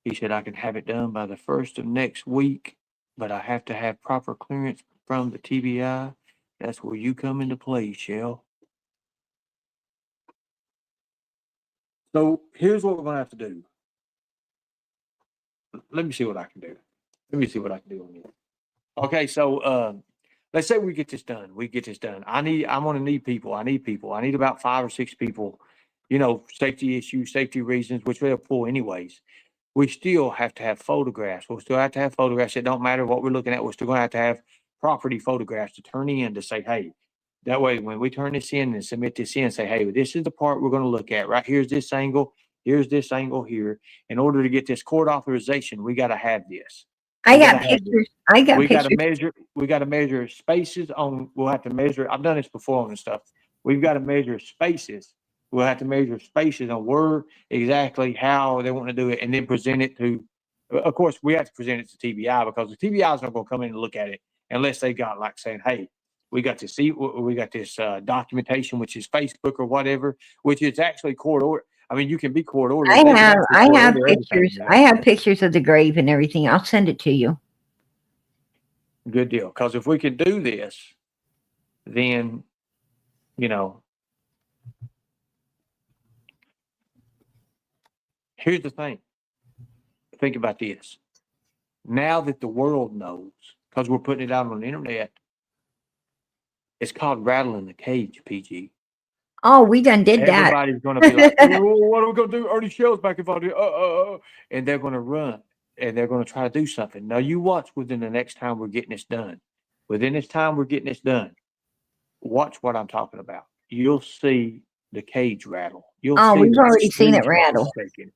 He said I can have it done by the 1st of next week, but I have to have proper clearance from the TBI. That's where you come into play, Shell. So here's what we're gonna have to do. Let me see what I can do. Let me see what I can do on this. Okay, so let's say we get this done. We get this done. I'm gonna need people. I need people. I need about 5 or 6 people. You know, safety issues, safety reasons, which they'll pull anyways. We still have to have photographs. We'll still have to have photographs. It don't matter what we're looking at. We're still gonna have to have property photographs to turn in to say, hey, that way when we turn this in and submit this in, say, hey, this is the part we're gonna look at. Right here's this angle. Here's this angle here. In order to get this court authorization, we gotta have this. I We got gotta have this. pictures. I got We gotta pictures. measure. We gotta measure spaces on. We'll have to measure. I've done this before on this stuff. We've got to measure spaces. We'll have to measure spaces on where exactly how they want to do it, and then present it to. Of course, we have to present it to TBI because the TBI is not going to come in and look at it unless they got like saying, "Hey, we got this. We got this documentation, which is Facebook or whatever, which is actually court order. I mean, you can be court ordered. They can actually I court have order everything pictures. there. I have pictures of the grave and everything. I'll send it to you. Good deal. Because if we could do this, then, you know, here's the thing. Think about this. Now that the world knows, because we're putting it out on the internet, it's called rattling the cage, PG. Oh, we done did that. Everybody's going to be like, oh, what are we going to do? Ernie Shell's back if I do. And they're going to run and they're going to try to do something. Now, you watch within the next time we're getting this done. Within this time we're getting this done, watch what I'm talking about. You'll see the cage rattle. You'll Oh, see we've the already seen it streets start rattle. shaking.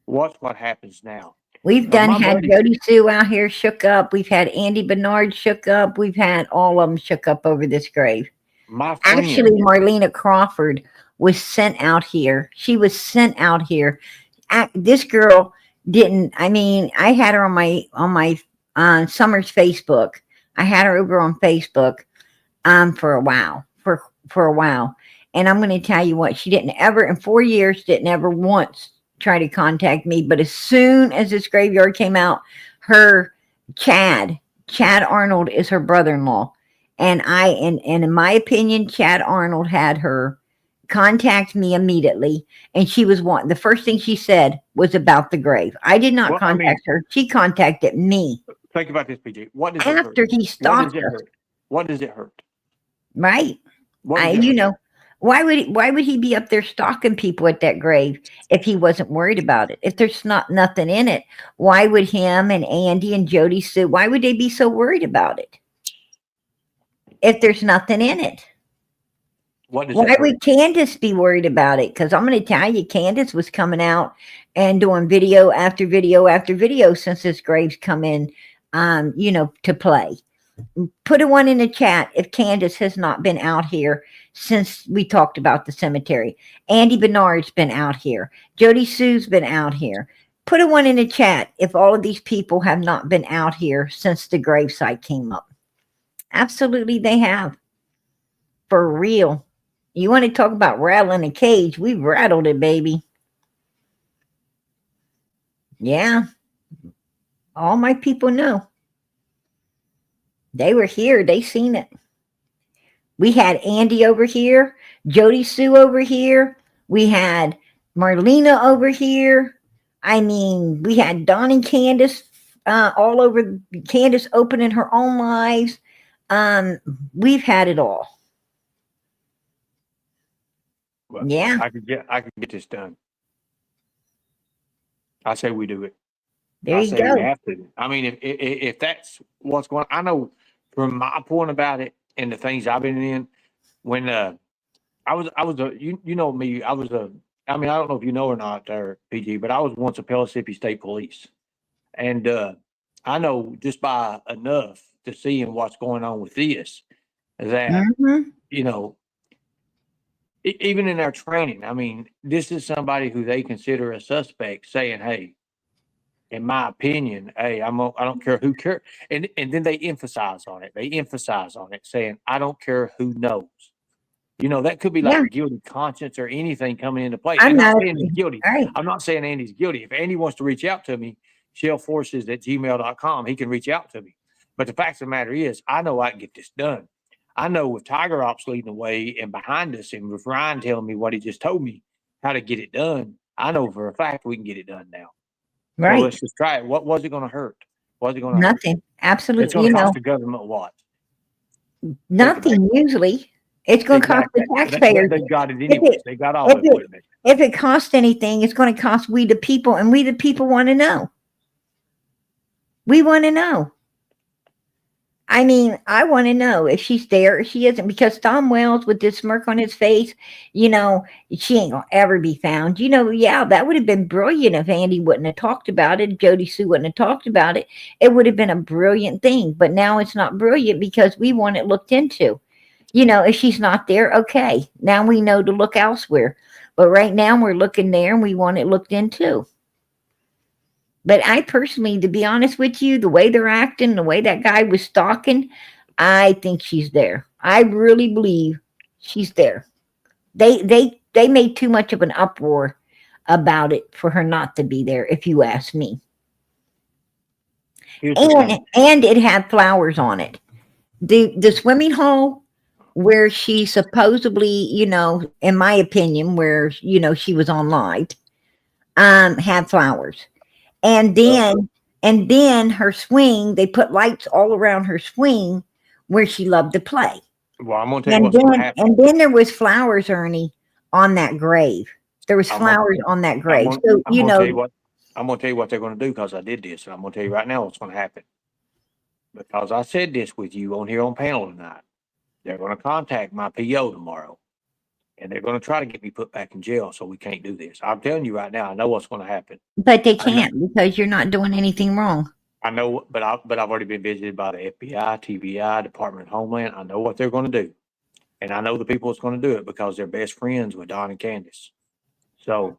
Watch what happens now. We've Now, done my had buddy- Jody Sue out here shook up. We've had Andy Bernard shook up. We've had all of them shook up over this grave. My friend, Actually, Marlena Crawford was sent out here. She was sent out here. This girl didn't. I mean, I had her on my Summer's Facebook. I had her over on Facebook for a while. For a while. And I'm going to tell you what, she didn't ever in 4 years didn't ever once try to contact me. But as soon as this graveyard came out, her Chad Arnold is her brother-in-law. And in my opinion, Chad Arnold had her contact me immediately. And she was the first thing she said was about the grave. I did not contact her. She contacted me. Think about this, PG. What does after it hurt? he stalked us? What does it hurt? Right. You know, why would he be up there stalking people at that grave if he wasn't worried about it? If there's nothing in it, why would him and Andy and Jody Sue, why would they be so worried about it? If there's nothing in it. Why would Candace be worried about it? Because I'm going to tell you, Candace was coming out and doing video after video after video since this grave's come in, to play. Put a one in the chat if Candace has not been out here since we talked about the cemetery. Andy Bernard's been out here. Jody Sue's been out here. Put a one in the chat if all of these people have not been out here since the gravesite came up. Absolutely, they have. For real. You want to talk about rattling a cage? We rattled it, baby. Yeah. All my people know. They were here. They seen it. We had Andy over here, Jody Sue over here. We had Marlena over here. I mean, we had Don and Candace all over. Candace opening her own lives. We've had it all. Well, Yeah. I could get this done. I say we do it. There I you say we go. have to. I mean, if that's what's going, I know from my point about it and the things I've been in. When I was you know me, I mean, I don't know if you know or not, there, PG, but I was once a Pellissippi State Police, and I know just by enough to seeing what's going on with this that Mhm. you know even in our training. I mean, this is somebody who they consider a suspect, saying, "Hey, in my opinion, hey, I don't care who cares," and then they emphasize on it. They emphasize on it, saying, "I don't care who knows." You know, that could be like Yeah. a guilty conscience or anything coming into play. I'm And not not. saying he's guilty. All right. I'm not saying Andy's guilty. If Andy wants to reach out to me, shellforces@gmail.com, he can reach out to me. But the fact of the matter is, I know I can get this done. I know with Tiger Ops leading the way and behind us, and with Ryan telling me what he just told me, how to get it done, I know for a fact we can get it done now. So Right. let's just try it. What was it going to hurt? What's it going to hurt? Nothing. It's Absolutely. going You to cost know, the government what? nothing usually. It's going to cost the taxpayers. They've got it If anyways. it, They got all if the it, equipment. if it costs anything, it's going to cost we the people, and we the people want to know. We want to know. I mean, I want to know if she's there or she isn't, because Tom Wells with this smirk on his face, you know, she ain't gonna ever be found. You know, yeah, that would have been brilliant if Andy wouldn't have talked about it, Jody Sue wouldn't have talked about it. It would have been a brilliant thing. But now it's not brilliant because we want it looked into. You know, if she's not there, okay. Now we know to look elsewhere. But right now we're looking there and we want it looked into. But I personally, to be honest with you, the way they're acting, the way that guy was stalking, I think she's there. I really believe she's there. They made too much of an uproar about it for her not to be there, if you ask me. And it had flowers on it. The swimming hole where she supposedly, you know, in my opinion, where you know she was on live, had flowers. And then her swing, they put lights all around her swing where she loved to play. Well, I'm gonna tell you what's gonna happen. And then there was flowers, Ernie, on that grave. There was flowers on that grave. So I'm gonna tell you what they're gonna do, because I did this, and I'm gonna tell you right now what's gonna happen. Because I said this with you on here on panel tonight. They're gonna contact my PO tomorrow, and they're gonna try to get me put back in jail, so we can't do this. I'm telling you right now, I know what's gonna happen. But they can't, because you're not doing anything wrong. I know, but I've already been visited by the FBI, TBI, Department of Homeland. I know what they're going to do, and I know the people that's going to do it because they're best friends with Don and Candace. So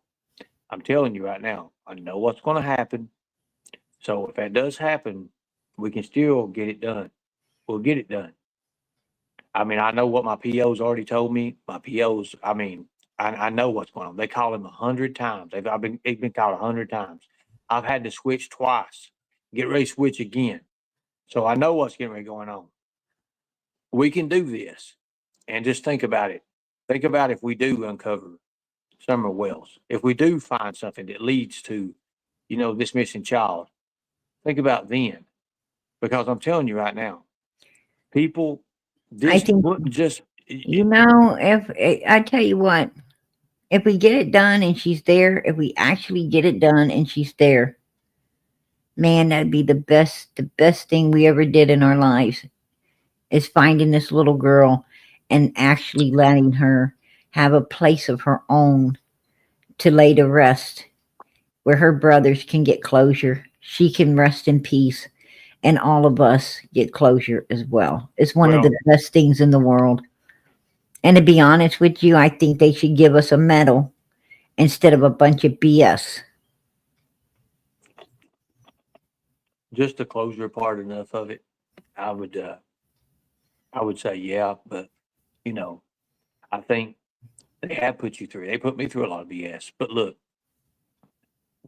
I'm telling you right now, I know what's going to happen. So if that does happen, we can still get it done. We'll get it done. I mean, I know what my PO's already told me. My PO's, I mean, I know what's going on. They call him 100 times. They've been called 100 times. I've had to switch twice. Get ready to switch again. So I know what's getting ready going on. We can do this. And just think about it. Think about if we do uncover Summer Wells. If we do find something that leads to, you know, this missing child, think about then. Because I'm telling you right now, people, I this think, wouldn't just, you know, if I tell you what, if we get it done and she's there, if we actually get it done and she's there, man, that'd be the best thing we ever did in our lives, is finding this little girl and actually letting her have a place of her own to lay to rest, where her brothers can get closure, she can rest in peace, and all of us get closure as well. It's one of the best things in the world. And to be honest with you, I think they should give us a medal instead of a bunch of BS. Just the closure part enough of it, I would say yeah, but you know, I think they have put you through. They put me through a lot of BS. But look,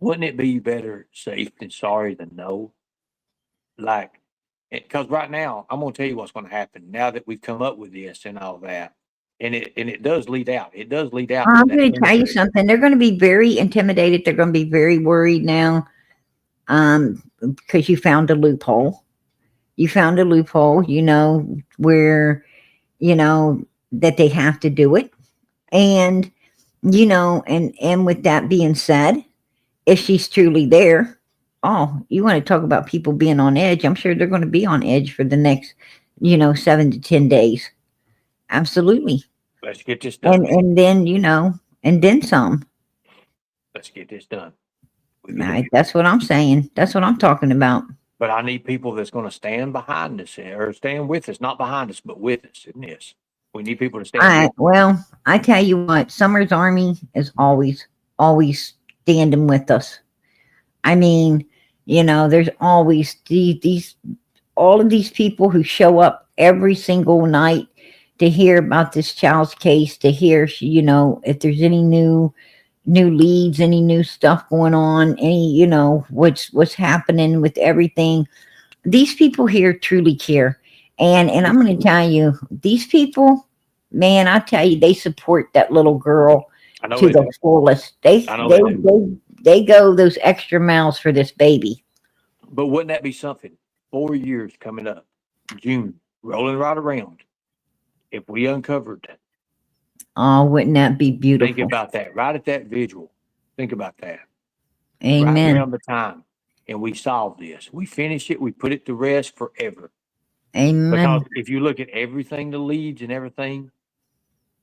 wouldn't it be better safe than sorry than no? Like, because right now, I'm gonna tell you what's gonna happen now that we've come up with this and all that, and it does lead out. It does lead out to I'm that going to tell you Tennessee. something. They're going to be very intimidated. They're going to be very worried now, because you found a loophole. You found a loophole, where, that they have to do it. And, and with that being said, if she's truly there, oh, you want to talk about people being on edge? I'm sure they're going to be on edge for the next, 7 to 10 days. Absolutely. Let's get this done. And then, and then some. Let's get this done. That's what I'm saying. That's what I'm talking about. But I need people that's going to stand behind us or stand with us, not behind us, but with us in this. We need people to stand. Well, I tell you what, Summer's Army is always standing with us. I mean, there's always these all of these people who show up every single night to hear about this child's case, to hear, if there's any new leads, any new stuff going on, any, what's happening with everything. These people here truly care. And I'm going to tell you, these people, man, I tell you, they support that little girl to the fullest. They go those extra miles for this baby. But wouldn't that be something? 4 years coming up, June, rolling right around. If we uncovered that. Oh, wouldn't that be beautiful? Think about that. Right at that vigil. Think about that. Amen. Right around the time. And we solved this. We finished it. We put it to rest forever. Amen. Because if you look at everything, the leads and everything,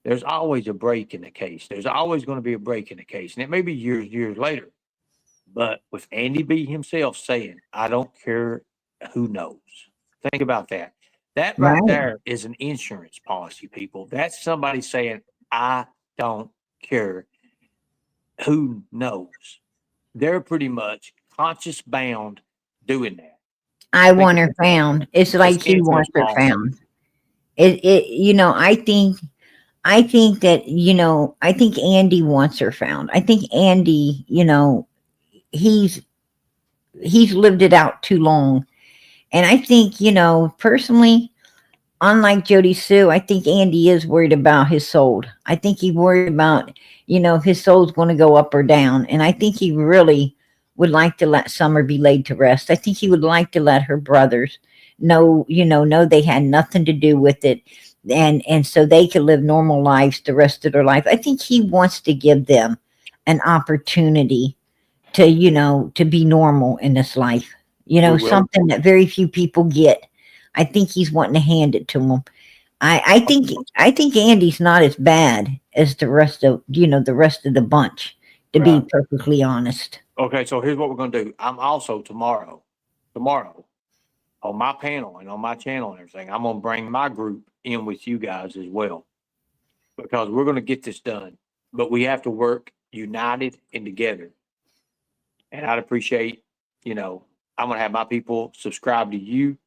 there's always a break in the case. There's always going to be a break in the case. And it may be years later. But with Andy B himself saying, I don't care who knows. Think about that. That right there is an insurance policy, people. That's somebody saying, I don't care who knows. They're pretty much conscious bound doing that. I want her found. It's like he wants her found. I think that, I think Andy wants her found. I think Andy, he's lived it out too long. And I think, personally, unlike Jody Sue, I think Andy is worried about his soul. I think he's worried about, his soul's going to go up or down. And I think he really would like to let Summer be laid to rest. I think he would like to let her brothers know they had nothing to do with it. And so they could live normal lives the rest of their life. I think he wants to give them an opportunity to, to be normal in this life. Something that very few people get. I think he's wanting to hand it to them. I think Andy's not as bad as the rest of the bunch, to be perfectly honest. Okay, so here's what we're gonna do. I'm also tomorrow on my panel and on my channel and everything, I'm gonna bring my group in with you guys as well. Because we're gonna get this done. But we have to work united and together. And I'd appreciate, I'm gonna have my people subscribe to you,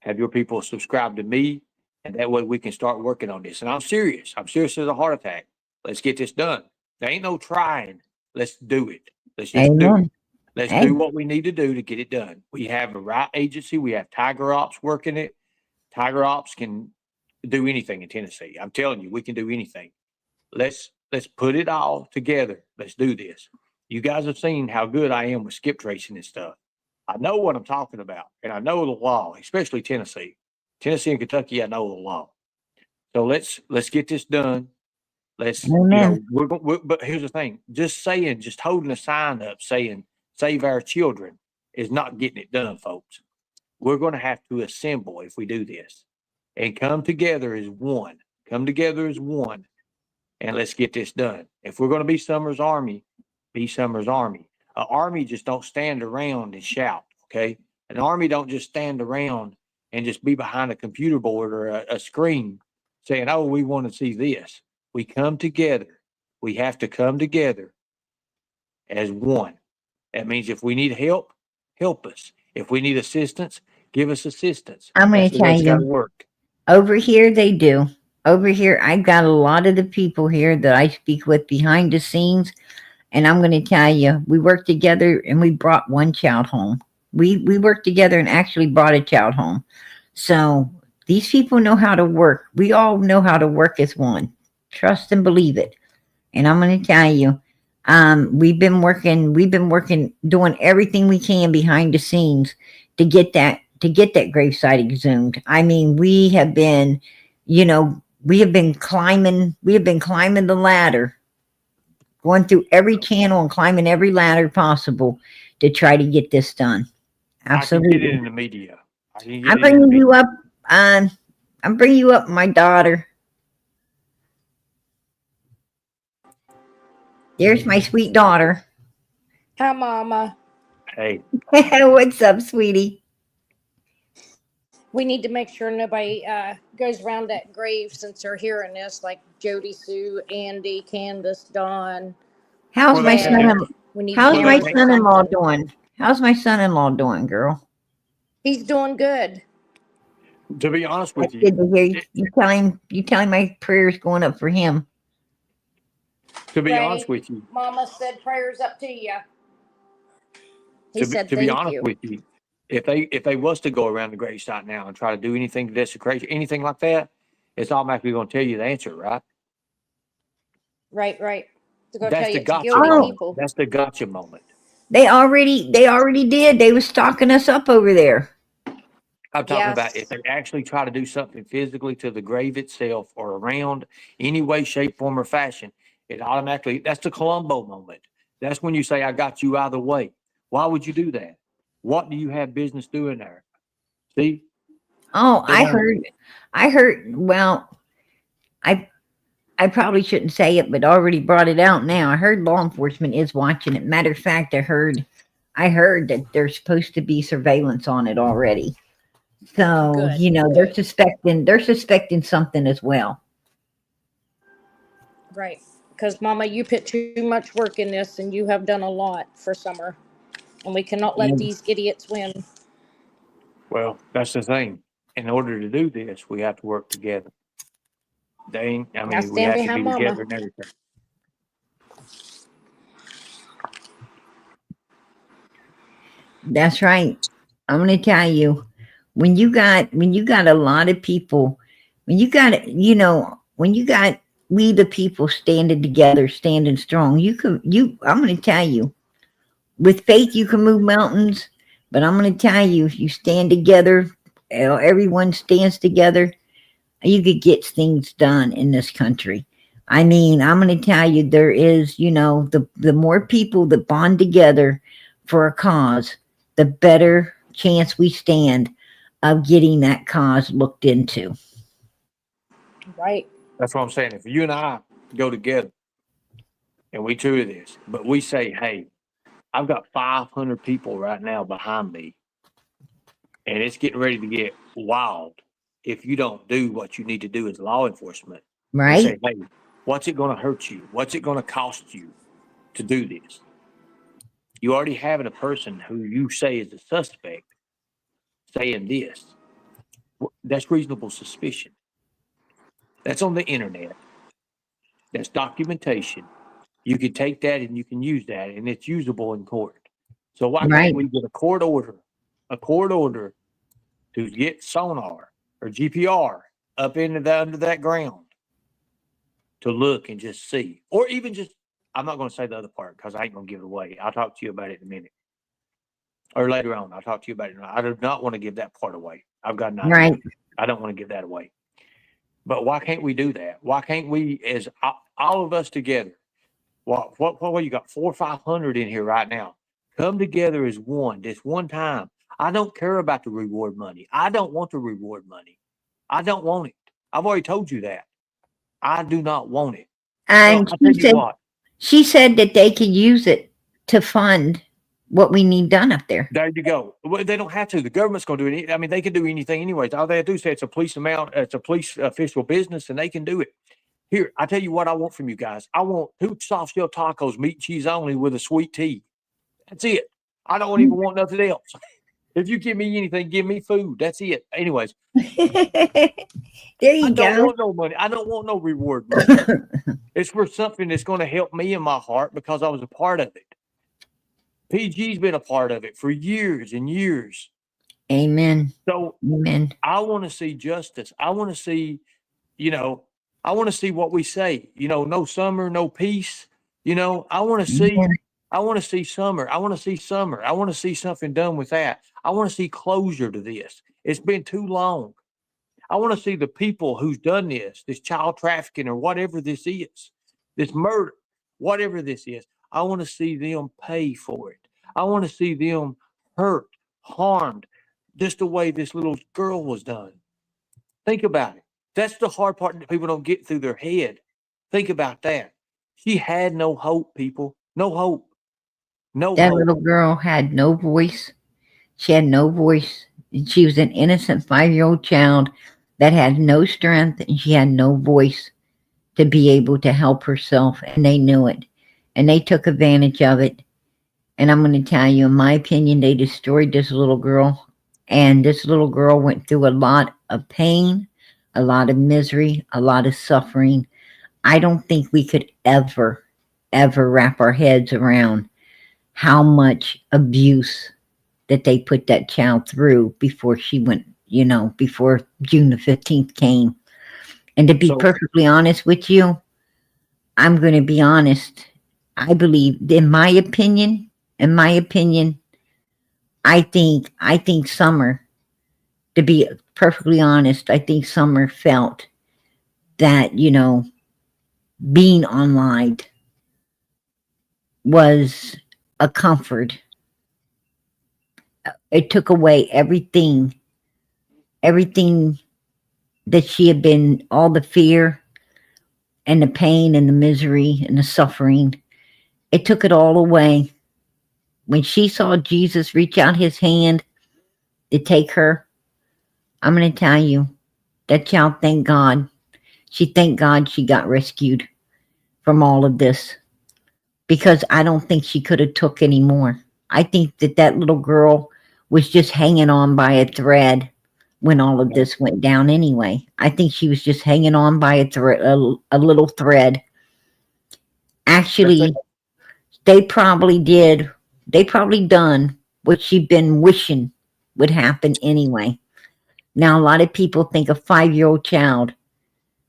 have your people subscribe to me, and that way we can start working on this. And I'm serious. I'm serious as a heart attack. Let's get this done. There ain't no trying. Let's do it. Let's just do it. Let's do what we need to do to get it done. We have the right agency. We have Tiger Ops working it. Tiger Ops can do anything in Tennessee. I'm telling you, we can do anything. Let's put it all together. Let's do this. You guys have seen how good I am with skip tracing and stuff. I know what I'm talking about, and I know the law, especially Tennessee. Tennessee and Kentucky, I know the law. So let's get this done. Let's, but here's the thing: just holding a sign up saying "Save our children" is not getting it done, folks. We're going to have to assemble if we do this, and come together as one. Come together as one, and let's get this done. If we're going to be Summer's Army, be Summer's Army. An army just don't stand around and shout, okay? An army don't just stand around and just be behind a computer board or a screen saying, oh, we want to see this. We come together. We have to come together as one. That means if we need help, help us. If we need assistance, give us assistance. I'm going That's to the way tell it's got to you, work. over here they do. Over here, I've got a lot of the people here that I speak with behind the scenes, and I'm going to tell you, we worked together and we brought one child home. We worked together and actually brought a child home. So these people know how to work. We all know how to work as one. Trust and believe it. And I'm going to tell you, we've been working, doing everything we can behind the scenes to get that gravesite exhumed. I mean, we have been, we have been climbing the ladder, going through every channel and climbing every ladder possible to try to get this done. I can get it Absolutely. in the media. I can get I'm it in the bringing you media. up. I'm bringing you up, my daughter. There's my sweet daughter. Hi, Mama. Hey, What's up, sweetie? We need to make sure nobody goes around that grave since they're hearing this, like Jody Sue, Andy, Candace, Dawn, How's well, my they can't do. son? Ted. We need to How's Well, get they my them can't. son-in-law something. doing? How's my son-in-law doing, girl? He's doing good. To be honest That's with you, good to hear. You tell him. You tell him my prayers going up for him. to be honest Ray, with you, Mama said prayers up to you. He to be, said to be thank honest you. with you, if they was to go around the gravesite now and try to do anything to desecrate anything like that, it's automatically going to tell you the answer, right? Right. To go tell That's you the it's gotcha guilty Oh, moment. people. That's the gotcha moment. they already did. They was stalking us up over there. I'm talking about if Yes. they actually try to do something physically to the grave itself or around any way, shape, form, or fashion, it automatically, that's the Columbo moment. That's when you say, I got you out of the way. Why would you do that? What do you have business doing there? See? Oh, They want I heard. Well, I I probably shouldn't say it, but already brought it out now. I heard law enforcement is watching it. Matter of fact, I heard that there's supposed to be surveillance on it already. So, Good. they're suspecting something as well. Right. Because, Mama, you put too much work in this and you have done a lot for Summer. And we cannot let And these idiots win. well, that's the thing. In order to do this, we have to work together. I We stand have to behind be Mama. together and everything. that's right. I'm going to tell you, when you got a lot of people, when you got we the people standing together, standing strong, I'm going to tell you, with faith you can move mountains, but I'm going to tell you, if you stand together, everyone stands together, you could get things done in this country. I mean, I'm going to tell you, there is, the more people that bond together for a cause, the better chance we stand of getting that cause looked into. Right. That's what I'm saying. If you and I go together and we do this, but we say, hey, I've got 500 people right now behind me, and it's getting ready to get wild if you don't do what you need to do as law enforcement and Right? say, hey, what's it going to hurt you? What's it going to cost you to do this? You already having a person who you say is a suspect saying this. That's reasonable suspicion. That's on the internet. That's documentation. You can take that and you can use that, and it's usable in court. So why can't Right. we get a court order to get sonar or GPR up under that ground to look and just see, or even just, I'm not going to say the other part because I ain't going to give it away. I'll talk to you about it in a minute or later on. I'll talk to you about it. I do not want to give that part away. I've got an idea. Right. I don't want to give that away. But why can't we do that? Why can't we, as all of us together? What you got 400 or 500 in here right now? Come together as one, this one time. I don't care about the reward money. I don't want the reward money. I don't want it. I've already told you that. I do not want it. Well, And I'll tell you what. she said that they could use it to fund what we need done up there. There you go. Well, they don't have to. The government's going to do it. I mean, they can do anything anyways. All they have to do is say it's a police it's a police official business, and they can do it. Here, I tell you what I want from you guys. I want 2 soft shell tacos, meat and cheese only, with a sweet tea. That's it. I don't even want nothing else. If you give me anything, give me food. That's it. Anyways, There you I don't go. want no money. I don't want no reward money. It's for something that's going to help me in my heart because I was a part of it. PG's been a part of it for years and years. Amen. So Amen. I want to see justice. I want to see, I want to see what we say, no summer, no peace. I want to see, I want to see summer. I want to see summer. I want to see something done with that. I want to see closure to this. It's been too long. I want to see the people who's done this child trafficking or whatever this is, this murder, whatever this is. I want to see them pay for it. I want to see them hurt, harmed, just the way this little girl was done. Think about it. That's the hard part that people don't get through their head. Think about that. She had no hope, people. No hope. No That hope. little girl had no voice. She had no voice. She was an innocent 5-year-old child that had no strength, and she had no voice to be able to help herself, and they knew it. And they took advantage of it. And I'm going to tell you, in my opinion, they destroyed this little girl. And this little girl went through a lot of pain, a lot of misery, a lot of suffering. I don't think we could ever wrap our heads around how much abuse that they put that child through before she went, before June the 15th came. And to be So- perfectly honest with you, I'm going to be honest. I believe, in my opinion, I think Summer, to be perfectly honest, I think Summer felt that, being online was a comfort. It took away everything that she had been, all the fear and the pain and the misery and the suffering. It took it all away. When she saw Jesus reach out his hand to take her, I'm going to tell you, that child, thank God. Thanked God she got rescued from all of this, because I don't think she could have took any more. I think that little girl was just hanging on by a thread when all of this went down anyway. I think she was just hanging on by a thread, a little thread. Actually, they probably done what she'd been wishing would happen anyway. Now, a lot of people think a 5-year-old child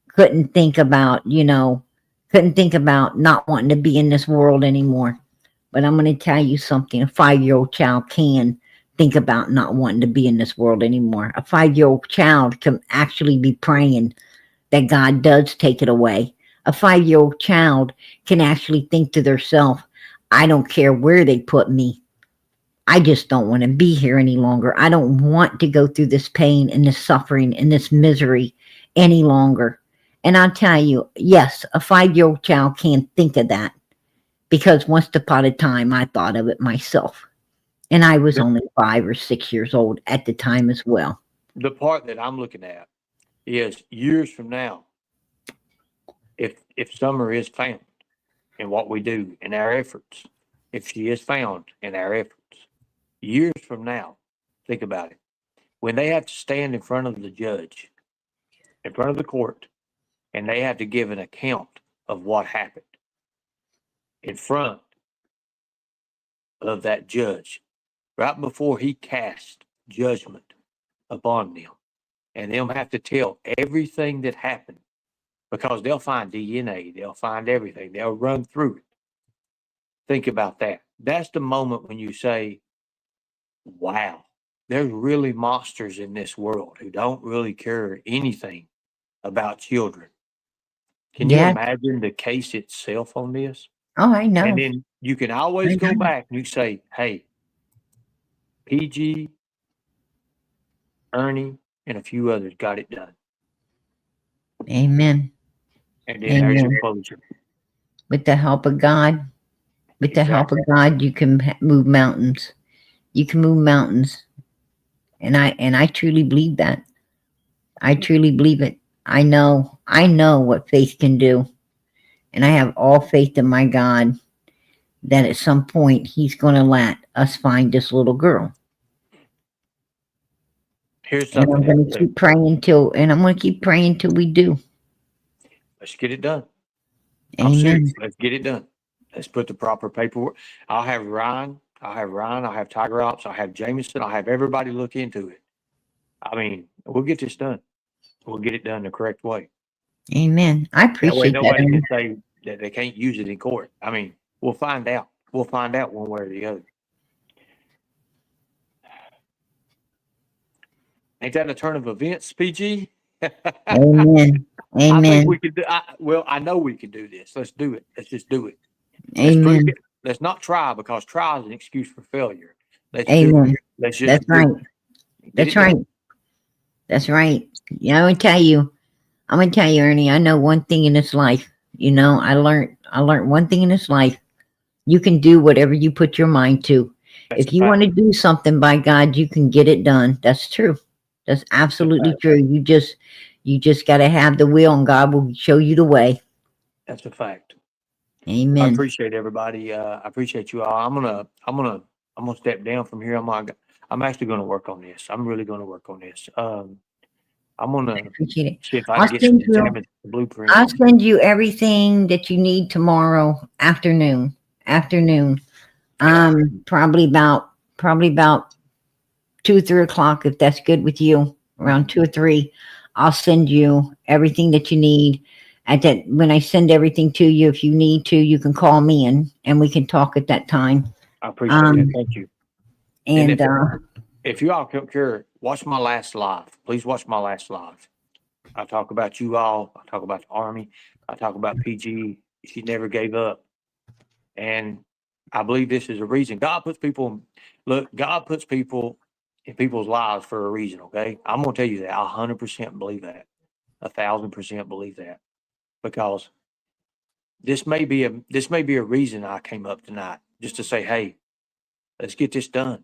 couldn't think about not wanting to be in this world anymore. But I'm going to tell you something. A 5-year-old child can think about not wanting to be in this world anymore. A 5-year-old child can actually be praying that God does take it away. A 5-year-old child can actually think to themselves, I don't care where they put me. I just don't want to be here any longer. I don't want to go through this pain and this suffering and this misery any longer. And I'll tell you, yes, a 5-year-old child can think of that, because once upon a time I thought of it myself. And I was only 5 or 6 years old at the time as well. The part that I'm looking at is years from now, if Summer is found in what we do in our efforts, if she is found in our efforts, years from now, think about it. When they have to stand in front of the judge, in front of the court, and they have to give an account of what happened in front of that judge, right before he cast judgment upon them, and they'll have to tell everything that happened, because they'll find DNA, they'll find everything, they'll run through it. Think about that. That's the moment when you say, wow, there's really monsters in this world who don't really care anything about children. Can you imagine the case itself on this? Oh, I know. And then you can always go back and you say, hey, PG, Ernie, and a few others got it done. Amen. And then there's your closure. With the help of God, you can move mountains. You can move mountains. And I truly believe that. I truly believe it. I know what faith can do. And I have all faith in my God that at some point he's going to let us find this little girl. Here's And I'm something else going to too. keep praying till we do. Let's get it done. I'm Amen. serious. Let's get it done. Let's put the proper paperwork. I'll have Ryan. I'll have Tiger Ops. I'll have Jameson. I'll have everybody look into it. I mean, we'll get this done. We'll get it done the correct way. Amen. I That way appreciate that. nobody Ernie. can say that they can't use it in court. I mean, we'll find out. We'll find out one way or the other. Ain't that a turn of events, PG? Amen. I think Amen. we could do. I know we can do this. Let's do it. Let's just do it. Amen. Let's not try, because try is an excuse for failure. Let's do Amen. it. Let's just That's do right. it. Get That's it done. right. That's right. Yeah, I'm gonna tell you, Ernie, I know one thing in this life. I learned one thing in this life. You can do whatever you put your mind to. That's If a you want fact. to do something, by God, you can get it done. That's true. That's absolutely fact. true. You just got to have the will, and God will show you the way. That's a fact. I Amen. appreciate everybody. I appreciate you all. I'm gonna step down from here. I'm actually gonna work on this. I'm really gonna work on this. I'm gonna Appreciate it. see if I I'll can get some send you. examines, blueprints. I'll send you everything that you need tomorrow afternoon. Probably about 2 or 3 o'clock, if that's good with you. Around 2 or 3, I'll send you everything that you need. When I send everything to you, if you need to, you can call me and we can talk at that time. I appreciate it. Thank you. And And if you all care, watch my last live. Please watch my last live. I talk about you all. I talk about the Army. I talk about PG. She never gave up. And I believe this is a reason. God puts people in people's lives for a reason, okay? I'm going to tell you that. I 100% believe that. 1,000% believe that. Because this may be a reason I came up tonight, just to say, hey, let's get this done.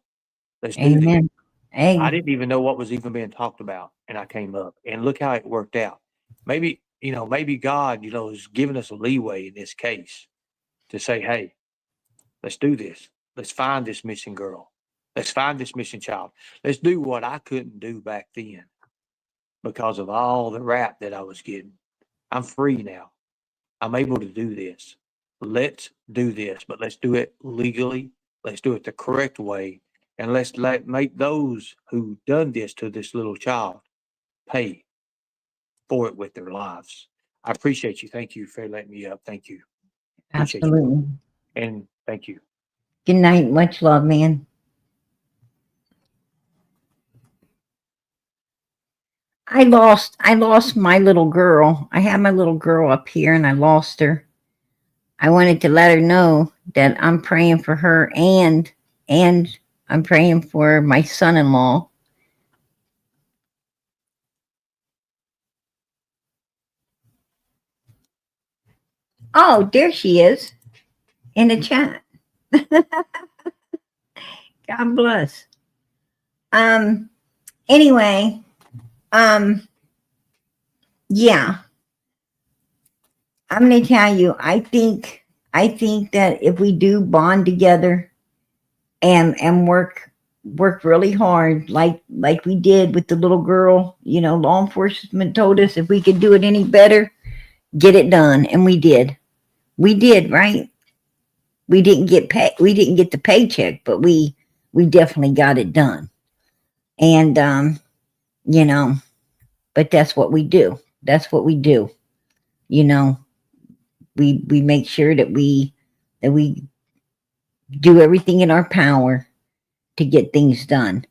Let's do this. amen. Hey, I didn't even know what was even being talked about, and I came up, and look how it worked out. Maybe God, is giving us a leeway in this case to say, hey, let's do this. Let's find this missing girl. Let's find this missing child. Let's do what I couldn't do back then because of all the rap that I was getting. I'm free now. I'm able to do this. Let's do this, but let's do it legally. Let's do it the correct way. And let's make those who done this to this little child pay for it with their lives. I appreciate you. Thank you for letting me up. Thank you. Appreciate you. absolutely. And thank you. Good night. Much love, man. I lost my little girl. I had my little girl up here and I lost her. I wanted to let her know that I'm praying for her and I'm praying for my son-in-law. Oh, there she is in the chat. God bless. Anyway, yeah. I'm going to tell you, I think that if we do bond together and work really hard, like we did with the little girl, law enforcement told us if we could do it any better, get it done. And we did, right? We didn't get the paycheck, but we definitely got it done. And, but that's what we do. We make sure that we do everything in our power to get things done.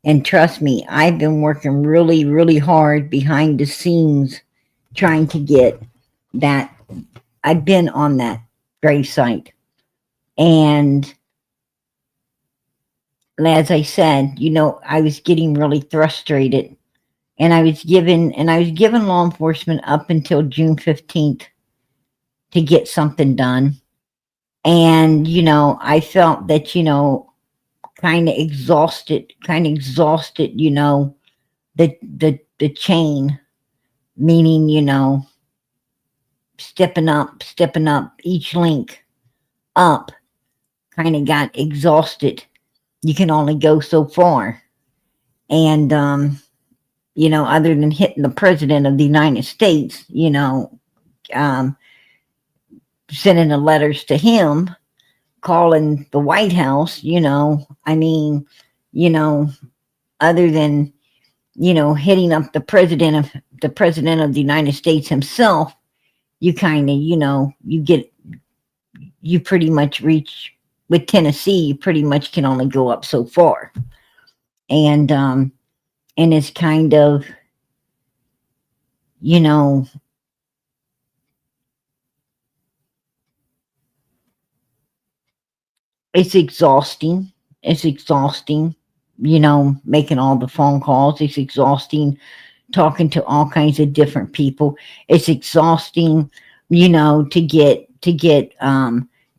And trust me, I've been working really, really hard behind the scenes trying to get that. I've been on that grave site. And as I said, I was getting really frustrated. And I was given law enforcement up until June 15th to get something done. And, I felt that, kind of exhausted, the chain, meaning, stepping up each link up, kind of got exhausted. You can only go so far. And, other than hitting the president of the United States, sending the letters to him, calling the White House, other than, hitting up the president of the United States himself, you kind of, you pretty much reach with Tennessee, you pretty much can only go up so far. And it's kind of, it's exhausting. It's exhausting, making all the phone calls. It's exhausting talking to all kinds of different people. It's exhausting, to get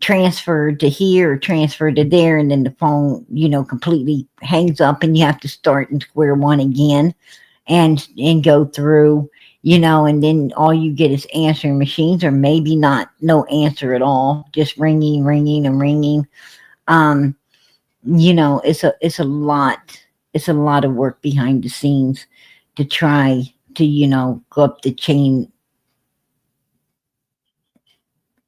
transferred to here or transferred to there, and then the phone, completely hangs up and you have to start in square one again and go through, and then all you get is answering machines, or maybe no answer at all, just ringing and ringing. It's a lot of work behind the scenes to try to, go up the chain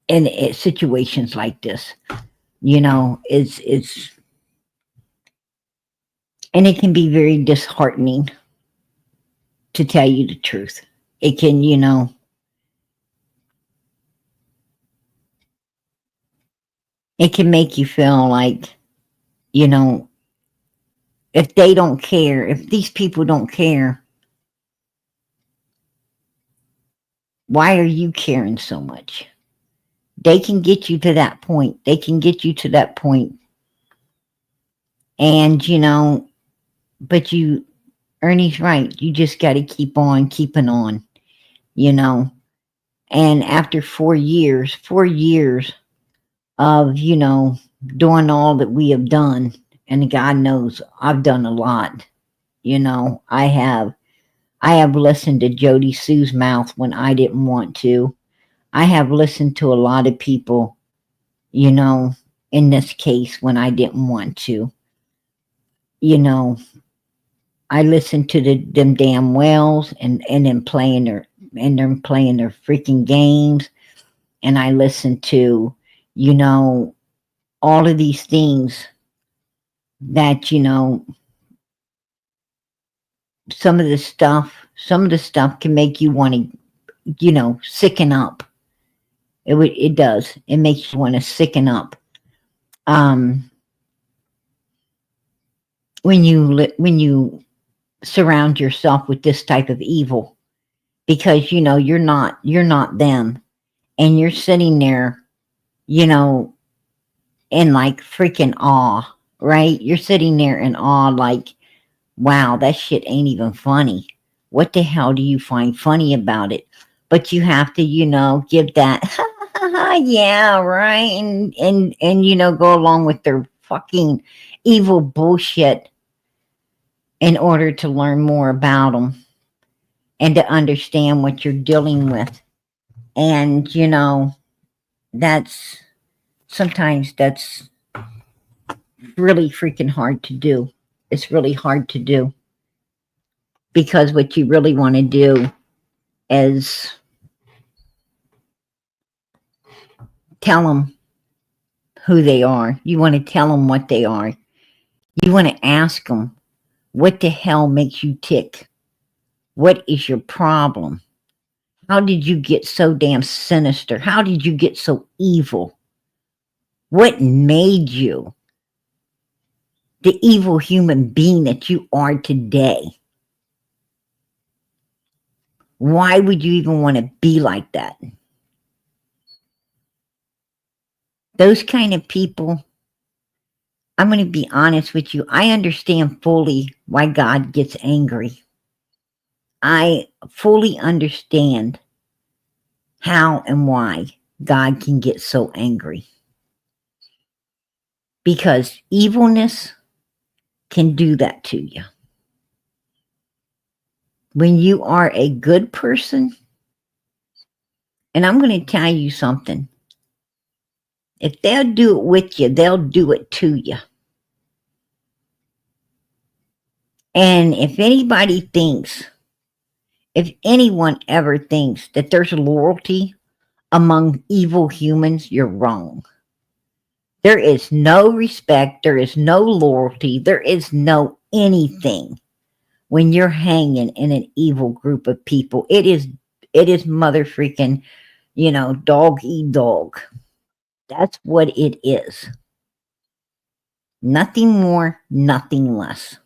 in situations like this. It's and it can be very disheartening, to tell you the truth. It can, it can make you feel like, if they don't care, if these people don't care, why are you caring so much? They can get you to that point. And, but Ernie's right. You just got to keep on keeping on, And after 4 years of, doing all that we have done, and God knows I've done a lot, I have listened to Jody Sue's mouth when I didn't want to. I have listened to a lot of people, in this case when I didn't want to. I listened to them damn Wells and them playing their freaking games. And I listened to, all of these things that, some of the stuff can make you want to, sicken up. It does. It makes you want to sicken up. When you surround yourself with this type of evil, because you're not them, and you're sitting there, in like freaking awe, right? You're sitting there in awe, like, wow, that shit ain't even funny. What the hell do you find funny about it? But you have to, give that, yeah, right, and go along with their fucking evil bullshit in order to learn more about them and to understand what you're dealing with. And, sometimes that's really freaking hard to do. It's really hard to do, because what you really want to do is tell them who they are. You want to tell them what they are. You want to ask them, what the hell makes you tick? What is your problem? How did you get so damn sinister? How did you get so evil? What made you the evil human being that you are today? Why would you even want to be like that? Those kind of people, I'm going to be honest with you, I understand fully why God gets angry. I fully understand how and why God can get so angry. Because evilness can do that to you. When you are a good person, and I'm going to tell you something, if they'll do it with you, they'll do it to you. And if anybody thinks If anyone ever thinks that there's loyalty among evil humans, you're wrong. There is no respect. There is no loyalty. There is no anything when you're hanging in an evil group of people. It is mother freaking, dog eat dog. That's what it is. Nothing more, nothing less.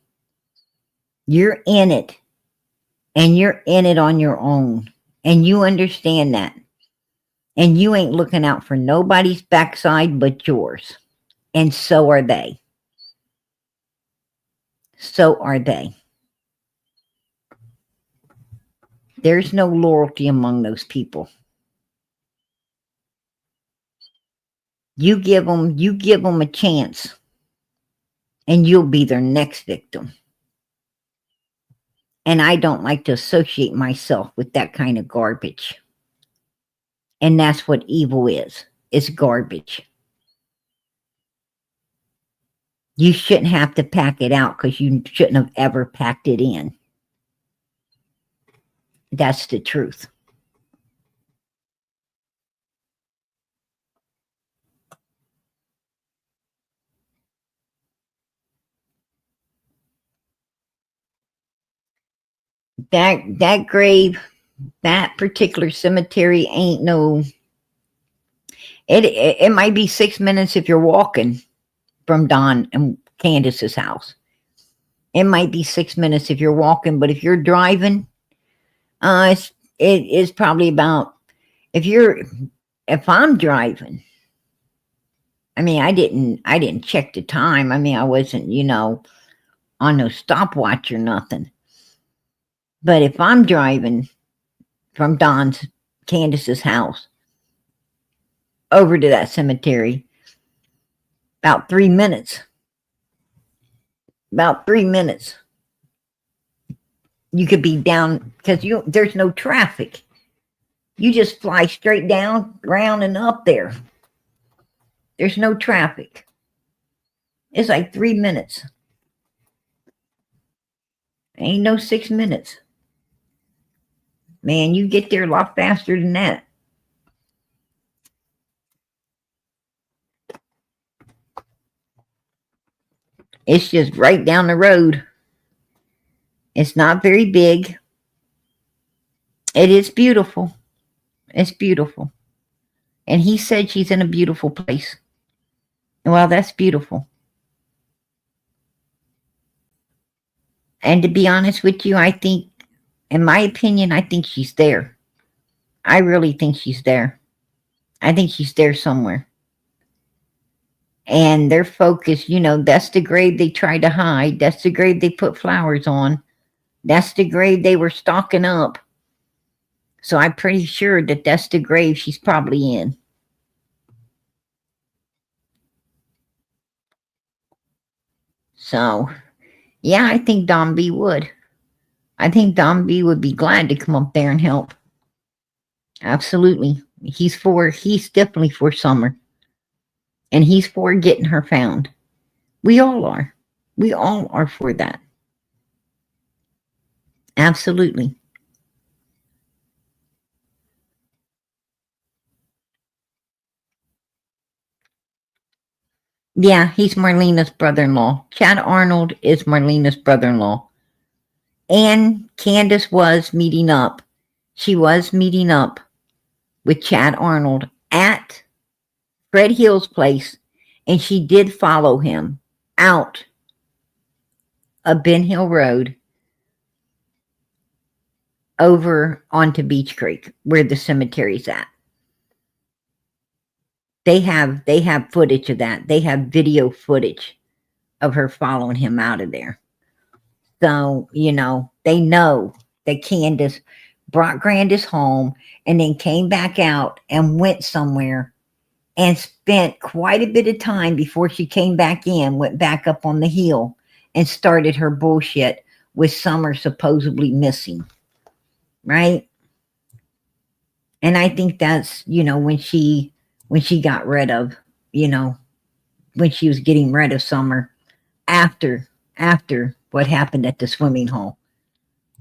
You're in it, and you're in it on your own, and you understand that. And you ain't looking out for nobody's backside but yours. And so are they. So are they. There's no loyalty among those people. You give them a chance, and you'll be their next victim. And I don't like to associate myself with that kind of garbage. And that's what evil is. It's garbage. You shouldn't have to pack it out because you shouldn't have ever packed it in. That's the truth. That grave, that particular cemetery ain't no. It might be 6 minutes if you're walking from Don and Candace's house. It might be 6 minutes if you're walking, but if you're driving, it is probably about. If I'm driving, I mean, I didn't check the time. I mean, I wasn't, on no stopwatch or nothing. But if I'm driving from Candace's house over to that cemetery, about 3 minutes. About 3 minutes. You could be down because there's no traffic. You just fly straight down, round, and up there. There's no traffic. It's like 3 minutes. Ain't no 6 minutes. Man, you get there a lot faster than that. It's just right down the road. It's not very big. It is beautiful. It's beautiful. And he said she's in a beautiful place. Well, that's beautiful. And to be honest with you, I think, in my opinion, I think she's there. I really think she's there. I think she's there somewhere. And their focus, that's the grave they tried to hide. That's the grave they put flowers on. That's the grave they were stocking up. So I'm pretty sure that that's the grave she's probably in. So, yeah, I think Don B would. I think Don B would be glad to come up there and help. Absolutely. He's definitely for Summer. And he's for getting her found. We all are. We all are for that. Absolutely. Yeah, he's Marlena's brother-in-law. Chad Arnold is Marlena's brother-in-law. And Candace was meeting up. She was meeting up with Chad Arnold at Fred Hill's place. And she did follow him out of Ben Hill Road over onto Beach Creek, where the cemetery's at. They have footage of that. They have video footage of her following him out of there. So, they know that Candace brought Grandis home and then came back out and went somewhere and spent quite a bit of time before she came back in, went back up on the hill and started her bullshit with Summer supposedly missing. Right? And I think that's, when she got rid of, when she was getting rid of Summer after what happened at the swimming hole.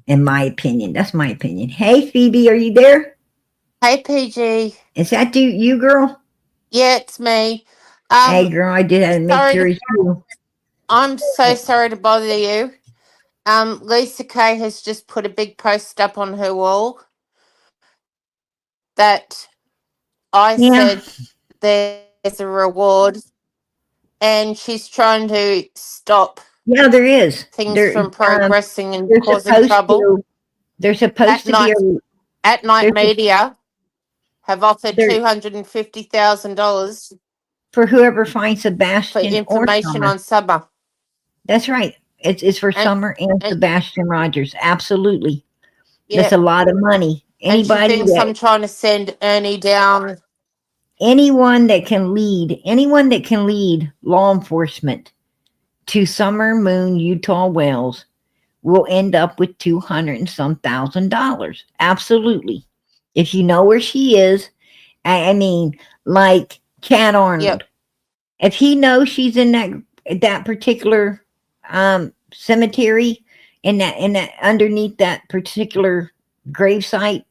in my opinion. That's my opinion. Hey, Phoebe, are you there? Hey, PG. Is that you, girl? Yeah, it's me. Hey, girl, I did have to make Sorry sure to, it's you. I'm so sorry to bother you. Lisa Kay has just put a big post up on her wall that I Yeah, said there's a reward, and she's trying to stop yeah, there is. things from Um, progressing and they're causing supposed trouble. to. They're supposed At to be night, a. at night They're, media have offered they're $250,000 for whoever finds for Sebastian or information Summer. on Summer. That's right. It's for And, Summer and and Sebastian Rogers. Absolutely. That's yeah, a lot of money. and she Anybody thinks that I'm trying to send Ernie down. anyone that can lead law enforcement to Summer Moon, Utah Wells will end up with 200 and some $1,000. Absolutely. If you know where she is, I mean, like Cat Yep, Arnold. If he knows she's in that particular cemetery, in that underneath that particular gravesite,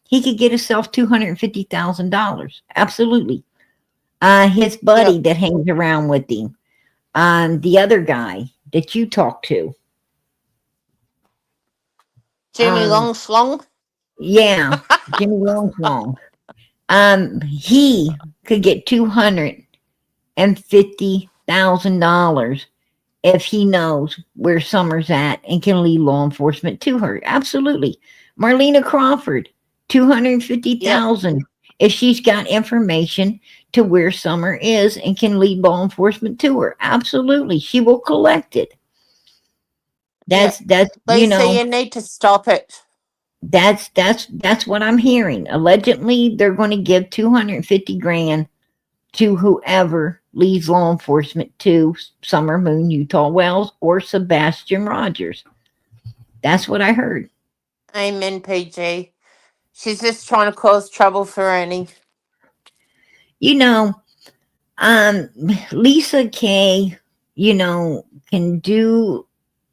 he could get himself $250,000. Absolutely. His buddy yep. that hangs around with him, the other guy that you talk to, Jimmy um, Longslong. yeah, Jimmy Longslong. He could get $250,000 if he knows where Summer's at and can lead law enforcement to her. Absolutely. Marlena Crawford, Yep, 250,000 if she's got information to where Summer is and can lead law enforcement to her. Absolutely. She will collect it. yep. That's Lisa, you need to stop it. that's what I'm hearing. Allegedly, they're going to give 250 grand to whoever leads law enforcement to Summer Moon, Utah Wells, or Sebastian Rogers. That's what I heard. Amen, PG. She's just trying to cause trouble for Ernie. You know, um, Lisa Kay, can do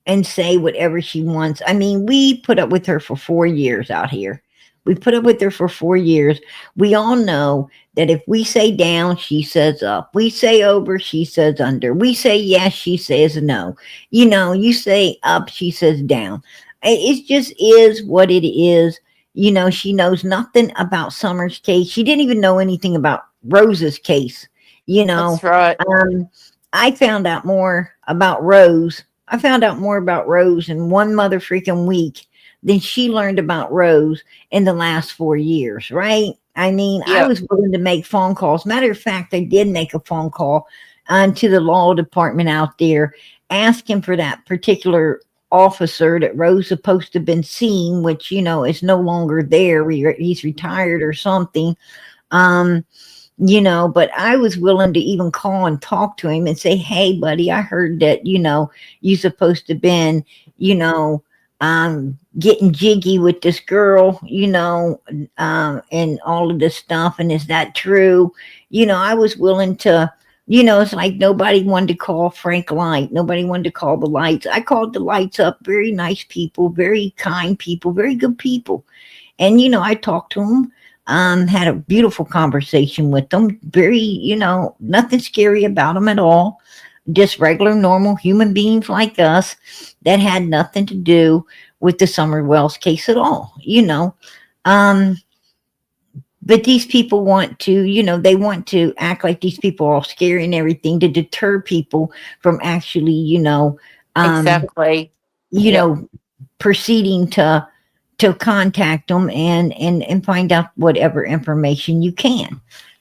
and say whatever she wants. I mean, we put up with her for 4 years out here. We put up with her for 4 years. We all know that if we say down, she says up. We say over, she says under. We say yes, she says no. You say up, she says down. It just is what it is. She knows nothing about Summer's case. She didn't even know anything about Rose's case. You That's know, right. I found out more about Rose. I found out more about Rose in one mother freaking week than she learned about Rose in the last 4 years, right? I mean, I Yep, was willing to make phone calls. Matter of fact, I did make a phone call to the law department out there asking for that particular officer that Rose supposed to have been seeing, which, is no longer there. He's retired or something. Um, but I was willing to even call and talk to him and say, hey, buddy, I heard that, you supposed to been, getting jiggy with this girl, and all of this stuff. And is that true? I was willing to, it's like nobody wanted to call Frank Light. Nobody wanted to call the Lights. I called the Lights up. Very nice people, very kind people, very good people. And, I talked to them, had a beautiful conversation with them. Very, nothing scary about them at all. Just regular, normal human beings like us that had nothing to do with the Summer Wells case at all. Um, but these people want to, they want to act like these people are all scary and everything to deter people from actually, um, exactly. you Yep, know, proceeding to contact them and find out whatever information you can,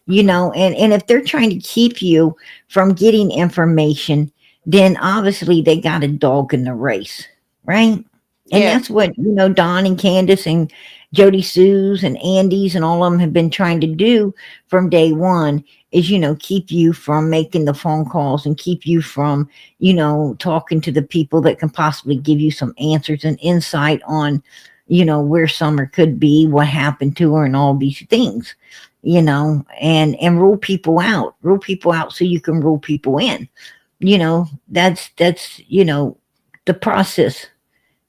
and if they're trying to keep you from getting information, then obviously they got a dog in the race, right? And yep, that's what, Don and Candace and Jody Sue's and Andy's and all of them have been trying to do from day one is, keep you from making the phone calls and keep you from, talking to the people that can possibly give you some answers and insight on, where Summer could be, what happened to her, and all these things, and rule people out so you can rule people in. That's the process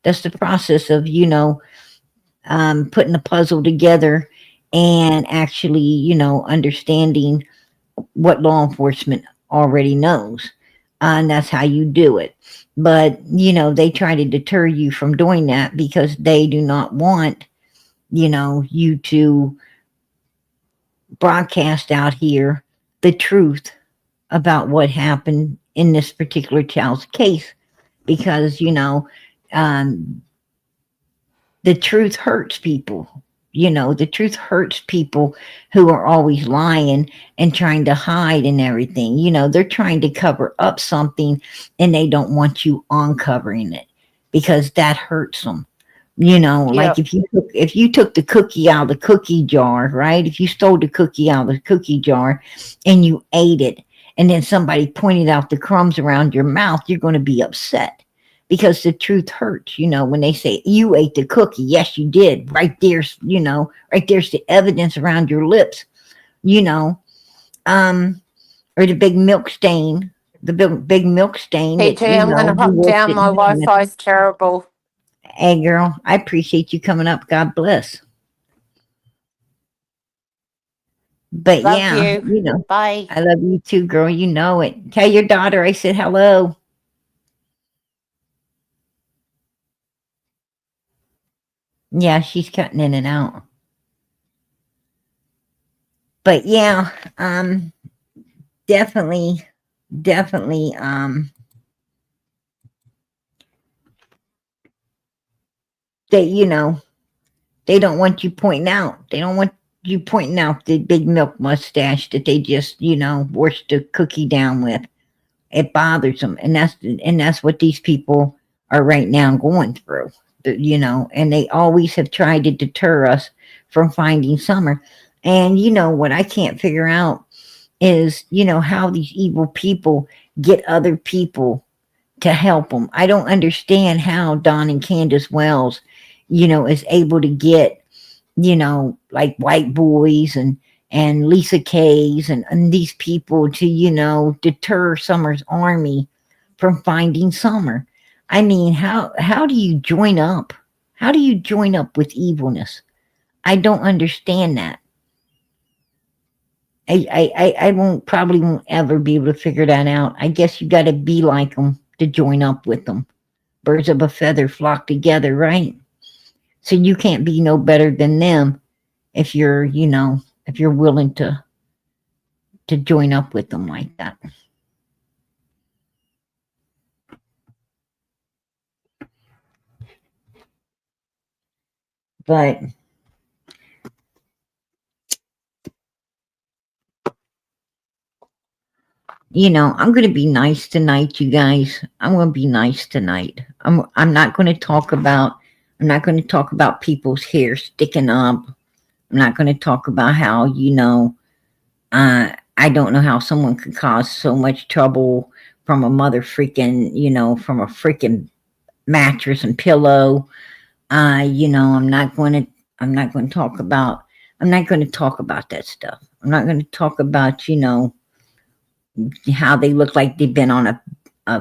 That's the process of, putting the puzzle together and actually, understanding what law enforcement already knows. And that's how you do it. But, they try to deter you from doing that because they do not want, you to broadcast out here the truth about what happened in this particular child's case. Because, um, the truth hurts people. The truth hurts people who are always lying and trying to hide and everything. They're trying to cover up something and they don't want you uncovering it because that hurts them. Like Yep. if you took the cookie out of the cookie jar, right? If you stole the cookie out of the cookie jar and you ate it, and then somebody pointed out the crumbs around your mouth, you're going to be upset because the truth hurts. When they say you ate the cookie, yes, you did. Right there's, right there's the evidence around your lips. You know, or the big milk stain, big milk stain that PJ, I'm going to you hop worked down. at My Wi home. Fi's terrible. Hey, girl, I appreciate you coming up. God bless. But Love yeah, you. Bye. I love you too, girl. You know it. Tell your daughter I said hello. Yeah, she's cutting in and out. But yeah, definitely, they, they don't want you pointing out. They don't want you pointing out the big milk mustache that they just, washed the cookie down with. It bothers them, and that's what these people are right now going through. And they always have tried to deter us from finding Summer. And what I can't figure out is, how these evil people get other people to help them. I don't understand how Don and Candace Wells, is able to get, like White Boys and Lisa K's and these people to, deter Summer's army from finding Summer. I mean, how do you join up? How do you join up with evilness? I don't understand that. I won't ever be able to figure that out. I guess you got to be like them to join up with them. Birds of a feather flock together, right? So you can't be no better than them if you're, if you're willing to join up with them like that. But I'm going to be nice tonight, you guys. I'm going to be nice tonight. I'm not going to talk about people's hair sticking up. I'm not going to talk about how, I don't know how someone could cause so much trouble from a mother freaking, from a freaking mattress and pillow. I'm not going to talk about that stuff. I'm not going to talk about, how they look like they've been on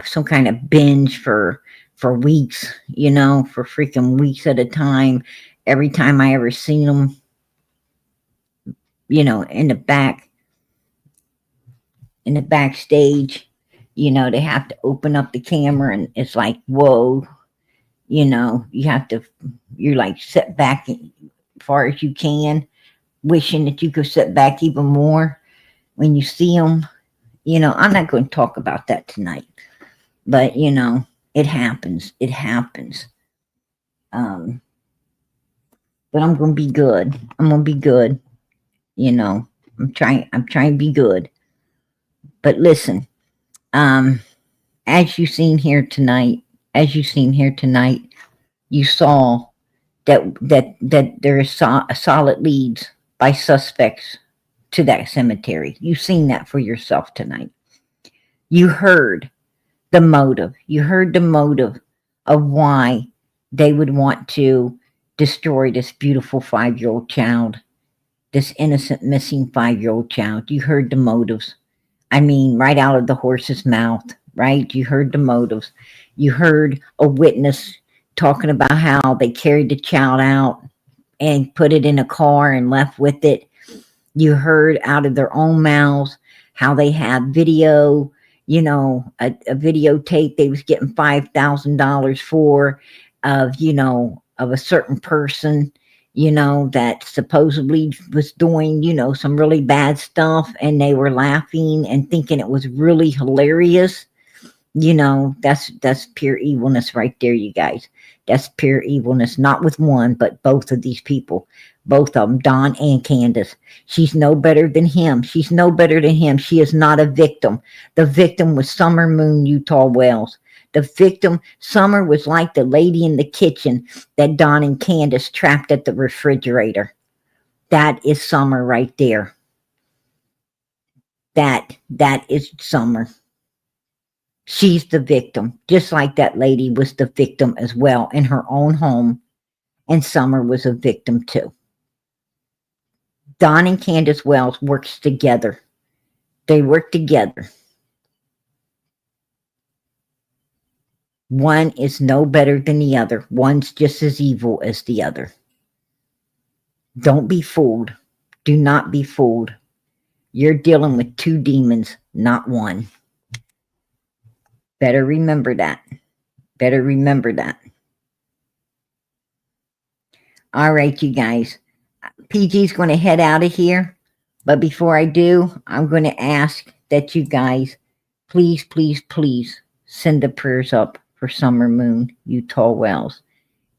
some kind of binge for weeks, for freaking weeks at a time. Every time I ever seen them, in the backstage, they have to open up the camera and it's like, whoa, you're like sit back as far as you can, wishing that you could sit back even more when you see them. I'm not going to talk about that tonight, but it happens. It happens. But I'm going to be good. I'm going to be good. I'm trying to be good. But listen, as you seen here tonight, you saw that there is solid leads by suspects to that cemetery. You've seen that for yourself tonight. You heard the motive. You heard the motive of why they would want to destroy this beautiful 5-year-old child, this innocent missing 5-year-old child. You heard the motives. I mean, right out of the horse's mouth, right? You heard the motives. You heard a witness talking about how they carried the child out and put it in a car and left with it. You heard out of their own mouths how they had video, you know, a videotape they was getting $5,000 for, of, you know, of a certain person, you know, that supposedly was doing, you know, some really bad stuff, and they were laughing and thinking it was really hilarious. You know, that's pure evilness right there, you guys. That's pure evilness, not with one, but both of these people. Both of them, Don and Candace. She's no better than him. She's no better than him. She is not a victim. The victim was Summer Moon Utah Wells. The victim, Summer, was like the lady in the kitchen that Don and Candace trapped at the refrigerator. That is Summer right there. That is Summer. She's the victim, just like that lady was the victim as well in her own home, and Summer was a victim too. Don and Candace Wells works together. They work together. One is no better than the other. One's just as evil as the other. Don't be fooled. Do not be fooled. You're dealing with two demons, not one. Better remember that. Better remember that. All right, you guys. PG's going to head out of here. But before I do, I'm going to ask that you guys please, please, please send the prayers up for Summer Moon Utah Wells.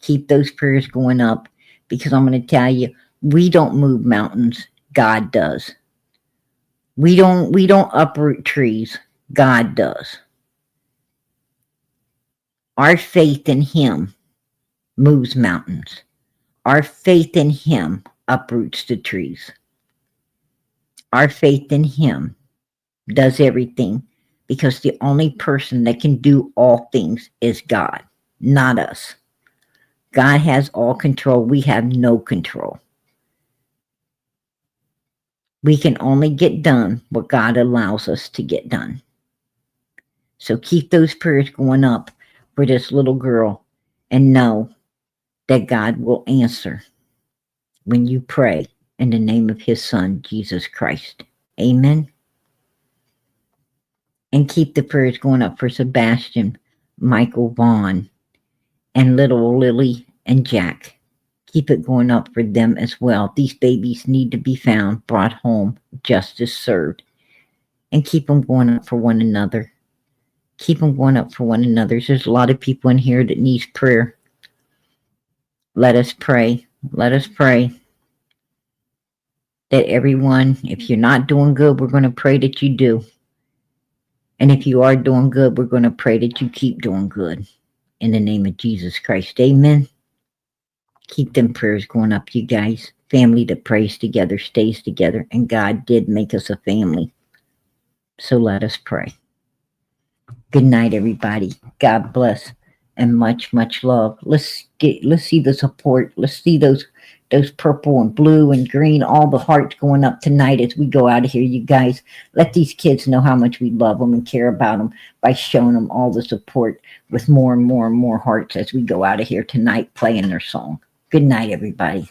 Keep those prayers going up, because I'm going to tell you, we don't move mountains. God does. We don't uproot trees. God does. Our faith in Him moves mountains. Our faith in Him uproots the trees. Our faith in Him does everything, because the only person that can do all things is God, not us. God has all control. We have no control. We can only get done what God allows us to get done. So keep those prayers going up for this little girl, and know that God will answer when you pray in the name of His Son, Jesus Christ. Amen. And keep the prayers going up for Sebastian, Michael Vaughn, and little Lily and Jack. Keep it going up for them as well. These babies need to be found, brought home, justice served. And keep them going up for one another. Keep them going up for one another. There's a lot of people in here that needs prayer. Let us pray. Let us pray that everyone, if you're not doing good, we're going to pray that you do. And if you are doing good, we're going to pray that you keep doing good. In the name of Jesus Christ. Amen. Keep them prayers going up, you guys. Family that prays together stays together. And God did make us a family. So let us pray. Good night, everybody. God bless. And much, much love. Let's see the support. Let's see those purple and blue and green, all the hearts going up tonight as we go out of here, you guys. Let these kids know how much we love them and care about them by showing them all the support with more and more and more hearts as we go out of here tonight playing their song. Good night, everybody.